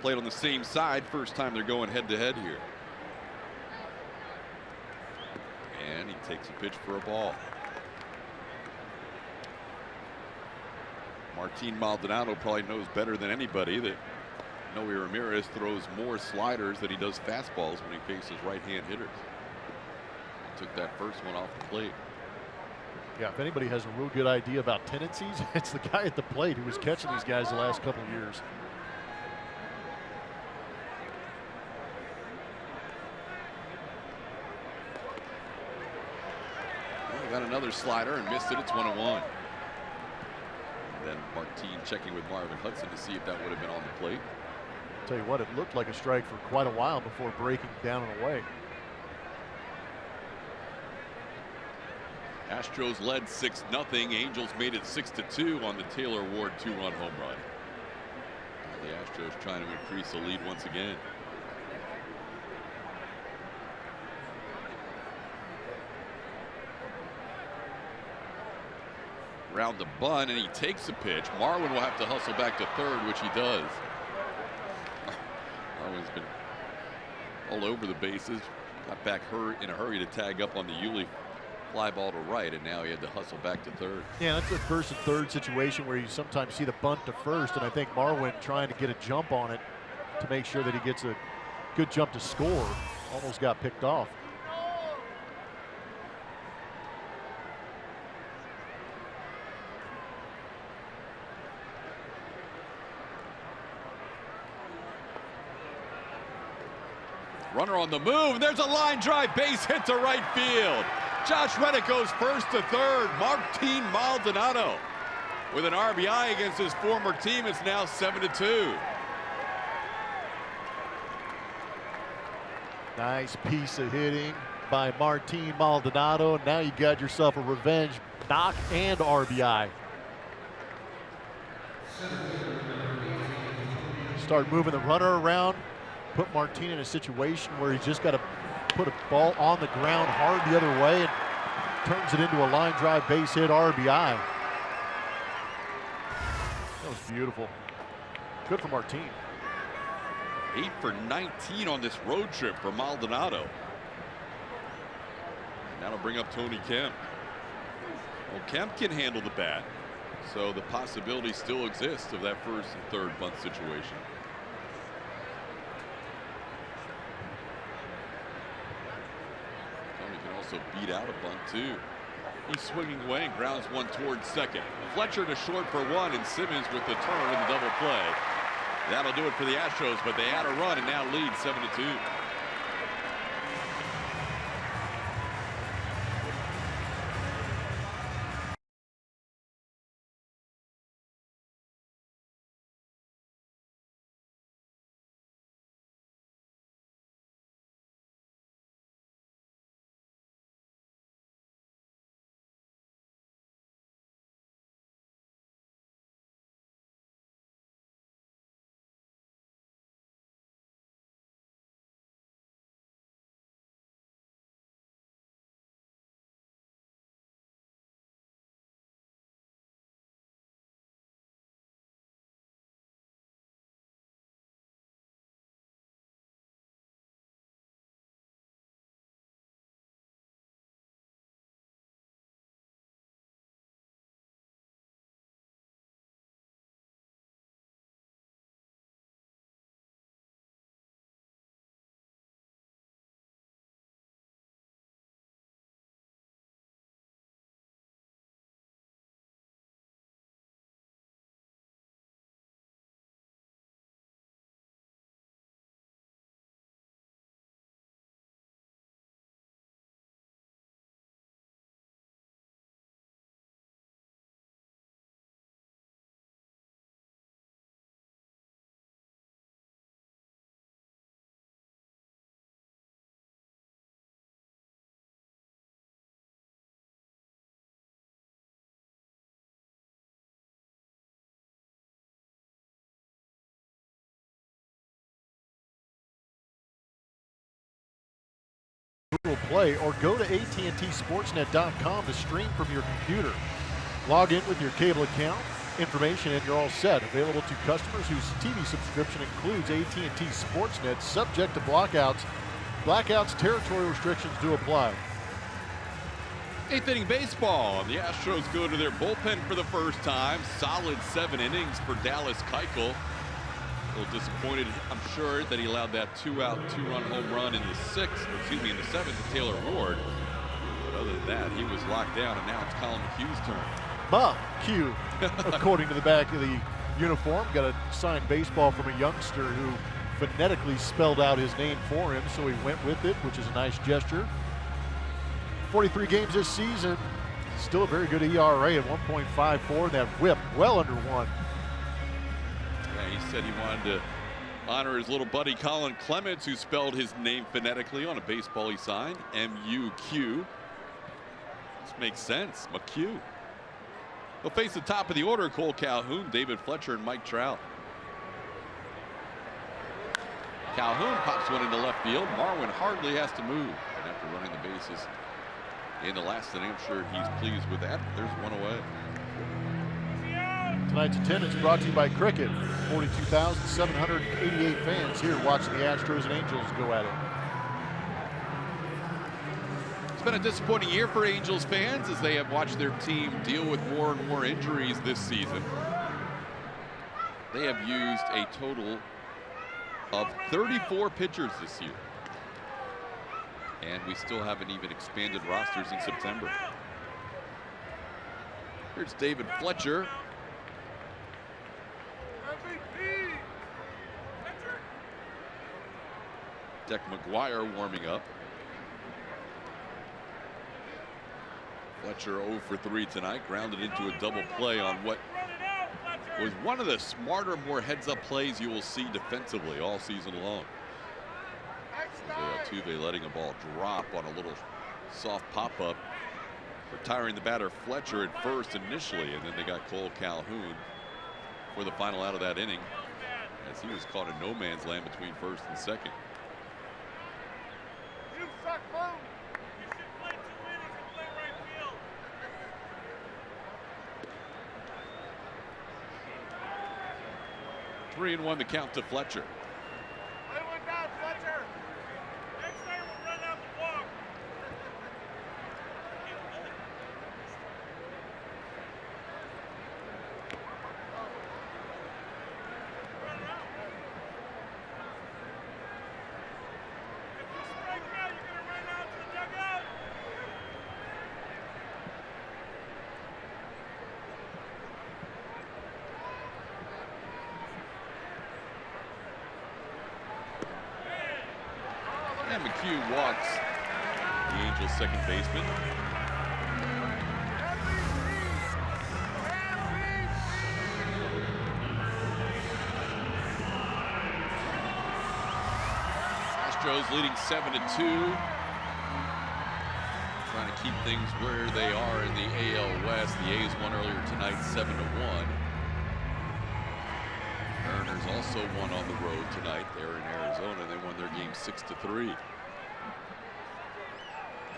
played on the same side. First time they're going head to head here. And he takes a pitch for a ball. Martin Maldonado probably knows better than anybody that Noe Ramirez throws more sliders than he does fastballs when he faces right-hand hitters. He took that first one off the plate. Yeah, if anybody has a real good idea about tendencies, it's the guy at the plate who was catching these guys the last couple of years. Well, got another slider and missed it. It's 1-1. And then Martin checking with Marvin Hudson to see if that would have been on the plate. Tell you what, it looked like a strike for quite a while before breaking down and away. Astros led 6-0. Angels made it 6-2 on the Taylor Ward 2-run home run. The Astros trying to increase the lead once again. Round the bunt, and he takes a pitch. Marwin will have to hustle back to third, which he does. Marwin's been all over the bases. Got back in a hurry to tag up on the Yuli fly ball to right, and now he had to hustle back to third. Yeah, that's a first and third situation where you sometimes see the bunt to first, and I think Marwin trying to get a jump on it to make sure that he gets a good jump to score. Almost got picked off. Runner on the move. There's a line drive base hit to right field. Josh Reddick goes first to third. Martin Maldonado with an RBI against his former team. It's now 7-2. Nice piece of hitting by Martin Maldonado. Now you got yourself a revenge knock and RBI. Start moving the runner around. Put Martin in a situation where he's just got to put a ball on the ground hard the other way and turns it into a line drive base hit RBI. That was beautiful. Good for Martin. 8 for 19 on this road trip for Maldonado. That'll bring up Tony Kemp. Well, Kemp can handle the bat, so the possibility still exists of that first and third bunt situation. Beat out a bunt too. He's swinging away and grounds one towards second. Fletcher to short for one, and Simmons with the turn and the double play. That'll do it for the Astros, but they add a run and now lead 7-2. Play or go to AT&TSportsnet.com to stream from your computer. Log in with your cable account information and you're all set. Available to customers whose TV subscription includes AT&T Sportsnet, subject to blackouts. Blackouts, territory restrictions do apply. 8th inning baseball. The Astros go to their bullpen for the first time. Solid 7 innings for Dallas Keuchel. A little disappointed, I'm sure, that he allowed that 2-out, 2-run home run in the in the seventh to Taylor Ward. But other than that, he was locked down, and now it's Colin McHugh's turn. McHugh, according to the back of the uniform, got a signed baseball from a youngster who phonetically spelled out his name for him, so he went with it, which is a nice gesture. 43 games this season, still a very good ERA at 1.54. That whip well under 1. Yeah, he said he wanted to honor his little buddy Colin Clements, who spelled his name phonetically on a baseball he signed, M-U-Q. This makes sense, McHugh. He'll face the top of the order, Cole Calhoun, David Fletcher, and Mike Trout. Calhoun pops one into left field. Marwin hardly has to move. And after running the bases in the last inning, I'm sure he's pleased with that. There's one away. Tonight's attendance brought to you by Cricket. 42,788 fans here watching the Astros and Angels go at it. It's been a disappointing year for Angels fans as they have watched their team deal with more and more injuries this season. They have used a total of 34 pitchers this year. And we still haven't even expanded rosters in September. Here's David Fletcher. Deck McGuire warming up. Fletcher 0 for 3 tonight, grounded into a double play on what was one of the smarter, more heads-up plays you will see defensively all season long. Altuve letting a ball drop on a little soft pop-up, retiring the batter Fletcher at first initially, and then they got Cole Calhoun for the final out of that inning, as he was caught in no man's land between first and second. You suck, Boom! You should play 2 innings and play right field. 3-1 the count to Fletcher. Play one down, Fletcher. Next time we'll run out the walk. If you strike out, you're going to run out to the dugout. And McHugh walks the Angels' second baseman. Astros leading 7-2. Trying to keep things where they are in the AL West. The A's won earlier tonight 7-1. Mariners also won on the road tonight. They're in Arizona. They won their game 6-3.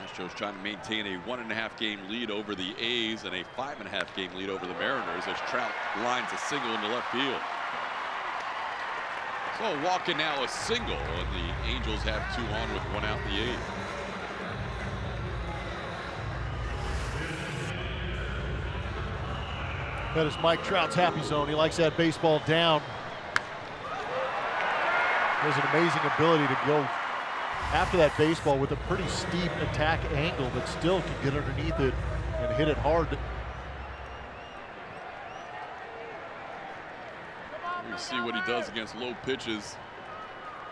Astros trying to maintain a 1.5 game lead over the A's and a 5.5 game lead over the Mariners as Trout lines a single into left field. So walking now a single, and the Angels have 2 on with 1 out in the 8th. That is Mike Trout's happy zone. He likes that baseball down. He has an amazing ability to go after that baseball with a pretty steep attack angle, but still can get underneath it and hit it hard. We see what he does against low pitches.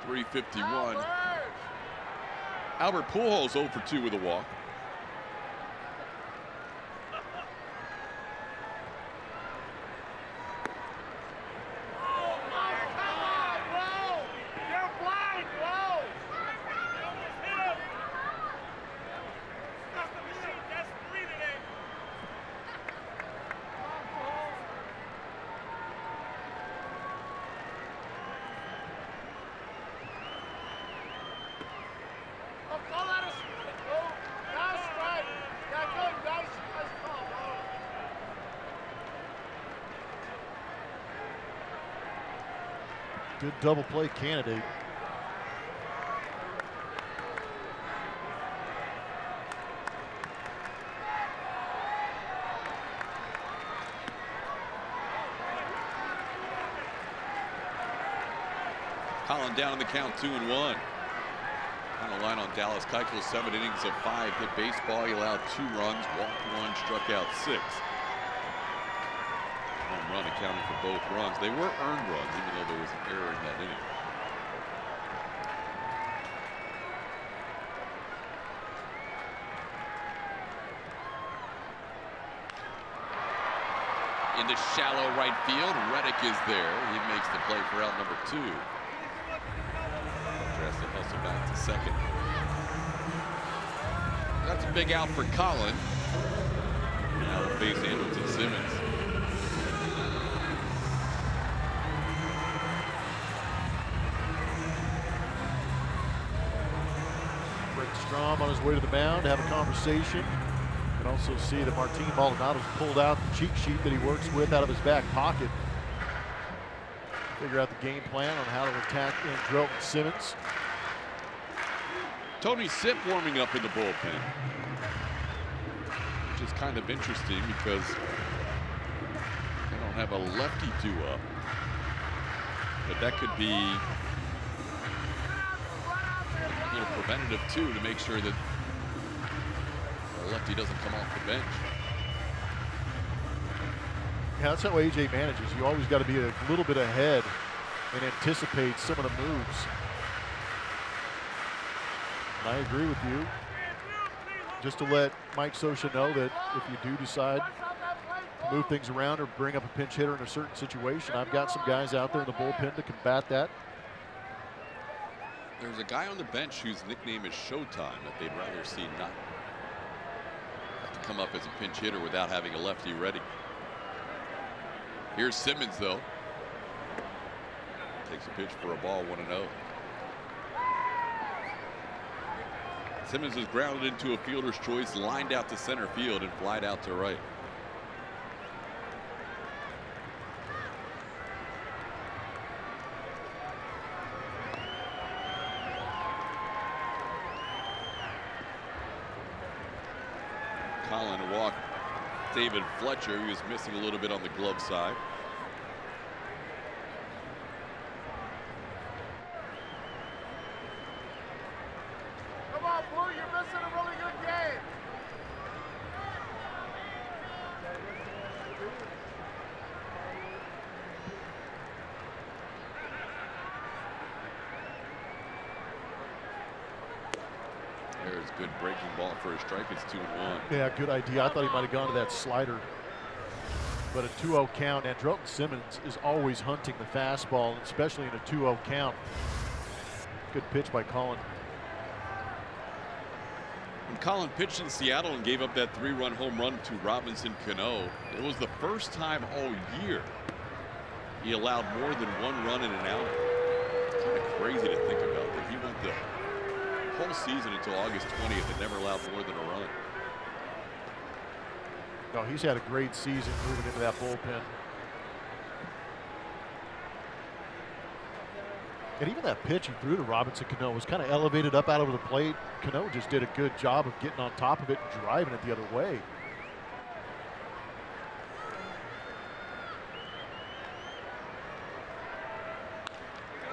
351. Albert Pujols 0 for 2 with a walk. Good double play candidate. Colin down in the count, 2-1. Final line on Dallas Keuchel, 7 innings of 5 hit baseball. He allowed 2 runs, walked 1, struck out 6. Home run accounting for both runs. They were earned runs, even though there was an error in that inning. Into shallow right field, Reddick is there. He makes the play for out number 2. Has to hustle back to second. That's a big out for Colin. Now the base handle to Simmons. Brett Strom on his way to the mound to have a conversation. You can also see that Martin Maldonado's pulled out the cheat sheet that he works with out of his back pocket. Figure out the game plan on how to attack Andrelton Simmons. Tony Sipp warming up in the bullpen, which is kind of interesting because they don't have a lefty due up. But that could be a little preventative too, to make sure that the lefty doesn't come off the bench. Yeah, that's how AJ manages. You always got to be a little bit ahead and anticipate some of the moves. And I agree with you. Just to let Mike Scioscia know that if you do decide to move things around or bring up a pinch hitter in a certain situation, I've got some guys out there in the bullpen to combat that. There's a guy on the bench whose nickname is Showtime that they'd rather see not have to come up as a pinch hitter without having a lefty ready. Here's Simmons, though. Takes a pitch for a ball, 1-0. Simmons is grounded into a fielder's choice, lined out to center field, and flied out to right. Colin walked David Fletcher. He was missing a little bit on the glove side. Come on, Blue, you're missing a really good game. There's good breaking ball for a strike. It's 2-1. Yeah, good idea. I thought he might have gone to that slider. But a 2-0 count. Andrelton Simmons is always hunting the fastball, especially in a 2-0 count. Good pitch by Colin. When Colin pitched in Seattle and gave up that 3-run home run to Robinson Cano, it was the first time all year he allowed more than 1 run in an outing. It's kind of crazy to think about that he went the whole season until August 20th and never allowed more than a run. No, he's had a great season moving into that bullpen. And even that pitch he threw to Robinson Cano was kind of elevated up out over the plate. Cano just did a good job of getting on top of it and driving it the other way.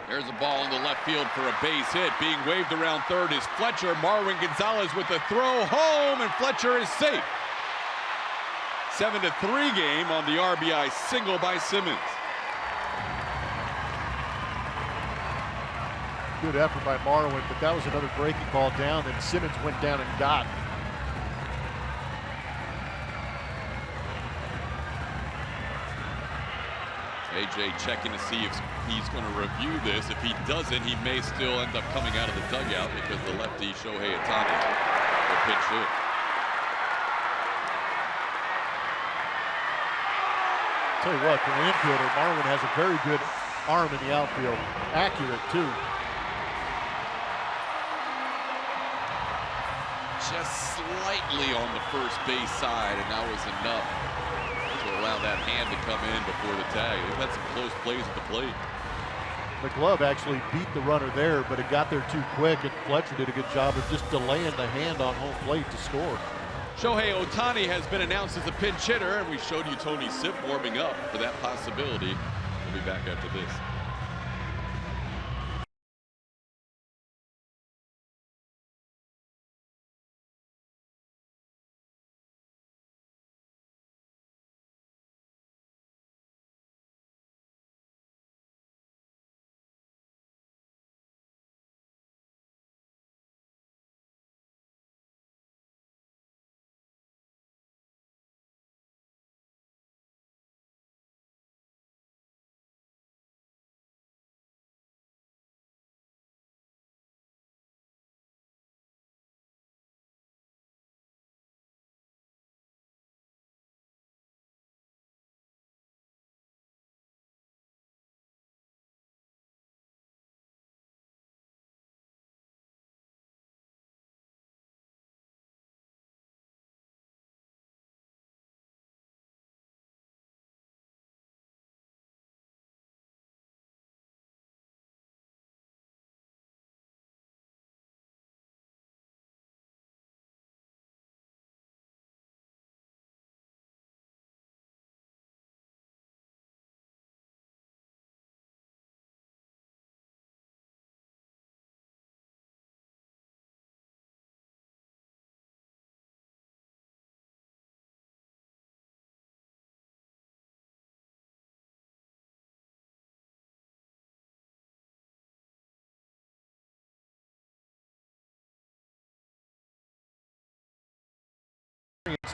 There's a ball in the left field for a base hit. Being waved around third is Fletcher. Marwin Gonzalez with the throw home, and Fletcher is safe. 7-3 game on the RBI single by Simmons. Good effort by Marwin, but that was another breaking ball down that Simmons went down and got. AJ checking to see if he's going to review this. If he doesn't, he may still end up coming out of the dugout because the lefty HOU AT ANA will pitch hit. Tell you what, for an infielder, Marwin has a very good arm in the outfield. Accurate, too. Just slightly on the first base side, and that was enough to allow that hand to come in before the tag. They've had some close plays at the plate. The glove actually beat the runner there, but it got there too quick, and Fletcher did a good job of just delaying the hand on home plate to score. Shohei Ohtani has been announced as a pinch hitter, and we showed you Tony Sipp warming up for that possibility. We'll be back after this.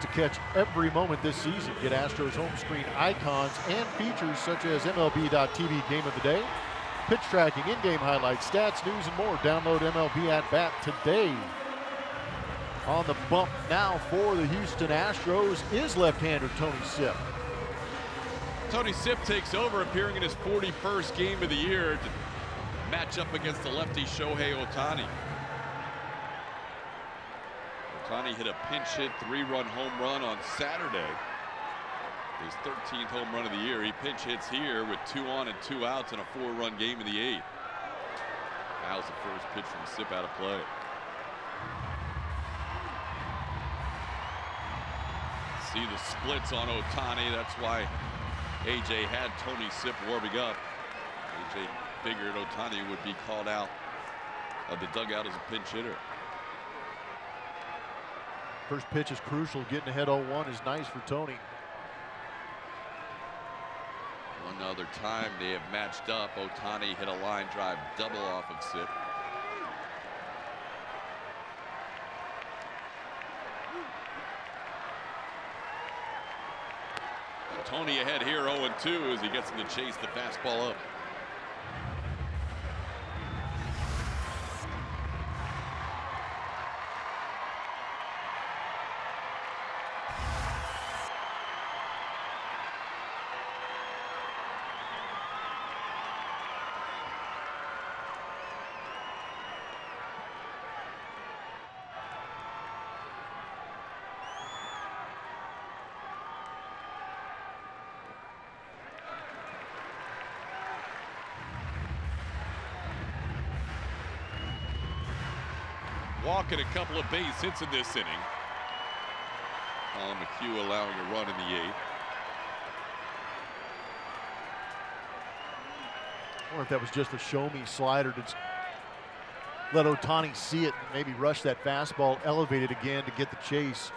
to catch every moment this season. Get Astros home screen icons and features such as MLB.TV Game of the Day, pitch tracking, in-game highlights, stats, news, and more. Download MLB at Bat today. On the bump now for the Houston Astros is left-hander Tony Sipp. Tony Sipp takes over, appearing in his 41st game of the year to match up against the lefty Shohei Ohtani. Ohtani hit a pinch hit 3-run home run on Saturday. His 13th home run of the year. He pinch hits here with 2 on and 2 outs in a 4-run game in the 8th. Now's the first pitch from Sipp out of play. See the splits on Ohtani. That's why AJ had Tony Sipp warming up. AJ figured Ohtani would be called out of the dugout as a pinch hitter. First pitch is crucial. Getting ahead 0-1 is nice for Tony. One other time they have matched up. Ohtani hit a line drive double off of Sipp. Tony ahead here 0-2 as he gets him to chase the fastball up. Walking a couple of base hits in this inning. McHugh allowing a run in the 8th. I wonder if that was just a show-me slider to let Ohtani see it and maybe rush that fastball, elevate it again to get the chase.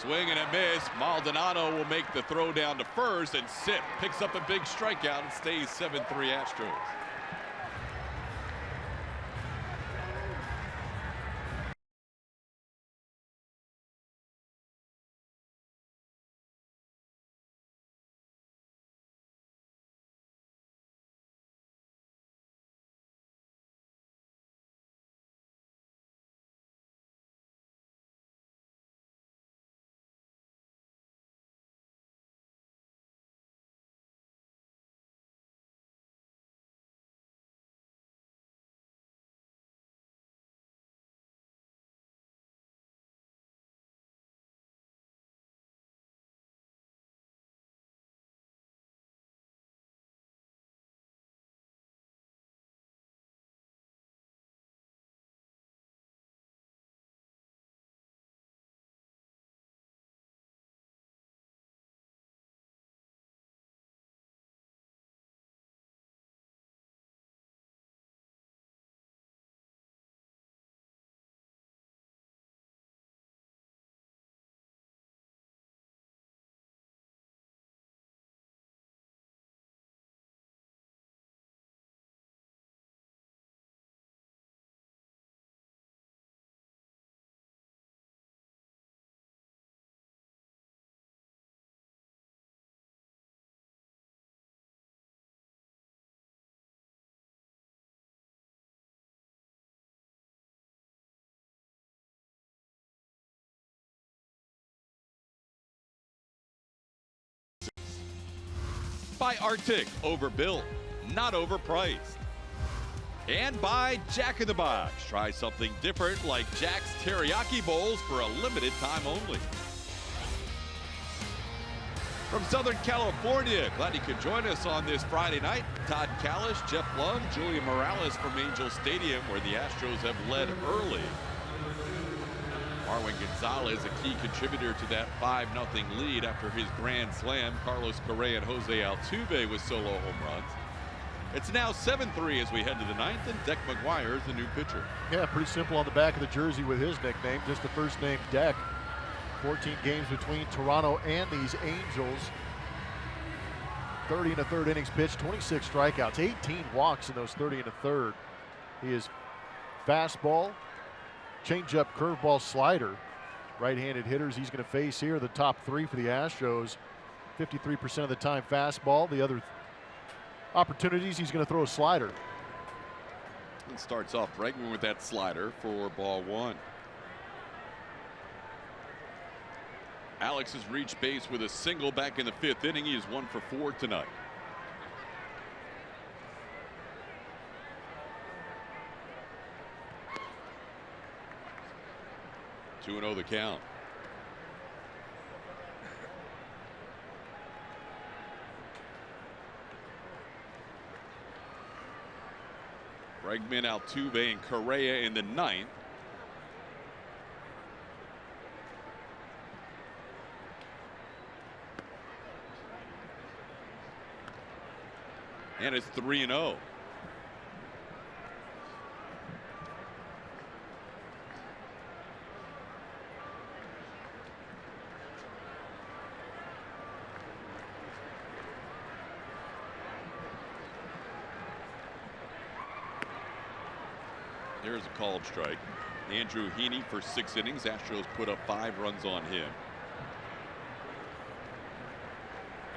Swing and a miss. Maldonado will make the throw down to first, and Sipp picks up a big strikeout and stays 7-3 Astros. By Arctic, overbuilt, not overpriced. And by Jack in the Box. Try something different like Jack's Teriyaki Bowls for a limited time only. From Southern California, glad you could join us on this Friday night. Todd Callis, Jeff Lund, Julian Morales from Angel Stadium, where the Astros have led early. Marwin Gonzalez, a key contributor to that 5-0 lead after his grand slam. Carlos Correa and Jose Altuve with solo home runs. It's now 7-3 as we head to the 9th, and Deck McGuire is the new pitcher. Yeah, pretty simple on the back of the jersey with his nickname, just the first name Deck. 14 games between Toronto and these Angels. 30 1/3 innings pitched, 26 strikeouts, 18 walks in those 30 1/3. He is fastball, changeup, curveball, slider. Right-handed hitters he's going to face here. The top three for the Astros. 53% of the time fastball. The other opportunities he's going to throw a slider. And starts off Bregman with that slider for ball one. Alex has reached base with a single back in the 5th inning. He is 1 for 4 tonight. Two and 0 the count. Bregman, Altuve, and Correa in the 9th. And it's 3-0. Here's a called strike. Andrew Heaney for 6 innings. Astros put up 5 runs on him.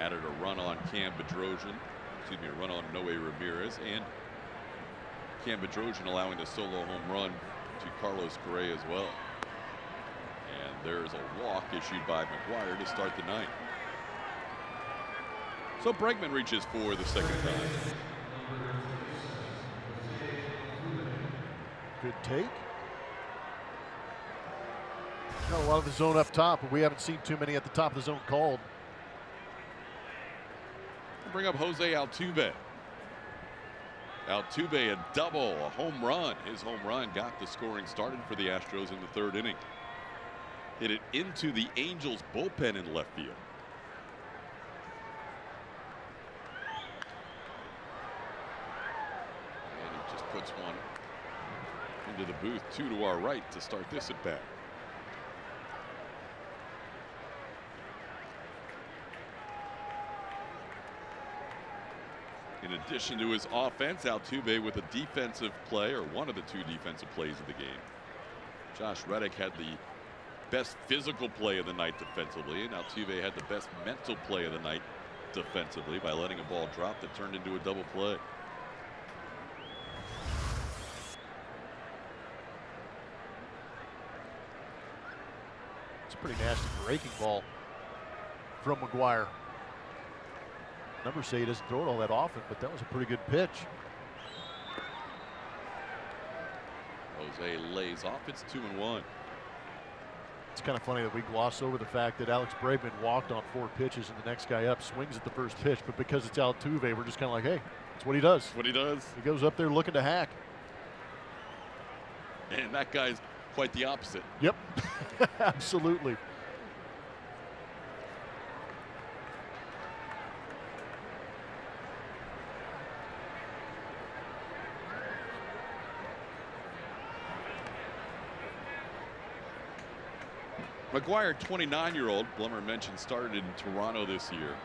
Added a run on Cam Bedrosian. Excuse me, a run on Noe Ramirez. And Cam Bedrosian allowing the solo home run to Carlos Correa as well. And there's a walk issued by McGuire to start the 9th. So Bregman reaches for the 2nd time. Good take. Got a lot of the zone up top, but we haven't seen too many at the top of the zone called. Bring up Jose Altuve. Altuve a double, a home run. His home run got the scoring started for the Astros in the 3rd inning. Hit it into the Angels bullpen in left field. And he just puts one into the booth, 2 to our right to start this at bat. In addition to his offense, Altuve with a defensive play, or one of the 2 defensive plays of the game. Josh Reddick had the best physical play of the night defensively, and Altuve had the best mental play of the night defensively by letting a ball drop that turned into a double play. It's a pretty nasty breaking ball from McGuire. Numbers say he doesn't throw it all that often, but that was a pretty good pitch. Jose lays off. It's 2-1. It's kind of funny that we gloss over the fact that Alex Bregman walked on 4 pitches and the next guy up swings at the first pitch, but because it's Altuve, we're just kind of like, hey, that's what he does. What he does. He goes up there looking to hack. And that guy's quite the opposite. Yep, absolutely. McGuire, 29-year-old, Blummer mentioned, started in Toronto this year.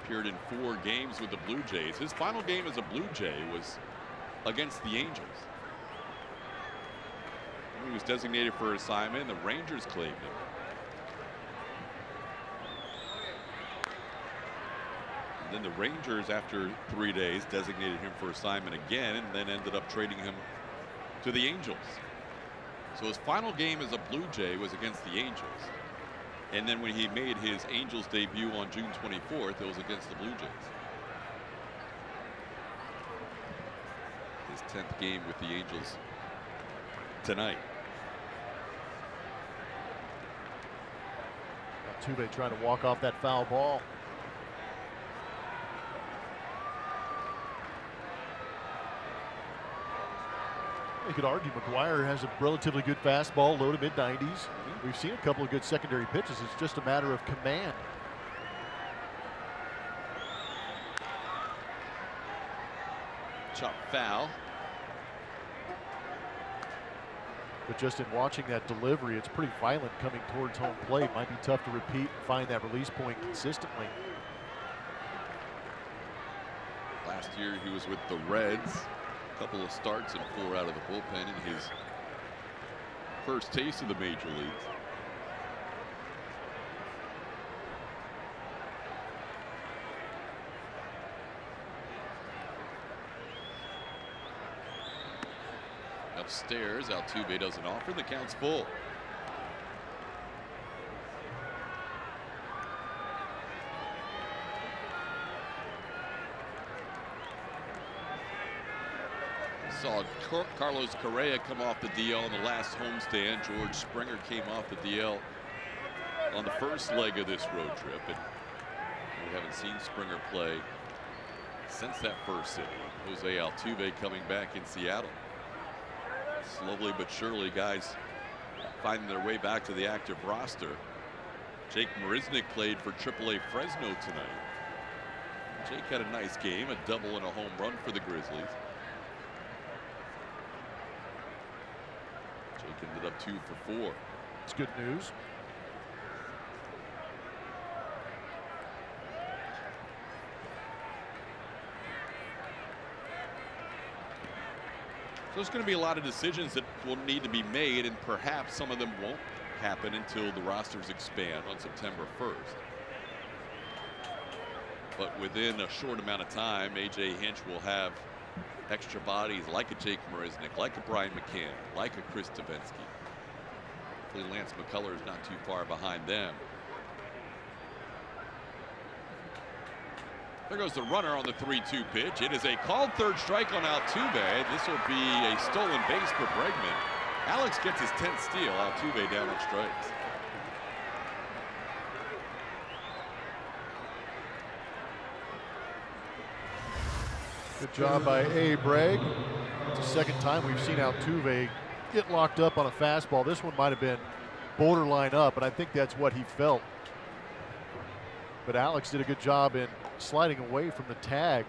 Appeared in 4 games with the Blue Jays. His final game as a Blue Jay was against the Angels. He was designated for assignment, and the Rangers claimed him. And then the Rangers, after 3 days, designated him for assignment again, and then ended up trading him to the Angels. So his final game as a Blue Jay was against the Angels. And then when he made his Angels debut on June 24th, it was against the Blue Jays. His 10th game with the Angels tonight. Altuve trying to walk off that foul ball. You could argue McGuire has a relatively good fastball, low to mid-90s. We've seen a couple of good secondary pitches. It's just a matter of command. Chop foul. But just in watching that delivery, it's pretty violent coming towards home plate. Might be tough to repeat and find that release point consistently. Last year he was with the Reds. Couple of starts and 4 out of the bullpen in his first taste of the major leagues. Upstairs, Altuve doesn't offer. The count's full. Saw Carlos Correa come off the DL in the last homestand. George Springer came off the DL on the first leg of this road trip, and we haven't seen Springer play since that first inning. Jose Altuve coming back in Seattle. Slowly but surely, guys finding their way back to the active roster. Jake Marisnick played for AAA Fresno tonight. Jake had a nice game, a double and a home run for the Grizzlies. Jake ended up 2 for 4. It's good news. So there's going to be a lot of decisions that will need to be made, and perhaps some of them won't happen until the rosters expand on September 1st. But within a short amount of time, A.J. Hinch will have extra bodies like a Jake Marisnick, like a Brian McCann, like a Chris Davinsky. Hopefully Lance McCullers is not too far behind them. There goes the runner on the 3-2 pitch. It is a called third strike on Altuve. This will be a stolen base for Bregman. Alex gets his 10th steal. Altuve down on strikes. Good job by A. Bragg. It's the second time we've seen Altuve get locked up on a fastball. This one might have been borderline up, and I think that's what he felt. But Alex did a good job in sliding away from the tag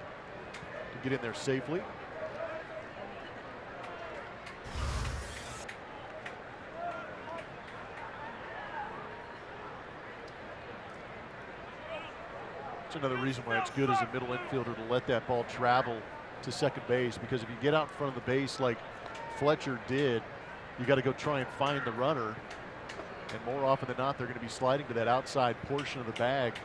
to get in there safely. It's another reason why it's good as a middle infielder to let that ball travel to second base, because if you get out in front of the base like Fletcher did, you got to go try and find the runner. And more often than not, they're going to be sliding to that outside portion of the bag.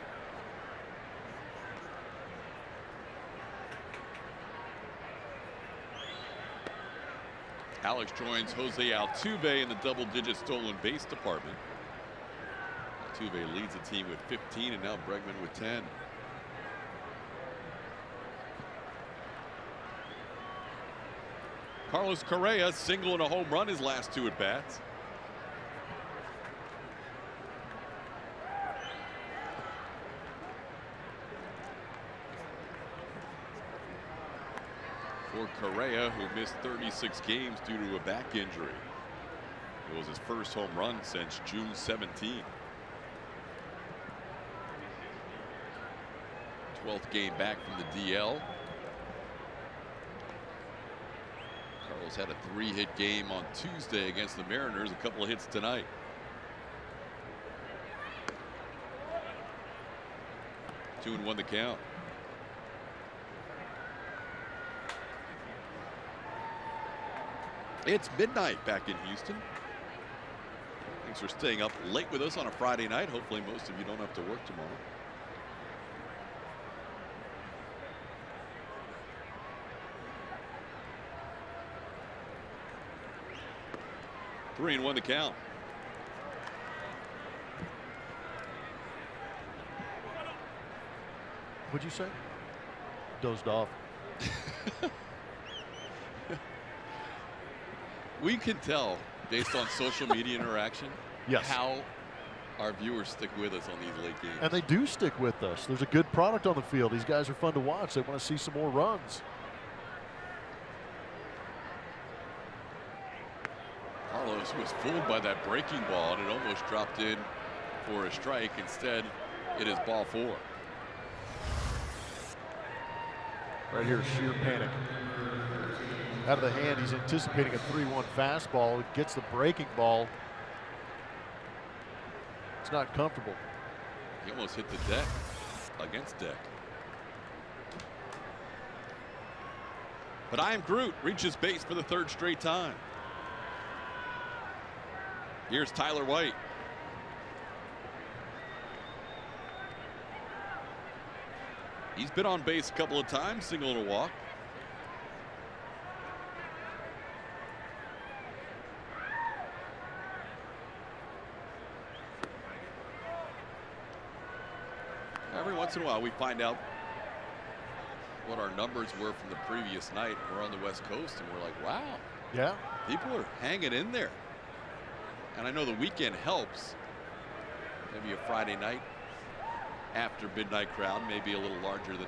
Alex joins Jose Altuve in the double-digit stolen base department. Altuve leads the team with 15, and now Bregman with 10. Carlos Correa single and a home run his last 2 at-bats. For Correa, who missed 36 games due to a back injury. It was his first home run since June 17. 12th game back from the DL. Carlos had a 3-hit game on Tuesday against the Mariners, a couple of hits tonight. Two and 1 the count. It's midnight back in Houston. Thanks for staying up late with us on a Friday night. Hopefully most of you don't have to work tomorrow. Three and 1 to count. What'd you say? Dozed off. We can tell based on social media interaction Yes. how our viewers stick with us on these late games. And they do stick with us. There's a good product on the field. These guys are fun to watch. They want to see some more runs. Carlos was fooled by that breaking ball, and it almost dropped in for a strike. Instead, it is ball 4. Right here, sheer panic. Out of the hand, he's anticipating a 3-1 fastball. It gets the breaking ball. It's not comfortable. He almost hit the deck, against deck. But I Am Groot reaches base for the 3rd straight time. Here's Tyler White. He's been on base a couple of times, single and a walk. Every once in a while we find out what our numbers were from the previous night. We're on the West Coast and we're like, wow. Yeah. People are hanging in there. And I know the weekend helps. Maybe a Friday night after midnight crowd, maybe a little larger than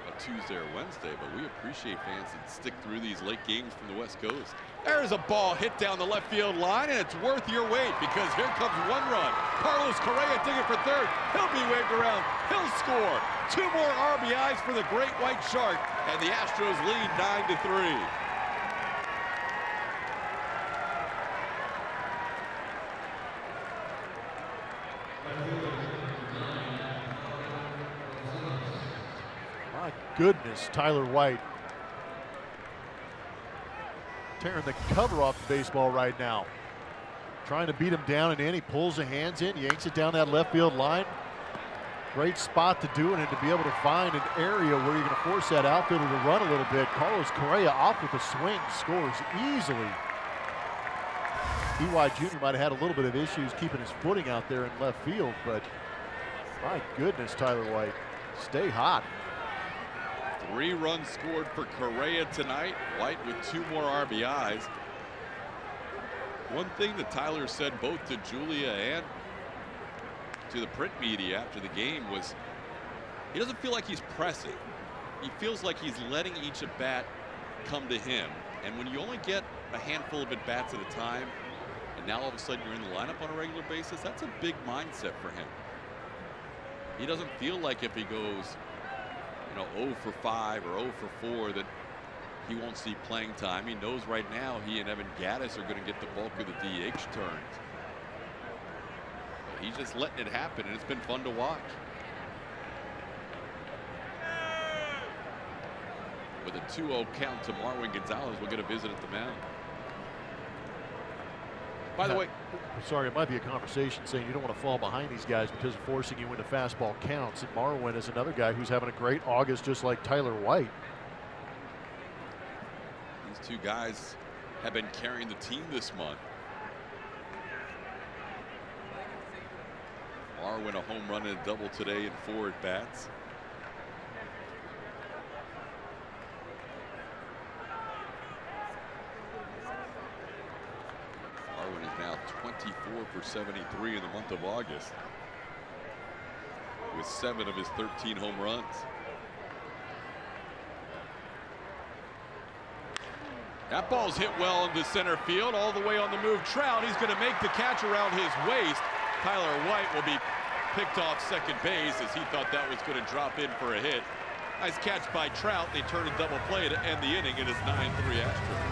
a Tuesday or Wednesday, but we appreciate fans that stick through these late games from the West Coast. There's a ball hit down the left field line, and it's worth your wait because here comes one run. Carlos Correa digging for third. He'll be waved around. He'll score. 2 more RBIs for the Great White Shark, and the Astros lead 9-3. My goodness, Tyler White tearing the cover off the baseball right now. Trying to beat him down, and then he pulls the hands in, yanks it down that left field line. Great spot to do it, and to be able to find an area where you're going to force that outfielder to run a little bit. Carlos Correa off with a swing, scores easily. E.Y. Jr. might have had a little bit of issues keeping his footing out there in left field, but my goodness, Tyler White, stay hot. 3 runs scored for Correa tonight. White with 2 more RBIs. One thing that Tyler said both to Julia and to the print media after the game was he doesn't feel like he's pressing. He feels like he's letting each at bat come to him. And when you only get a handful of at bats at a time, and now all of a sudden you're in the lineup on a regular basis, that's a big mindset for him. He doesn't feel like if he goes, 0 for 5 or 0 for 4 that he won't see playing time. He knows right now he and Evan Gaddis are going to get the bulk of the DH turns. But he's just letting it happen, and it's been fun to watch. With a 2-0 count to Marwin Gonzalez, we'll get a visit at the mound. By the way, sorry, it might be a conversation saying you don't want to fall behind these guys because of forcing you into fastball counts. And Marwin is another guy who's having a great August, just like Tyler White. These 2 guys have been carrying the team this month. Marwin a home run and a double today in 4 at bats. Marwin is now 24 for 73 in the month of August, with 7 of his 13 home runs. That ball's hit well into center field, all the way on the move. Trout, he's going to make the catch around his waist. Tyler White will be picked off second base as he thought that was going to drop in for a hit. Nice catch by Trout. They turn a double play to end the inning. It is 9-3 Astros.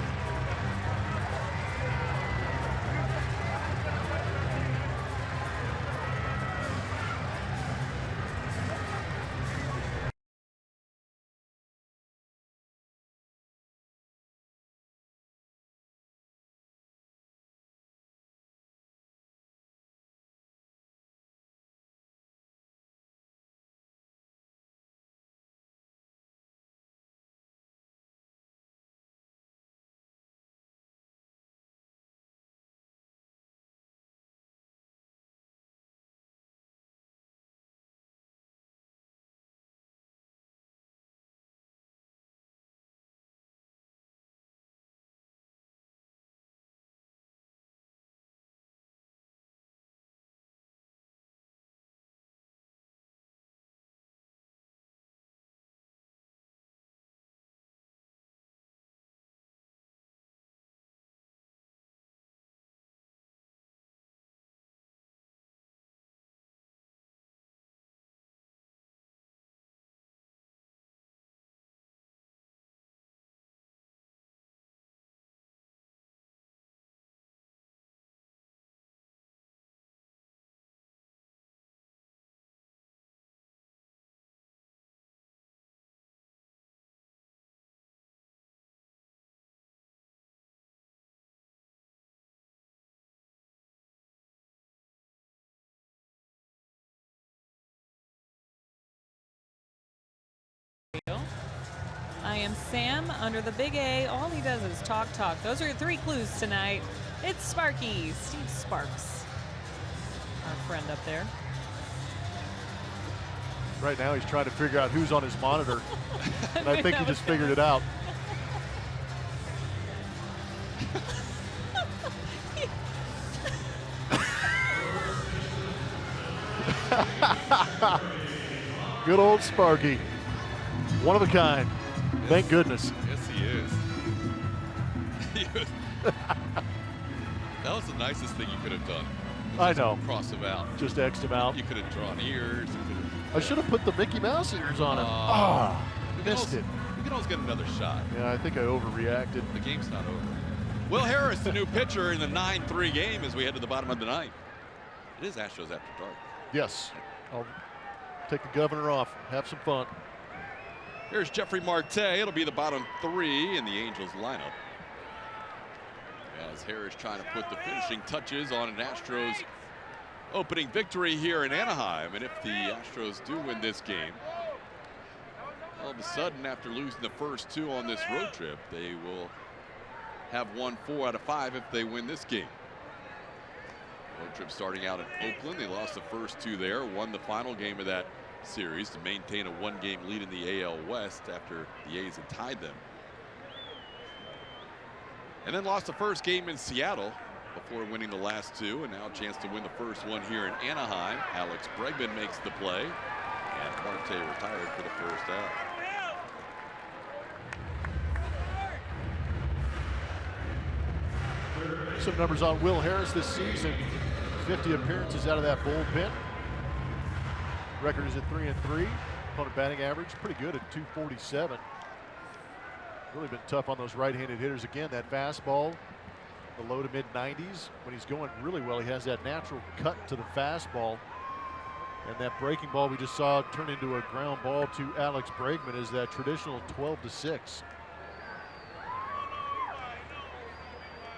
I am Sam under the big A. All he does is talk, talk. Those are your 3 clues tonight. It's Sparky, Steve Sparks, our friend up there. Right now he's trying to figure out who's on his monitor. And I think he just figured it out. Good old Sparky. One of a kind. Thank goodness. Yes, he is. That was the nicest thing you could have done. I know. Cross him out. Just X'd him out. You could have drawn ears. I should have put the Mickey Mouse ears on him. Missed it. You can always get another shot. Yeah, I think I overreacted. The game's not over. Will Harris, the new pitcher in the 9-3 game as we head to the bottom of the ninth. It is Astros after dark. Yes. I'll take the governor off. Have some fun. Here's Jeffrey Marte. It'll be the bottom 3 in the Angels lineup. As Harris trying to put the finishing touches on an Astros opening victory here in Anaheim. And if the Astros do win this game, all of a sudden after losing the first 2 on this road trip, they will have won 4 out of 5 if they win this game. Road trip starting out in Oakland. They lost the first 2 there, won the final game of that series to maintain a 1-game lead in the AL West after the A's had tied them. And then lost the first game in Seattle before winning the last 2, and now a chance to win the first one here in Anaheim. Alex Bregman makes the play, and Marte retired for the first out. Some numbers on Will Harris this season. 50 appearances out of that bullpen. Record is at 3-3. Opponent batting average pretty good at 247. Really been tough on those right-handed hitters. Again, that fastball, the low to mid 90s. When he's going really well, he has that natural cut to the fastball. And that breaking ball we just saw turn into a ground ball to Alex Bregman is that traditional 12-6.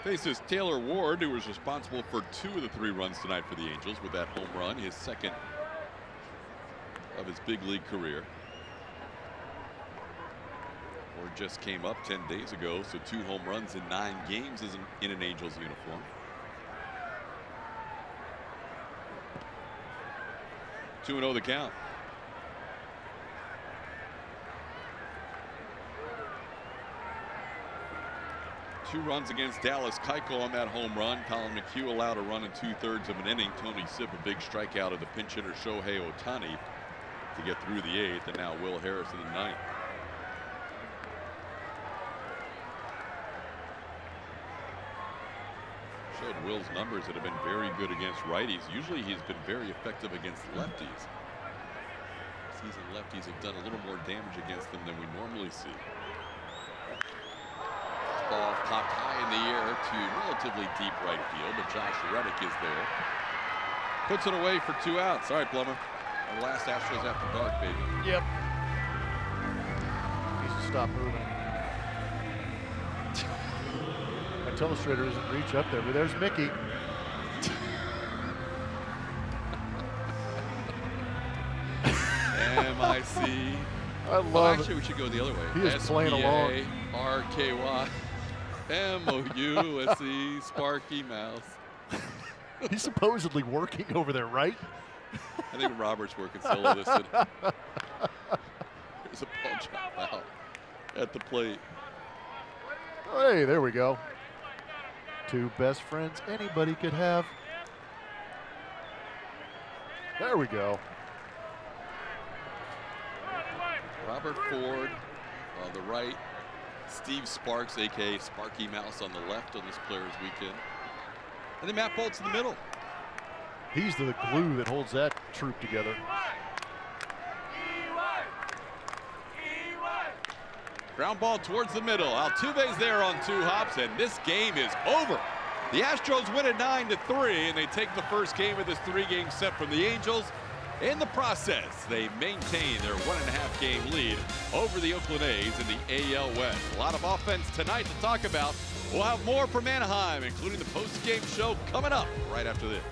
Faces Taylor Ward, who was responsible for 2 of the 3 runs tonight for the Angels with that home run, his second of his big league career. Ward just came up 10 days ago, so 2 home runs in 9 games in an Angels uniform. Two 2-0 the count. Two runs against Dallas Keuchel on that home run. Colin McHugh allowed a run in 2/3 of an inning. Tony Sipp a big strikeout of the pinch hitter Shohei Ohtani to get through the 8th, and now Will Harris in the 9th. Showed Will's numbers that have been very good against righties. Usually he's been very effective against lefties. Season lefties have done a little more damage against them than we normally see. Ball popped high in the air to relatively deep right field, but Josh Reddick is there. Puts it away for 2 outs. All right, Plummer. Our last Astros after dark, baby. Yep. Needs to stop moving. My telestrator doesn't reach up there, but there's Mickey. M-I-C. I love well, actually, we should go the other way. He is playing along. S-P-A-R-K-Y. M-O-U-S-E. Sparky Mouse. He's supposedly working over there, right? I think Robert's working solo this inning. There's a ball drop out at the plate. Hey, there we go. 2 best friends anybody could have. There we go. Robert Ford on the right. Steve Sparks, a.k.a. Sparky Mouse, on the left on this Players Weekend. And then Matt Bolt's in the middle. He's the glue that holds that troop together. Ground ball towards the middle. Altuve's there on 2 hops, and this game is over. The Astros win it 9-3, and they take the first game of this 3-game set from the Angels. In the process, they maintain their 1.5-game lead over the Oakland A's in the AL West. A lot of offense tonight to talk about. We'll have more from Anaheim, including the post-game show coming up right after this.